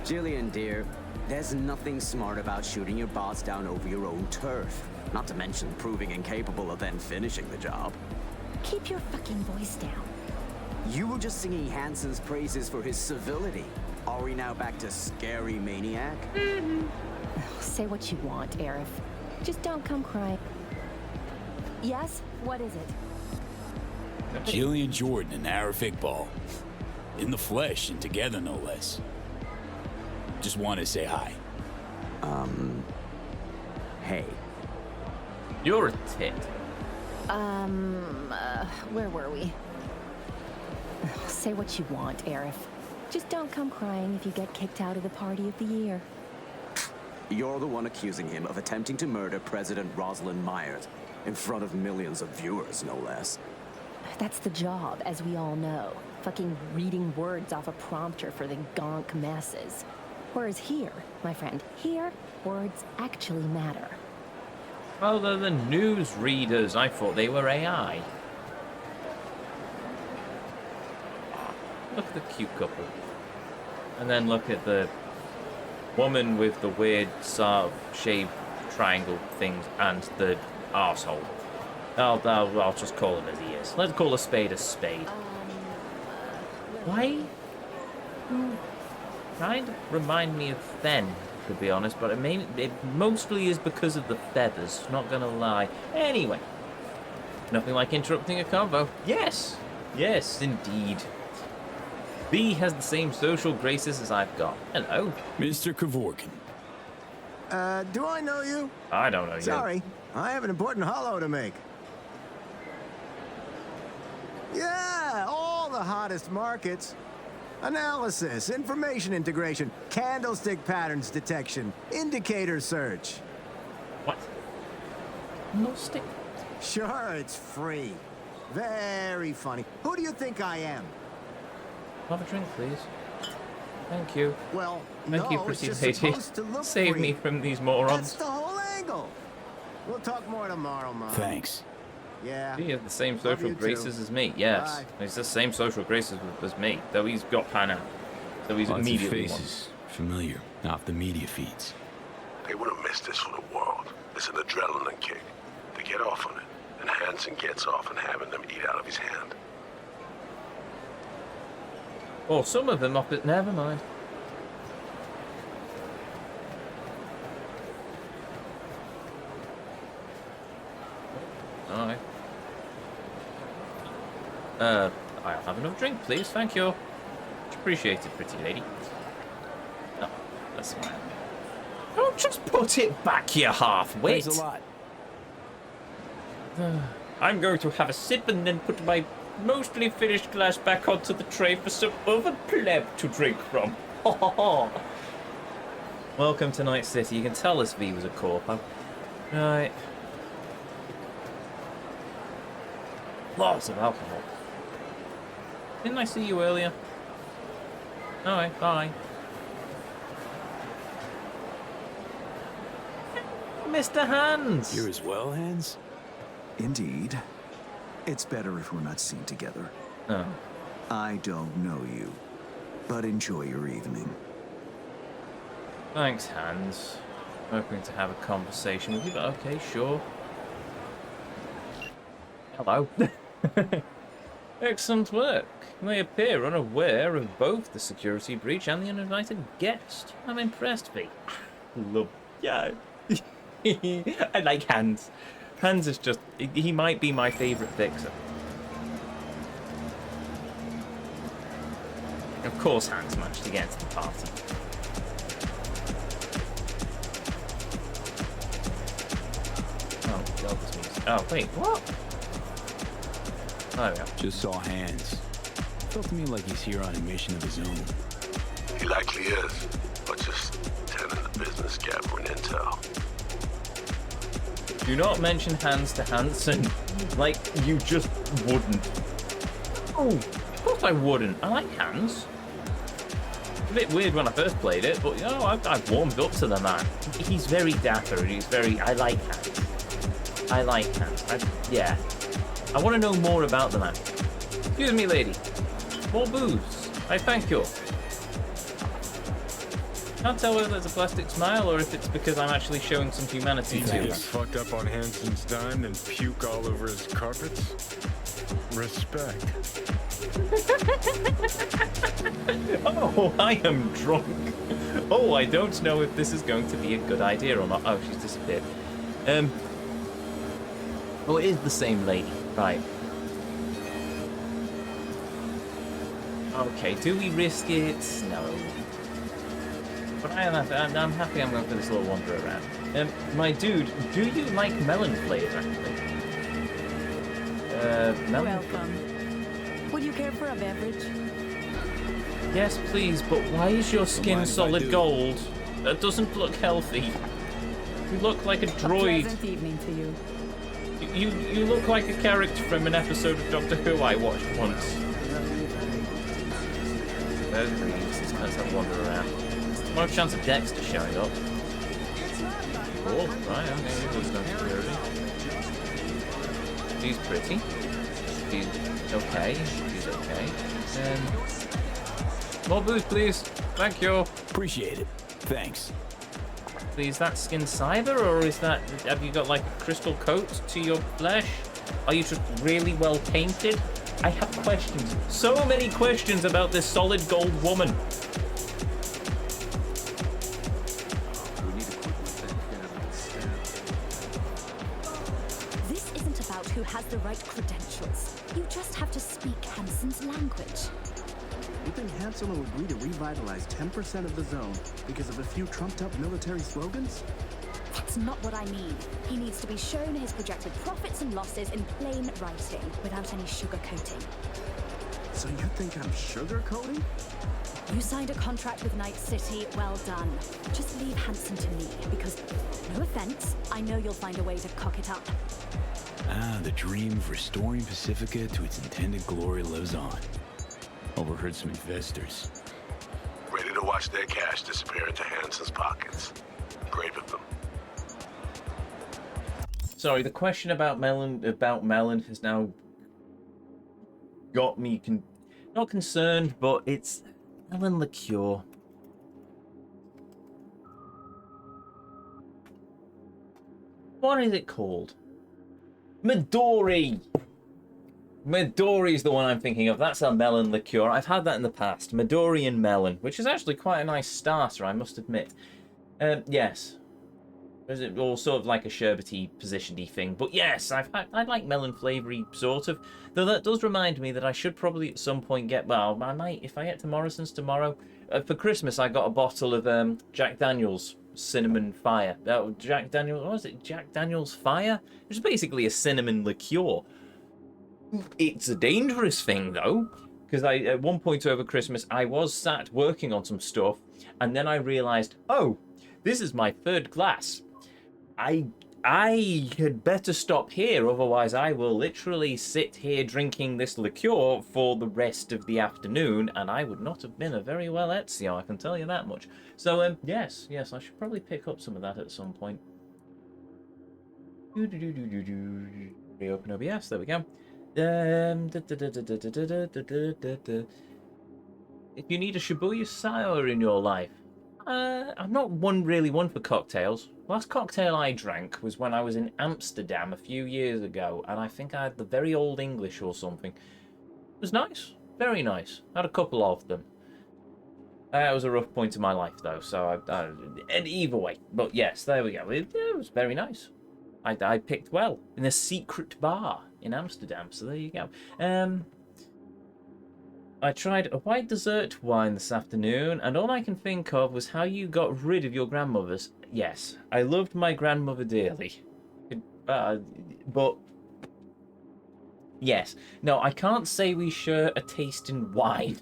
Speaker 21: Jillian, dear, there's nothing smart about shooting your boss down over your own turf. Not to mention proving incapable of then finishing the job.
Speaker 20: Keep your fucking voice down.
Speaker 21: You were just singing Hanson's praises for his civility. Are we now back to scary maniac?
Speaker 20: Say what you want, Aerith. Just don't come crying. Yes? What is it?
Speaker 5: Jillian Jordan and Arif Iqbal. In the flesh and together, no less. Just want to say hi.
Speaker 21: Hey.
Speaker 1: You're a tit.
Speaker 20: Where were we? Say what you want, Aerith. Just don't come crying if you get kicked out of the party of the year.
Speaker 21: You're the one accusing him of attempting to murder President Rosalind Myers in front of millions of viewers, no less.
Speaker 20: That's the job, as we all know. Fucking reading words off a prompter for the gonk masses. Whereas here, my friend, here, words actually matter.
Speaker 1: Well, they're the news readers. I thought they were AI. Look at the cute couple. And then look at the woman with the weird sort of shaved triangle things and the arsehole. I'll just call him as he is. Let's call a spade a spade. Why? Kind of remind me of Fen, to be honest, but it mostly is because of the feathers, not gonna lie. Anyway, nothing like interrupting a convo. Yes, yes, indeed. B has the same social graces as I've got. Hello.
Speaker 5: Mr. Kevorkian.
Speaker 22: Do I know you?
Speaker 1: I don't know you.
Speaker 22: Sorry, I have an important holo to make. Yeah, all the hottest markets. Analysis, information integration, candlestick patterns detection, indicator search.
Speaker 1: What? Candlestick?
Speaker 22: Sure, it's free. Very funny. Who do you think I am?
Speaker 1: Have a drink, please. Thank you.
Speaker 22: Well,
Speaker 1: Thank you, pretty lady. Save me from these morons.
Speaker 22: That's the whole angle. We'll talk more tomorrow, Mom.
Speaker 5: Thanks.
Speaker 22: Yeah.
Speaker 1: He has the same social graces as me. Yes, he's the same social graces as me. Though he's got Pana. So he's
Speaker 5: Lots
Speaker 1: immediately
Speaker 5: of faces. Familiar off the media feeds.
Speaker 11: They wouldn't miss this for the world. It's an adrenaline kick. They get off on it, and Hanson gets off on having them eat out of his hand.
Speaker 1: Or some of them off it. Never mind. Alright. I'll have another drink, please. Thank you. Much appreciated, pretty lady. Oh, that's fine. Don't just put it back, you half-wit.
Speaker 5: Thanks a lot.
Speaker 1: I'm going to have a sip and then put my mostly finished glass back onto the tray for some other pleb to drink from. Welcome to Night City. You can tell this V was a corpo. Right. Lots of alcohol. Didn't I see you earlier? Alright, bye. Mr. Hands!
Speaker 5: You're as well, Hans?
Speaker 8: Indeed. It's better if we're not seen together.
Speaker 1: Oh.
Speaker 8: I don't know you, but enjoy your evening.
Speaker 1: Thanks, Hans. Hoping to have a conversation with you, but okay, sure. Hello. Excellent work. They appear unaware of both the security breach and the uninvited guest. I'm impressed, V. Love. Yeah. I like Hans. Hans is just... He might be my favourite fixer. Of course Hans managed to get into the party. Oh, God, this means... Oh, wait, what? There we go.
Speaker 5: Just saw Hans. Felt to me like he's here on a mission of his own.
Speaker 11: He likely is, but just tending the business gathering intel.
Speaker 1: Do not mention Hans to Hansen. Like, you just wouldn't. Oh, of course I wouldn't. I like Hans. A bit weird when I first played it, but you know, I've warmed up to the man. He's very dapper and he's very... I like Hans. I like Hans. Yeah. I want to know more about the man. Excuse me, lady. More booze. I thank you. Can't tell whether it's a plastic smile or if it's because I'm actually showing some humanity to
Speaker 13: He
Speaker 1: him.
Speaker 13: fucked up on Hanson's dime and puke all over his carpets? Respect.
Speaker 1: Oh, I am drunk. Oh, I don't know if this is going to be a good idea or not. Oh, she's disappeared. Oh, it is the same lady. Right. Okay, do we risk it? No. But I'm happy I'm going for this little wander around. My dude, do you like melon flavor? Melon?
Speaker 12: Welcome. Would you care for a beverage?
Speaker 1: Yes, please, but why is your skin solid gold? That doesn't look healthy. You look like a droid.
Speaker 12: Pleasant evening to you.
Speaker 1: You look like a character from an episode of Doctor Who I watched once. There's Reeves. Let's have a wander around. More of a chance of Dexter showing up. Oh, right, okay, there's no security. She's pretty. She's okay. She's okay. More booze, please. Thank you.
Speaker 5: Appreciate it. Thanks.
Speaker 1: Is that skin cyber, or is that... Have you got, like, a crystal coat to your flesh? Are you just really well painted? I have questions. So many questions about this solid gold woman.
Speaker 3: This isn't about who has the right credentials. You just have to speak Hanson's language.
Speaker 6: You think Hanson will agree to revitalize 10% of the zone because of a few trumped-up military slogans?
Speaker 3: That's not what I mean. He needs to be shown his projected profits and losses in plain writing, without any sugarcoating.
Speaker 6: So you think I'm sugarcoating?
Speaker 3: You signed a contract with Night City, well done. Just leave Hanson to me, because, no offense, I know you'll find a way to cock it up.
Speaker 5: Ah, the dream of restoring Pacifica to its intended glory lives on. Overheard some investors.
Speaker 11: Ready to watch their cash disappear into Hanson's pockets. Great of them.
Speaker 1: Sorry, the question about melon has now got me not concerned, but it's melon liqueur. What is it called? Midori. Midori is the one I'm thinking of. That's a melon liqueur. I've had that in the past. Midori and melon, which is actually quite a nice starter, I must admit. Yes. Is it all sort of like a sherbety, position-y thing? But yes, I like melon flavoury, sort of. Though that does remind me that I should probably at some point get... Well, I might, if I get to Morrison's tomorrow. For Christmas, I got a bottle of Jack Daniel's Cinnamon Fire. Jack Daniel's... What was it? Jack Daniel's Fire? It's basically a cinnamon liqueur. It's a dangerous thing, though. Because at one point over Christmas, I was sat working on some stuff. And then I realised, oh, this is my third glass. I had better stop here, otherwise I will literally sit here drinking this liqueur for the rest of the afternoon, and I would not have been a very well Ezio, I can tell you that much. So, yes, I should probably pick up some of that at some point. Reopen OBS, there we go. If you need a Shibuya sour in your life, I'm not really one for cocktails. Last cocktail I drank was when I was in Amsterdam a few years ago, and I think I had the very old English or something. It was nice, very nice. I had a couple of them. It was a rough point in my life, though, so and either way. But yes, there we go. It was very nice. I picked well in a secret bar in Amsterdam, so there you go. I tried a white dessert wine this afternoon, and all I can think of was how you got rid of your grandmother's. Yes, I loved my grandmother dearly. But... Yes. No, I can't say we share a taste in wine.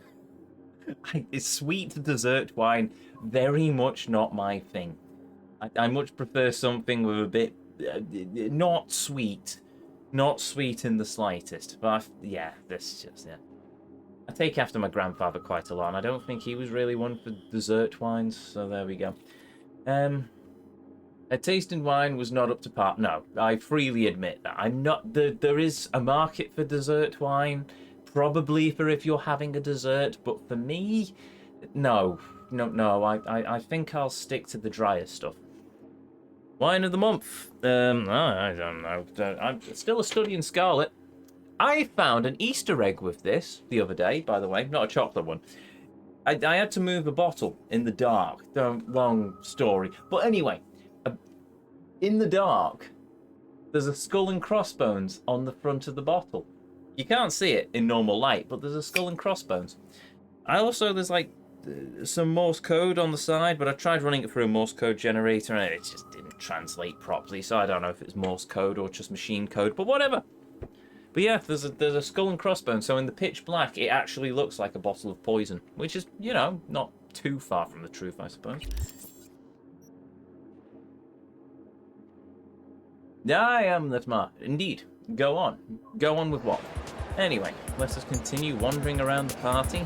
Speaker 1: It's sweet dessert wine, very much not my thing. I much prefer something with a bit... not sweet. Not sweet in the slightest. But, yeah, this just... Yeah. take after my grandfather quite a lot, and I don't think he was really one for dessert wines, so there we go. A tasting wine was not up to par. No, I freely admit that. I'm not. There is a market for dessert wine, probably for if you're having a dessert, but for me, no. I think I'll stick to the drier stuff. Wine of the month. I don't know. I'm still a study in Scarlet. I found an Easter egg with this the other day, by the way, not a chocolate one. I had to move a bottle in the dark. Long story. But anyway, in the dark, there's a skull and crossbones on the front of the bottle. You can't see it in normal light, but there's a skull and crossbones. There's like some Morse code on the side, but I tried running it through a Morse code generator and it just didn't translate properly, so I don't know if it's Morse code or just machine code, but whatever. But yeah, there's a skull and crossbones, so in the pitch black, it actually looks like a bottle of poison, which is, you know, not too far from the truth, I suppose. I am the smart. Indeed. Go on. Go on with what? Anyway, let us continue wandering around the party.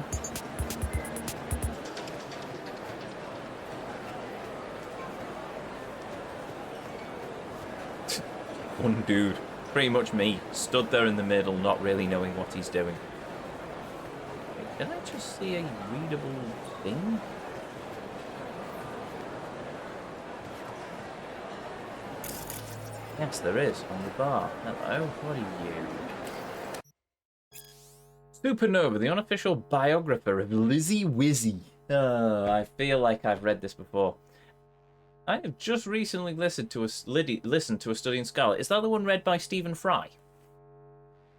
Speaker 1: One dude, pretty much me, stood there in the middle, not really knowing what he's doing. Wait, did I just see a readable thing? Yes, there is, on the bar. Hello, what are you? Supernova, the unofficial biographer of Lizzie Wizzy. Oh, I feel like I've read this before. I have just recently listened to a Study in Scarlet. Is that the one read by Stephen Fry?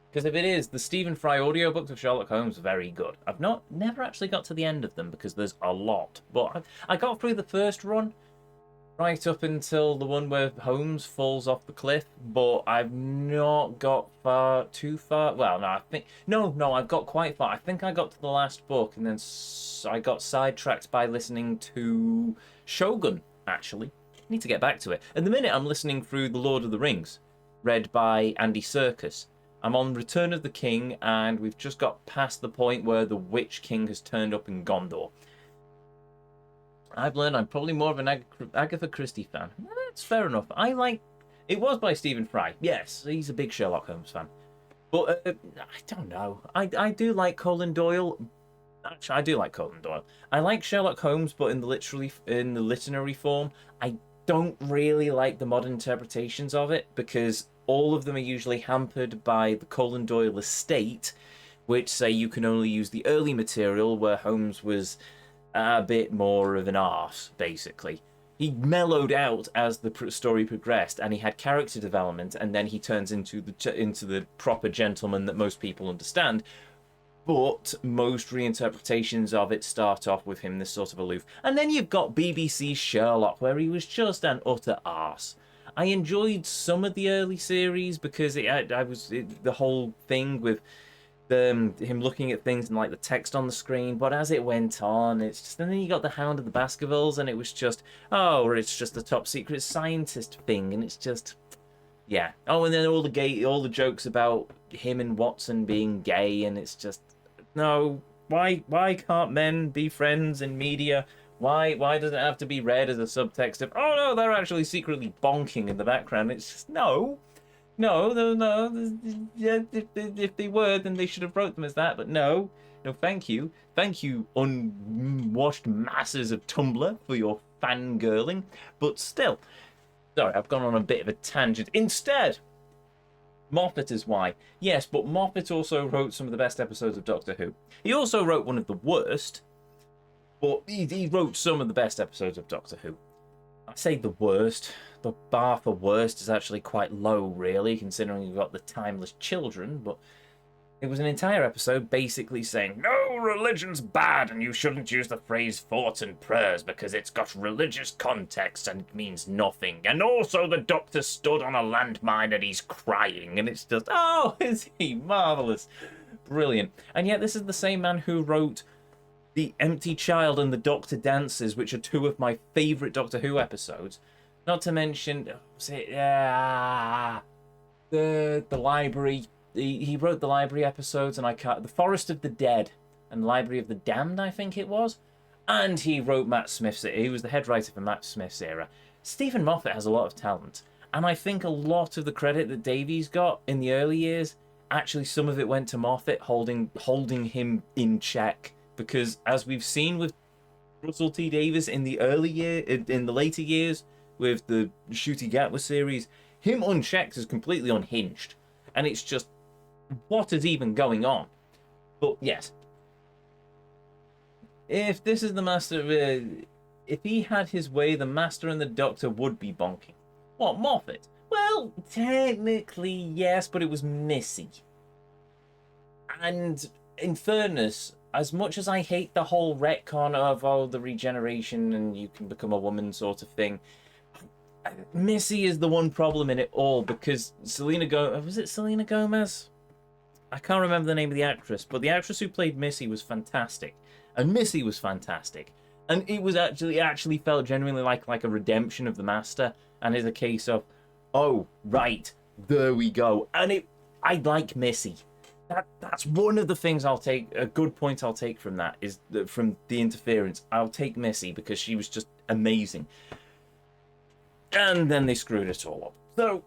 Speaker 1: Because if it is, the Stephen Fry audiobooks of Sherlock Holmes are very good. I've never actually got to the end of them because there's a lot. But I got through the first run, right up until the one where Holmes falls off the cliff, but I've not got too far. Well, no, I've got quite far. I think I got to the last book, and then I got sidetracked by listening to Shogun, actually. Need to get back to it. At the minute, I'm listening through The Lord of the Rings, read by Andy Serkis. I'm on Return of the King, and we've just got past the point where the Witch King has turned up in Gondor. I've learned I'm probably more of an Agatha Christie fan. That's fair enough. It was by Stephen Fry. Yes, he's a big Sherlock Holmes fan. But I don't know. I do like Conan Doyle. Actually, I do like Conan Doyle. I like Sherlock Holmes, but in the literary form. I don't really like the modern interpretations of it because all of them are usually hampered by the Conan Doyle estate, which say you can only use the early material, where Holmes was a bit more of an arse, basically. He mellowed out as the story progressed, and he had character development, and then he turns into the proper gentleman that most people understand. But most reinterpretations of it start off with him this sort of aloof. And then you've got BBC's Sherlock, where he was just an utter arse. I enjoyed some of the early series because the whole thing with him looking at things and like the text on the screen, but as it went on, and then you got the Hound of the Baskervilles, and it was just, it's just the top secret scientist thing, and it's just, yeah. Oh, and then all the jokes about him and Watson being gay, and it's just, no, why can't men be friends in media? Why does it have to be read as a subtext of, oh no, they're actually secretly bonking in the background? It's just, no. Yeah, if they were, then they should have wrote them as that. But no, thank you, unwashed masses of Tumblr for your fangirling. But still, sorry, I've gone on a bit of a tangent. Instead, Moffat is why. Yes, but Moffat also wrote some of the best episodes of Doctor Who. He also wrote one of the worst, but he wrote some of the best episodes of Doctor Who. I say the worst. The bar for worst is actually quite low, really, considering you've got the Timeless Children, but it was an entire episode basically saying, no, religion's bad, and you shouldn't use the phrase thoughts and prayers because it's got religious context and it means nothing. And also the Doctor stood on a landmine and he's crying, and it's just, oh, is he marvellous. Brilliant. And yet this is the same man who wrote The Empty Child and The Doctor Dances, which are two of my favourite Doctor Who episodes. Not to mention, the library. He wrote the library episodes, and The Forest of the Dead. and Library of the Damned, I think it was. And he wrote Matt Smith's. He was the head writer for Matt Smith's era. Stephen Moffat has a lot of talent, and I think a lot of the credit that Davies got in the early years, actually some of it went to Moffat holding him in check. Because as we've seen with Russell T Davies in the later years with the Ncuti Gatwa series, him unchecked is completely unhinged, and it's just, what is even going on? But yes, if this is the Master, if he had his way, the Master and the Doctor would be bonking. What, Moffat? Well, technically yes, but it was Missy. And in fairness, as much as I hate the whole retcon of the regeneration and you can become a woman sort of thing, Missy is the one problem in it all, because Selena Gomez? I can't remember the name of the actress, but the actress who played Missy was fantastic. And Missy was fantastic. And it was actually felt genuinely like a redemption of the Master, and is a case of, oh, right, there we go. And I like Missy. That's one of the things I'll take, a good point I'll take from that, is that from the interference. I'll take Missy because she was just amazing. And then they screwed it all up. So,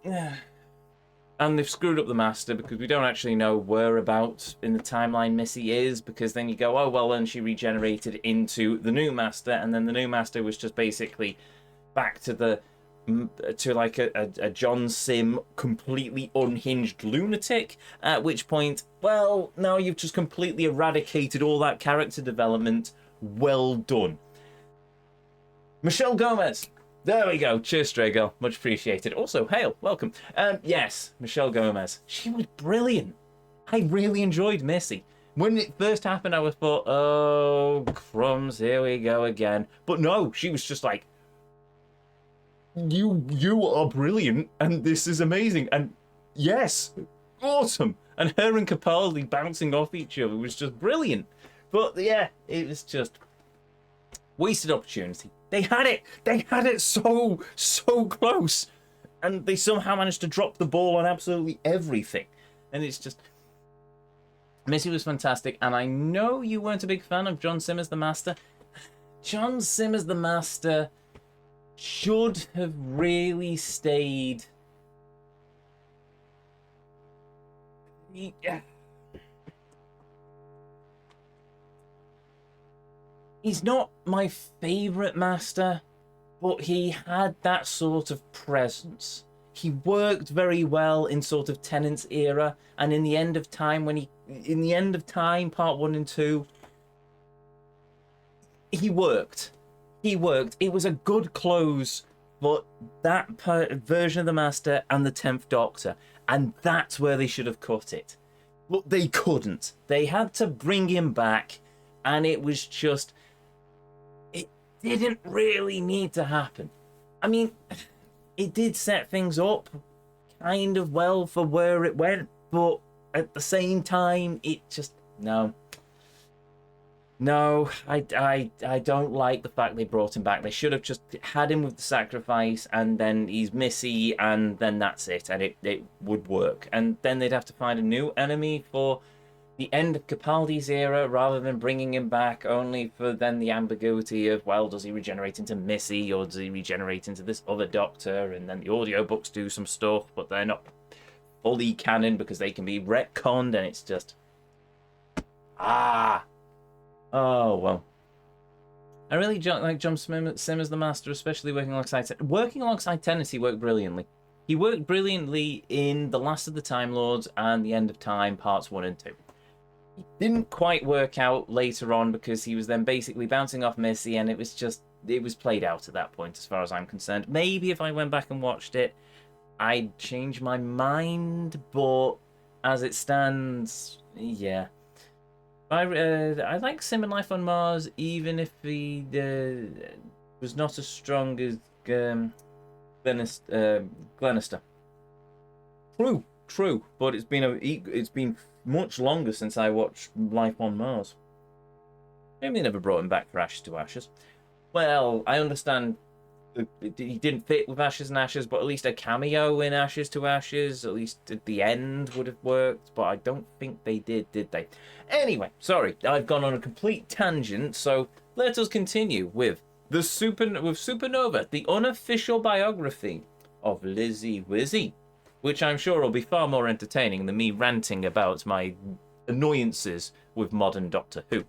Speaker 1: and they've screwed up the Master because we don't actually know whereabouts in the timeline Missy is, because then you go, oh, well, then she regenerated into the new Master, and then the new Master was just basically back to like a John Sim completely unhinged lunatic, at which point, well, now you've just completely eradicated all that character development. Well done. Michelle Gomez. There we go. Cheers, Stray Girl. Much appreciated. Also, hail. Welcome. Yes, Michelle Gomez. She was brilliant. I really enjoyed Missy. When it first happened, I thought, oh, crumbs, here we go again. But no, she was just like, you are brilliant, and this is amazing. And yes, awesome. And her and Capaldi bouncing off each other was just brilliant. But yeah, it was just wasted opportunity. They had it so close, and they somehow managed to drop the ball on absolutely everything. And it's just, Missy was fantastic. And I know you weren't a big fan of John Sim as the Master. John Sim as the Master should have really stayed. Yeah. He's not my favourite Master, but he had that sort of presence. He worked very well in sort of Tennant's era, and in the End of Time, Part 1 and 2, he worked. It was a good close for that version of the Master and the 10th Doctor, and that's where they should have cut it. But they couldn't. They had to bring him back, and it was just, it didn't really need to happen. I mean, it did set things up kind of well for where it went, but at the same time, it just, no, I don't like the fact they brought him back. They should have just had him with the sacrifice, and then he's Missy, and then that's it, and it would work. And then they'd have to find a new enemy for the end of Capaldi's era, rather than bringing him back only for then the ambiguity of, well, does he regenerate into Missy, or does he regenerate into this other Doctor? And then the audiobooks do some stuff, but they're not fully canon because they can be retconned, and it's just, oh, well. I really like John Sim as the Master, especially working alongside Tennant. He worked brilliantly. He worked brilliantly in The Last of the Time Lords and The End of Time, Parts 1 and 2. It didn't quite work out later on because he was then basically bouncing off Missy, and it was played out at that point as far as I'm concerned. Maybe if I went back and watched it, I'd change my mind, but as it stands, yeah. I like Sim in Life on Mars, even if he was not as strong as Glenister. True, but it's been much longer since I watched Life on Mars. Maybe they never brought him back for Ashes to Ashes. Well, I understand he didn't fit with Ashes and Ashes, but at least a cameo in Ashes to Ashes, at least at the end, would have worked. But I don't think they did they? Anyway, sorry, I've gone on a complete tangent. So let us continue with Supernova, the unofficial biography of Lizzie Wizzy, which I'm sure will be far more entertaining than me ranting about my annoyances with modern Doctor Who.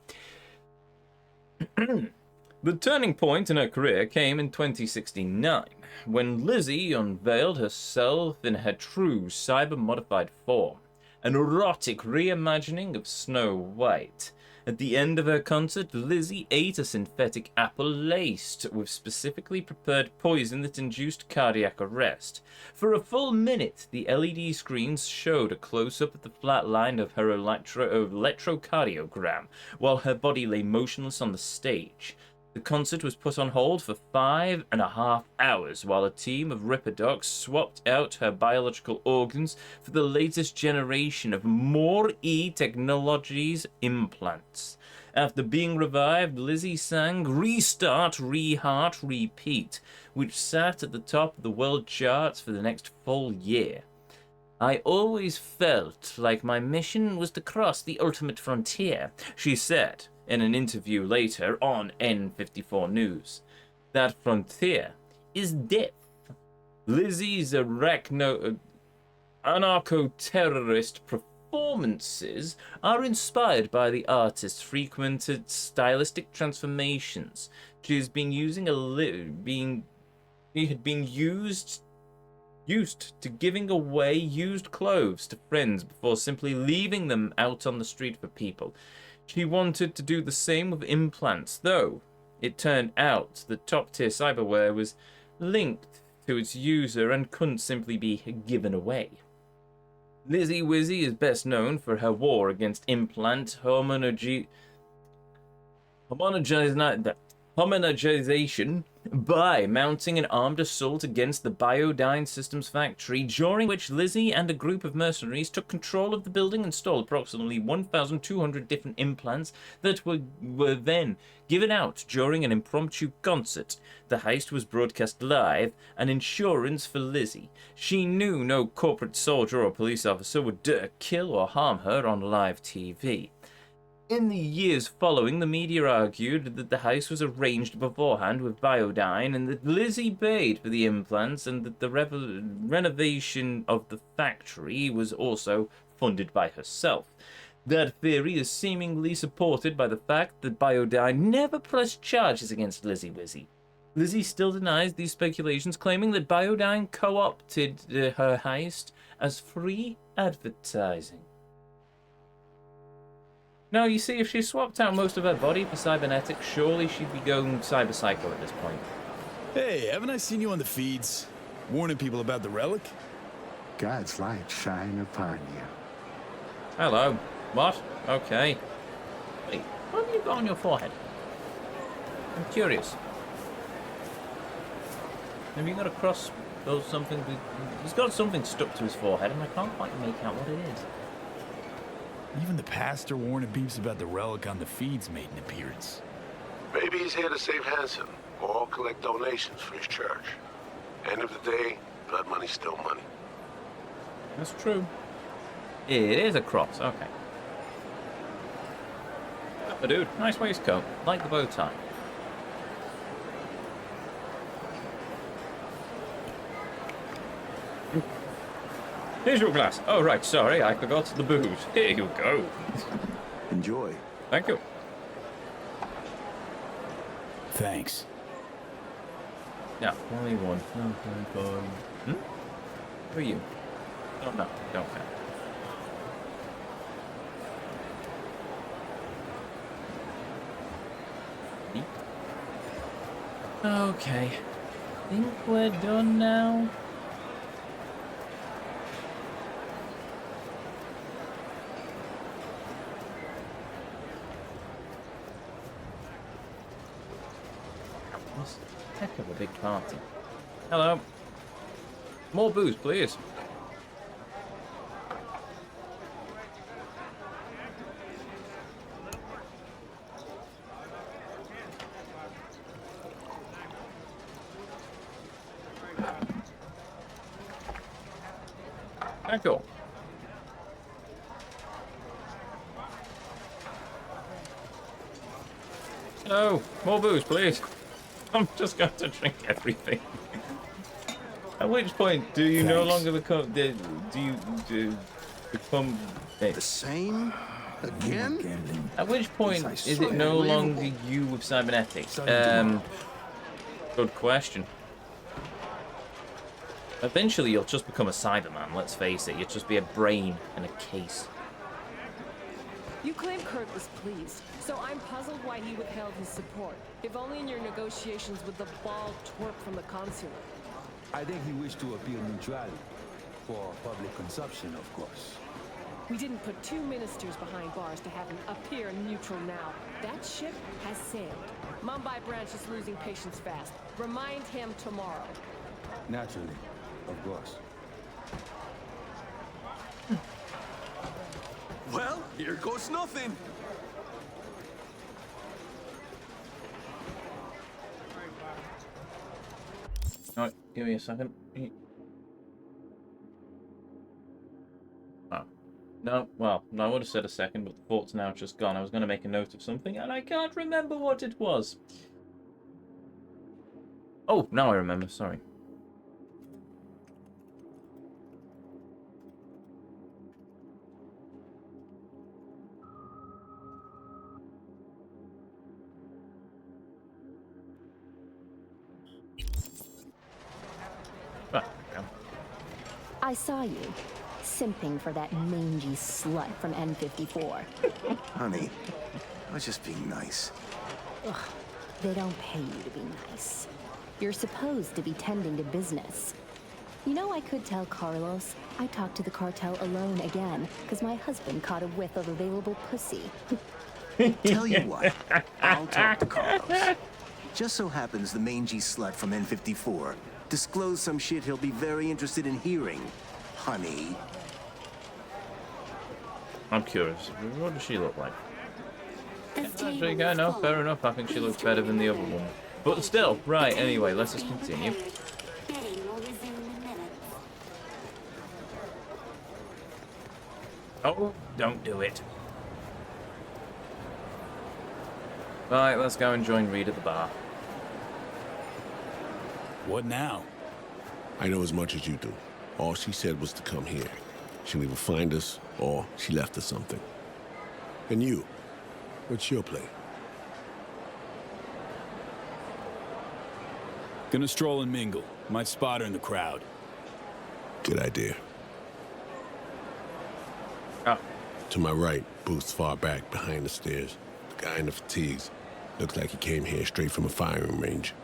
Speaker 1: The turning point in her career came in 2069, when Lizzie unveiled herself in her true cyber-modified form, an erotic reimagining of Snow White. At the end of her concert, Lizzie ate a synthetic apple laced with specifically prepared poison that induced cardiac arrest. For a full minute, the LED screens showed a close-up of the flat line of her electrocardiogram, while her body lay motionless on the stage. The concert was put on hold for 5.5 hours while a team of Ripper docs swapped out her biological organs for the latest generation of More E Technologies implants. After being revived, Lizzie sang Restart, Reheart, Repeat, which sat at the top of the world charts for the next full year. I always felt like my mission was to cross the ultimate frontier, she said in an interview later on N54 News. That frontier is death. Lizzie's anarcho-terrorist performances are inspired by the artist's frequented stylistic transformations. She has been using used to giving away used clothes to friends before simply leaving them out on the street for people. She wanted to do the same with implants, though it turned out that top-tier cyberware was linked to its user and couldn't simply be given away. Lizzie Wizzy is best known for her war against implant homogenization by mounting an armed assault against the Biodyne Systems factory, during which Lizzie and a group of mercenaries took control of the building and stole approximately 1,200 different implants that were then given out during an impromptu concert. The heist was broadcast live, an insurance for Lizzie. She knew no corporate soldier or police officer would dare kill or harm her on live TV. In the years following, the media argued that the heist was arranged beforehand with Biodyne and that Lizzie paid for the implants, and that the renovation of the factory was also funded by herself. That theory is seemingly supported by the fact that Biodyne never pressed charges against Lizzie Wizzy. Lizzie still denies these speculations, claiming that Biodyne co-opted her heist as free advertising. Now, you see, if she swapped out most of her body for cybernetics, surely she'd be going cyber psycho at this point.
Speaker 5: Hey, haven't I seen you on the feeds? Warning people about the relic?
Speaker 6: God's light shine upon you.
Speaker 1: Hello. What? Okay. Wait, what have you got on your forehead? I'm curious. Have you got a cross or something? He's got something stuck to his forehead, and I can't quite make out what it is.
Speaker 5: Even the pastor warning peeps about the relic on the feeds made an appearance.
Speaker 11: Maybe he's here to save Hanson, or collect donations for his church. End of the day, blood money's still money.
Speaker 1: That's true. It is a cross, okay. Oh, dude, nice waistcoat. Like the bow tie. Here's your glass. Oh, right, sorry, I forgot the booze. Here you go.
Speaker 6: Enjoy.
Speaker 1: Thank you.
Speaker 5: Thanks.
Speaker 1: Yeah, only one. Hmm? Who are you? Oh, no, don't care. Okay. Think we're done now? Heck of a big party. Hello. More booze, please. Ah, cool. No, more booze, please. I'm just going to drink everything. At which point do you no longer become? Do you become
Speaker 14: the same again?
Speaker 1: At which point is it no longer you with cybernetics? Good question. Eventually, you'll just become a Cyberman. Let's face it. You'll just be a brain in a case.
Speaker 2: You claim Kurt was pleased, so I'm puzzled why he withheld his support. If only in your negotiations with the bald twerp from the consulate.
Speaker 4: I think he wished to appeal neutrality. For public consumption, of course.
Speaker 2: We didn't put two ministers behind bars to have him appear neutral now. That ship has sailed. Mumbai branch is losing patience fast. Remind him tomorrow.
Speaker 4: Naturally, of course.
Speaker 14: Well, here goes nothing.
Speaker 1: Alright, give me a second. Oh. No, well, no, I would have said a second, but the thought's now just gone. I was going to make a note of something, and I can't remember what it was. Oh, now I remember, sorry.
Speaker 20: I saw you, simping for that mangy slut from N54.
Speaker 22: Honey, I was just being nice.
Speaker 20: Ugh, they don't pay you to be nice. You're supposed to be tending to business. You know, I could tell Carlos I talked to the cartel alone again, because my husband caught a whiff of available pussy.
Speaker 22: Tell you what, I'll talk to Carlos. Just so happens the mangy slut from N54 disclosed some shit he'll be very interested in hearing, honey.
Speaker 1: I'm curious. What does she look like? No, fair enough. I think she looks better than the other one. But still, right, anyway, let's just continue. Oh, don't do it. Right, let's go and join Reed at the bar.
Speaker 5: What now?
Speaker 11: I know as much as you do. All she said was to come here. She'll either find us, or she left us something. And you, what's your play?
Speaker 5: Gonna stroll and mingle. Might spot her in the crowd.
Speaker 11: Good idea.
Speaker 1: Ah.
Speaker 11: To my right, booth's far back, behind the stairs. The guy in the fatigues. Looks like he came here straight from a firing range.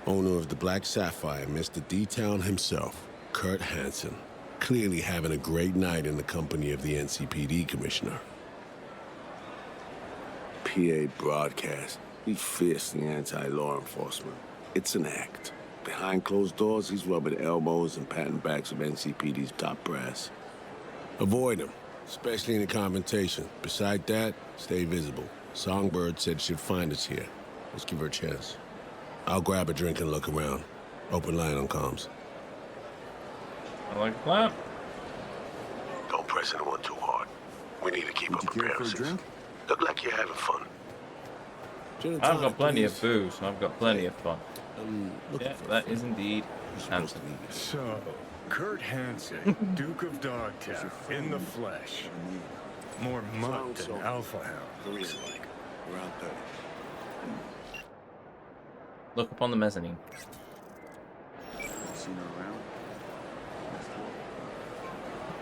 Speaker 11: Owner of the Black Sapphire, Mr. D-Town himself, Kurt Hansen. Clearly having a great night in the company of the NCPD commissioner. PA broadcast. He's fiercely anti-law enforcement. It's an act. Behind closed doors, he's rubbing elbows and patting backs of NCPD's top brass. Avoid him, especially in a confrontation. Beside that, stay visible. Songbird said she'd find us here. Let's give her a chance. I'll grab a drink and look around. Open line on comms.
Speaker 1: I like that.
Speaker 11: Don't press anyone too hard. We need to keep up appearances. Look like you're having fun.
Speaker 1: I've got plenty of booze. I've got plenty of fun. Yeah, that is indeed Hansen.
Speaker 13: So, Kurt Hansen, Duke of Dogtown, in the flesh. More mutt than Alpha Hound, looks like.
Speaker 11: Around 30.
Speaker 1: Look up on the mezzanine.
Speaker 14: Seen her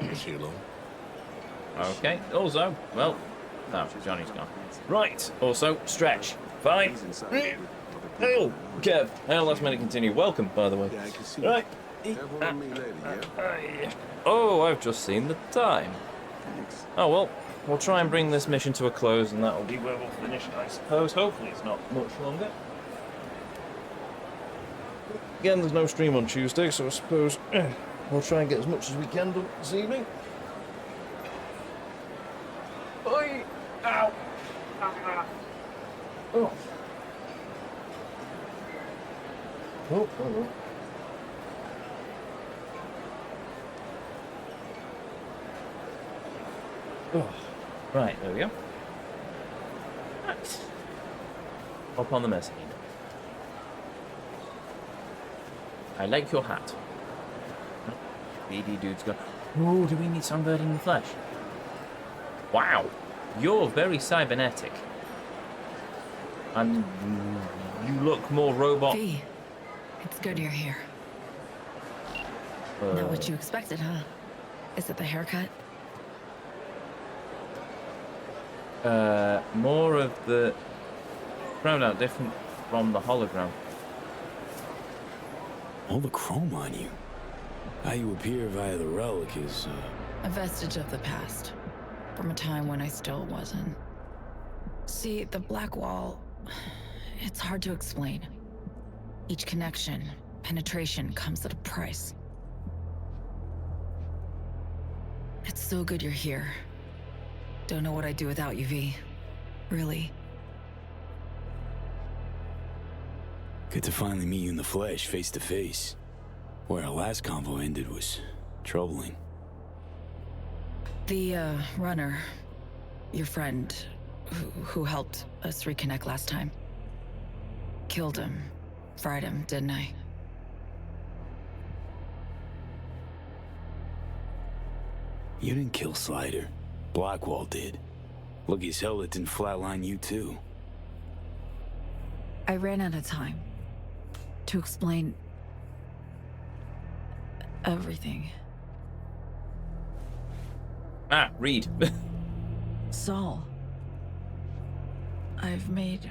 Speaker 14: around?
Speaker 11: Is she alone?
Speaker 1: Okay. Also, well, no, Johnny's gone. Right. Also, stretch. Fine. Oh, Kev. Let's make it continue. Welcome, by the way.
Speaker 11: Yeah, I can see.
Speaker 1: Right. Oh, I've just seen the time. Oh, well, we'll try and bring this mission to a close, and that'll be where we'll finish, I suppose. Hopefully it's not much longer. Again, there's no stream on Tuesday, so I suppose we'll try and get as much as we can done this evening. Oi! Ow! Oh. Oh, oh, Oh, right, there we go. Right. Hop on the mezzanine. I like your hat. BD dude's go. Oh, do we need Songbird in the flesh? Wow, you're very cybernetic. And you look more robot.
Speaker 15: V, it's good you're here. Not what you expected, huh? Is it the haircut?
Speaker 1: More of the chromed out, different from the hologram.
Speaker 5: All the chrome on you. How you appear via the relic is,
Speaker 15: A vestige of the past. From a time when I still wasn't. See, the black wall... It's hard to explain. Each connection, penetration comes at a price. It's so good you're here. Don't know what I'd do without you, V. Really.
Speaker 5: Good to finally meet you in the flesh, face to face. Where our last convo ended was troubling.
Speaker 15: The, runner, your friend, who helped us reconnect last time. Killed him, fried him, didn't I?
Speaker 5: You didn't kill Slider. Blackwall did. Lucky as hell it didn't flatline you too.
Speaker 15: I ran out of time to explain everything.
Speaker 1: Ah, read.
Speaker 15: Saul, I've made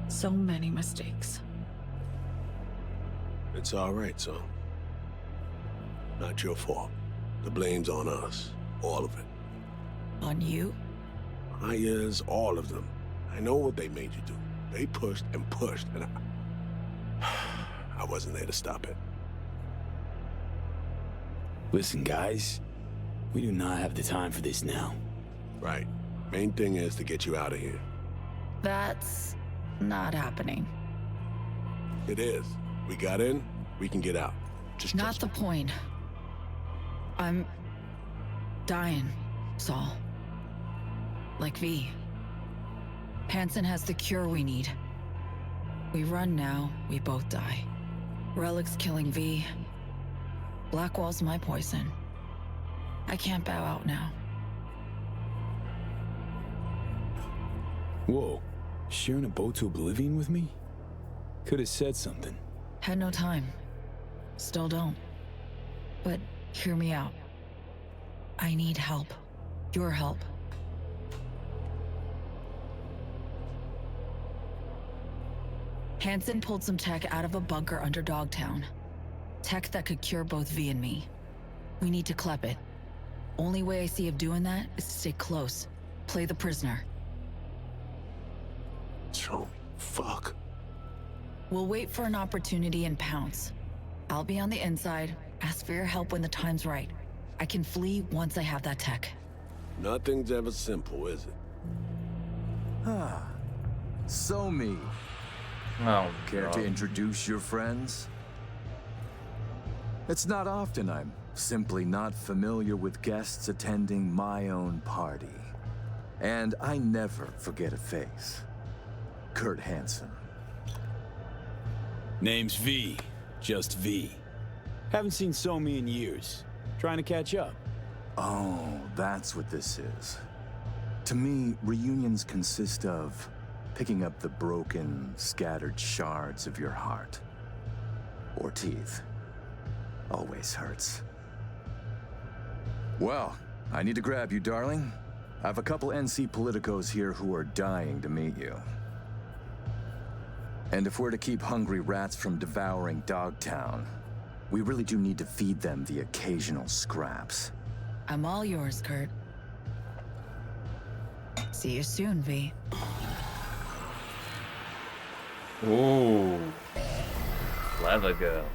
Speaker 15: so many mistakes.
Speaker 11: It's all right, son. Not your fault. The blame's on us. All of it.
Speaker 15: On you?
Speaker 11: Is all of them. I know what they made you do. They pushed, and I wasn't there to stop it.
Speaker 5: Listen, guys. We do not have the time for this now.
Speaker 11: Right. Main thing is to get you out of here.
Speaker 15: That's not happening.
Speaker 11: It is. We got in, we can get out. Just
Speaker 15: not the point. I'm dying, Saul. Like V. Hansen has the cure we need. We run now, we both die. Relic's killing V. Blackwall's my poison. I can't bow out now.
Speaker 5: Whoa. Sharing a boat to oblivion with me? Could have said something.
Speaker 15: Had no time. Still don't. But hear me out. I need help. Your help. Hansen pulled some tech out of a bunker under Dogtown. Tech that could cure both V and me. We need to clep it. Only way I see of doing that is to stay close. Play the prisoner.
Speaker 11: So, fuck.
Speaker 15: We'll wait for an opportunity and pounce. I'll be on the inside. Ask for your help when the time's right. I can flee once I have that tech.
Speaker 11: Nothing's ever simple, is it?
Speaker 14: Ah. So me.
Speaker 1: Oh,
Speaker 14: care
Speaker 1: God.
Speaker 14: to introduce your friends? It's not often I'm simply not familiar with guests attending my own party. And I never forget a face. Kurt Hansen.
Speaker 5: Name's V. Just V. Haven't seen Somi in years. Trying to catch up.
Speaker 14: Oh, that's what this is. To me, reunions consist of picking up the broken, scattered shards of your heart. Or teeth. Always hurts. Well, I need to grab you, darling. I have a couple NC politicos here who are dying to meet you. And if we're to keep hungry rats from devouring Dogtown, we really do need to feed them the occasional scraps.
Speaker 15: I'm all yours, Kurt. See you soon, V.
Speaker 1: Ooh. Clever girl.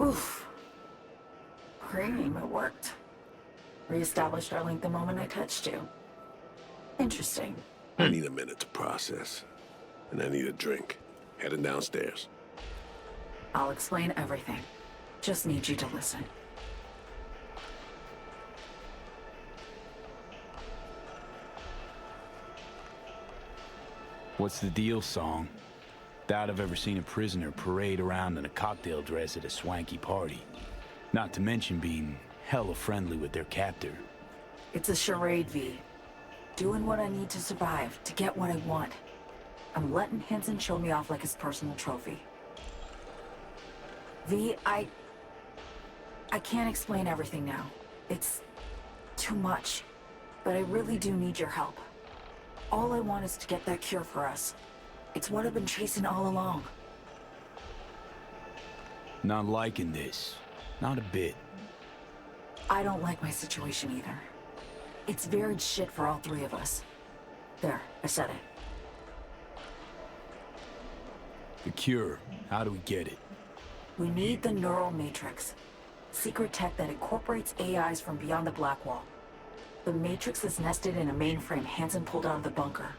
Speaker 15: Oof. Cream, it worked. Reestablished our link the moment I touched you. Interesting.
Speaker 11: I need a minute to process. And I need a drink. Heading downstairs.
Speaker 15: I'll explain everything. Just need you to listen.
Speaker 5: What's the deal, Song? Doubt I've ever seen a prisoner parade around in a cocktail dress at a swanky party. Not to mention being hella friendly with their captor.
Speaker 15: It's a charade, V. Doing what I need to survive, to get what I want. I'm letting Hansen show me off like his personal trophy. V, I can't explain everything now. It's too much. But I really do need your help. All I want is to get that cure for us. It's what I've been chasing all along.
Speaker 5: Not liking this. Not a bit.
Speaker 15: I don't like my situation either. It's varied shit for all three of us. There, I said it.
Speaker 5: The cure. How do we get it?
Speaker 15: We need the neural matrix. Secret tech that incorporates AIs from beyond the Black Wall. The matrix is nested in a mainframe Hansen pulled out of the bunker.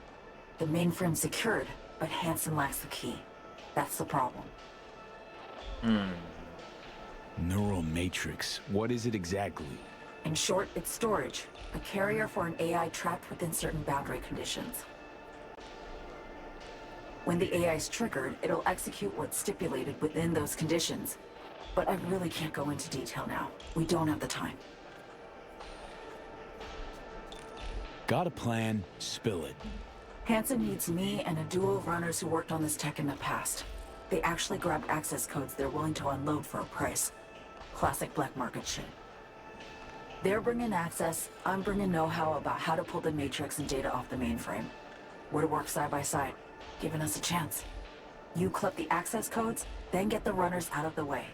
Speaker 15: The mainframe's secured, but Hansen lacks the key. That's the problem.
Speaker 5: Neural matrix. What is it exactly?
Speaker 15: In short, it's storage. A carrier for an AI trapped within certain boundary conditions. When the AI is triggered, it'll execute what's stipulated within those conditions. But I really can't go into detail now. We don't have the time.
Speaker 5: Got a plan, spill it.
Speaker 15: Hansen needs me and a duo of runners who worked on this tech in the past. They actually grabbed access codes they're willing to unload for a price. Classic black market shit. They're bringing access, I'm bringing know-how about how to pull the matrix and data off the mainframe. We're to work side by side, giving us a chance. You collect the access codes, then get the runners out of the way.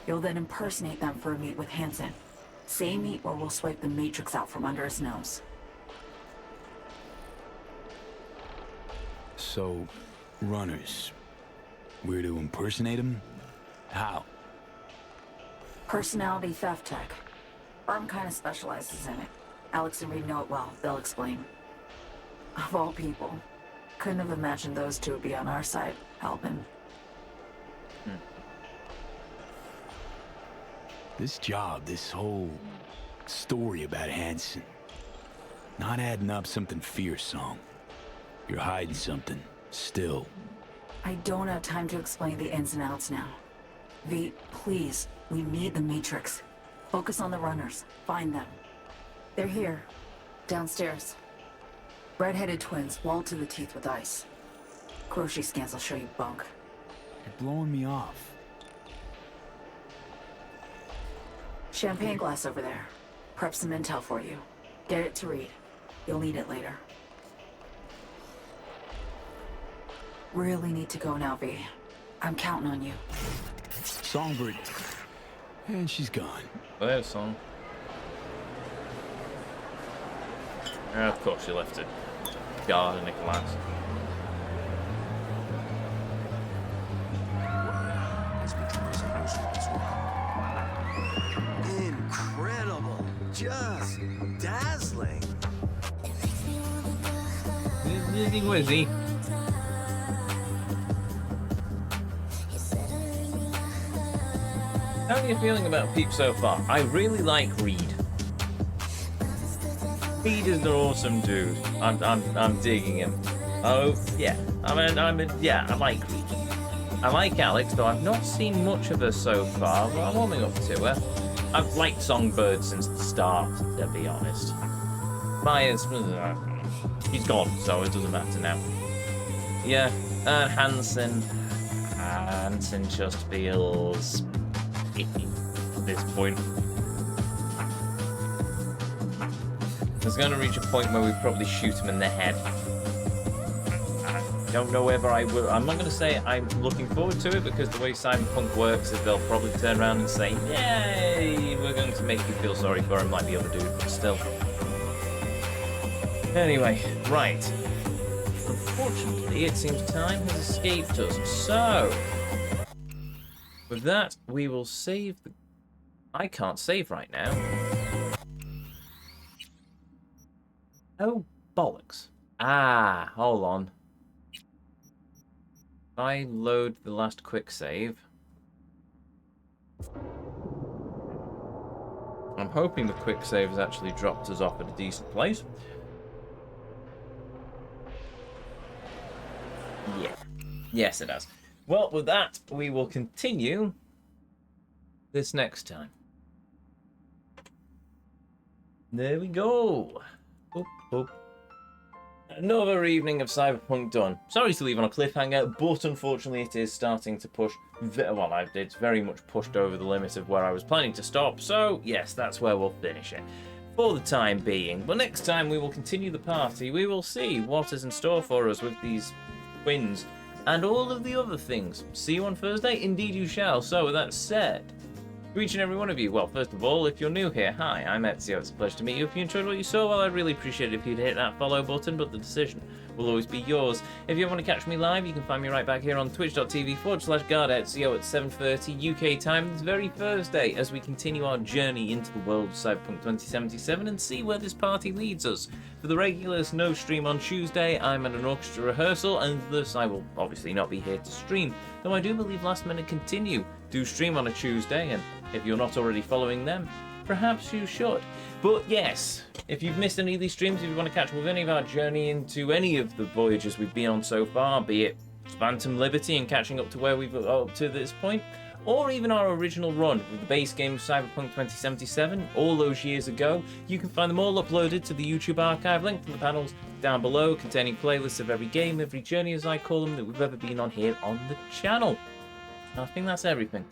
Speaker 15: You'll then impersonate them for a meet with Hansen. Same meet where we'll swipe the matrix out from under his nose.
Speaker 5: So, runners. We're to impersonate them? How?
Speaker 15: Personality theft tech. Arm kind of specializes in it. Alex and Reed know it well. They'll explain. Of all people. Couldn't have imagined those two would be on our side, helping.
Speaker 5: This job, this whole story about Hansen. Not adding up something fierce, Song. You're hiding something, still.
Speaker 15: I don't have time to explain the ins and outs now. V, please, we need the Matrix. Focus on the runners. Find them. They're here. Downstairs. Red-headed twins, walled to the teeth with ice. Grocery scans will show you bunk.
Speaker 5: You're blowing me off.
Speaker 15: Champagne glass over there. Prep some intel for you. Get it to Reed. You'll need it later. Really need to go now, V. I'm counting on you.
Speaker 5: Songbird. And she's gone.
Speaker 1: There's Song. Of course she left it. Guard in a glass.
Speaker 22: Incredible. Just dazzling.
Speaker 1: Wizzy. How are you feeling about Peep so far? I really like Reed. Reed is an awesome dude. I'm digging him. Oh yeah, I like Reed. I like Alex, though I've not seen much of her so far, but I'm warming up to her. I've liked Songbird since the start, to be honest. Myers, he's gone, so it doesn't matter now. Yeah, and Hansen just feels iffy at this point. It's going to reach a point where we probably shoot him in the head. I don't know whether I will. I'm not going to say I'm looking forward to it, because the way Cyberpunk works is they'll probably turn around and say, yay, we're going to make you feel sorry for him like the other dude, but still. Anyway, right. Unfortunately, it seems time has escaped us. So, with that, we will save the... I can't save right now. Oh, bollocks. Ah, hold on. I load the last quick save. I'm hoping the quick save has actually dropped us off at a decent place. Yeah. Yes, it has. Well, with that, we will continue this next time. There we go. Oop, oop. Another evening of Cyberpunk done. Sorry to leave on a cliffhanger, but unfortunately it is starting to push... Well, it's very much pushed over the limit of where I was planning to stop, so yes, that's where we'll finish it. For the time being. But next time we will continue the party. We will see what is in store for us with these twins and all of the other things. See you on Thursday? Indeed you shall. So with that said, to each and every one of you, well, first of all, if you're new here, hi, I'm Ezio. It's a pleasure to meet you. If you enjoyed what you saw, well, I'd really appreciate it if you'd hit that follow button, but the decision will always be yours. If you want to catch me live, you can find me right back here on twitch.tv/GuardEzio at 7:30 UK time this very Thursday as we continue our journey into the world of Cyberpunk 2077 and see where this party leads us. For the regulars, no stream on Tuesday. I'm at an orchestra rehearsal, and thus I will obviously not be here to stream, though I do believe Last Minute Continue do stream on a Tuesday, and if you're not already following them, perhaps you should. But yes, if you've missed any of these streams, if you want to catch up with any of our journey into any of the voyages we've been on so far, be it Phantom Liberty and catching up to where we've got up to this point, or even our original run with the base game of Cyberpunk 2077 all those years ago, you can find them all uploaded to the YouTube archive, linked in the panels down below, containing playlists of every game, every journey as I call them, that we've ever been on here on the channel. I think that's everything.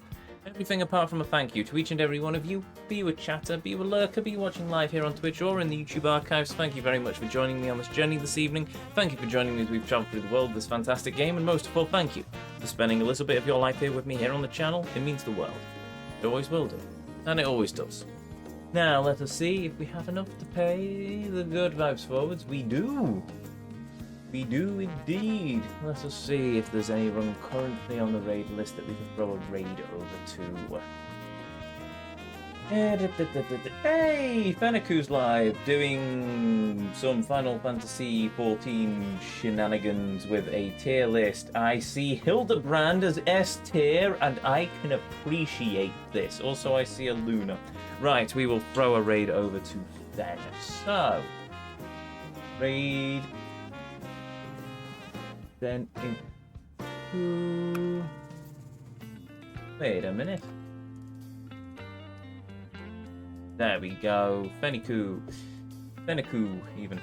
Speaker 1: Everything apart from a thank you to each and every one of you, be you a chatter, be you a lurker, be you watching live here on Twitch or in the YouTube archives. Thank you very much for joining me on this journey this evening. Thank you for joining me as we've travelled through the world of this fantastic game, and most of all, thank you for spending a little bit of your life here with me here on the channel. It means the world. It always will do. And it always does. Now, let us see if we have enough to pay the good vibes forwards. We do. We do indeed. Let us see if there's anyone currently on the raid list that we can throw a raid over to. Hey, Feniku's live doing some Final Fantasy XIV shenanigans with a tier list. I see Hildebrand as S tier, and I can appreciate this. Also, I see a Luna. Right, we will throw a raid over to Fen. So, raid. Then into... Wait a minute. There we go. Feniku even.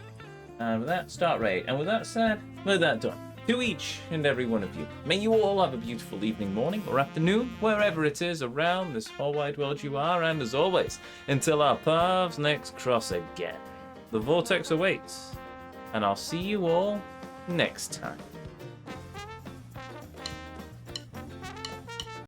Speaker 1: And with that, start raid. And with that said, with that done. To each and every one of you, may you all have a beautiful evening, morning, or afternoon, wherever it is around this whole wide world you are, and as always, until our paths next cross again, the vortex awaits, and I'll see you all next time.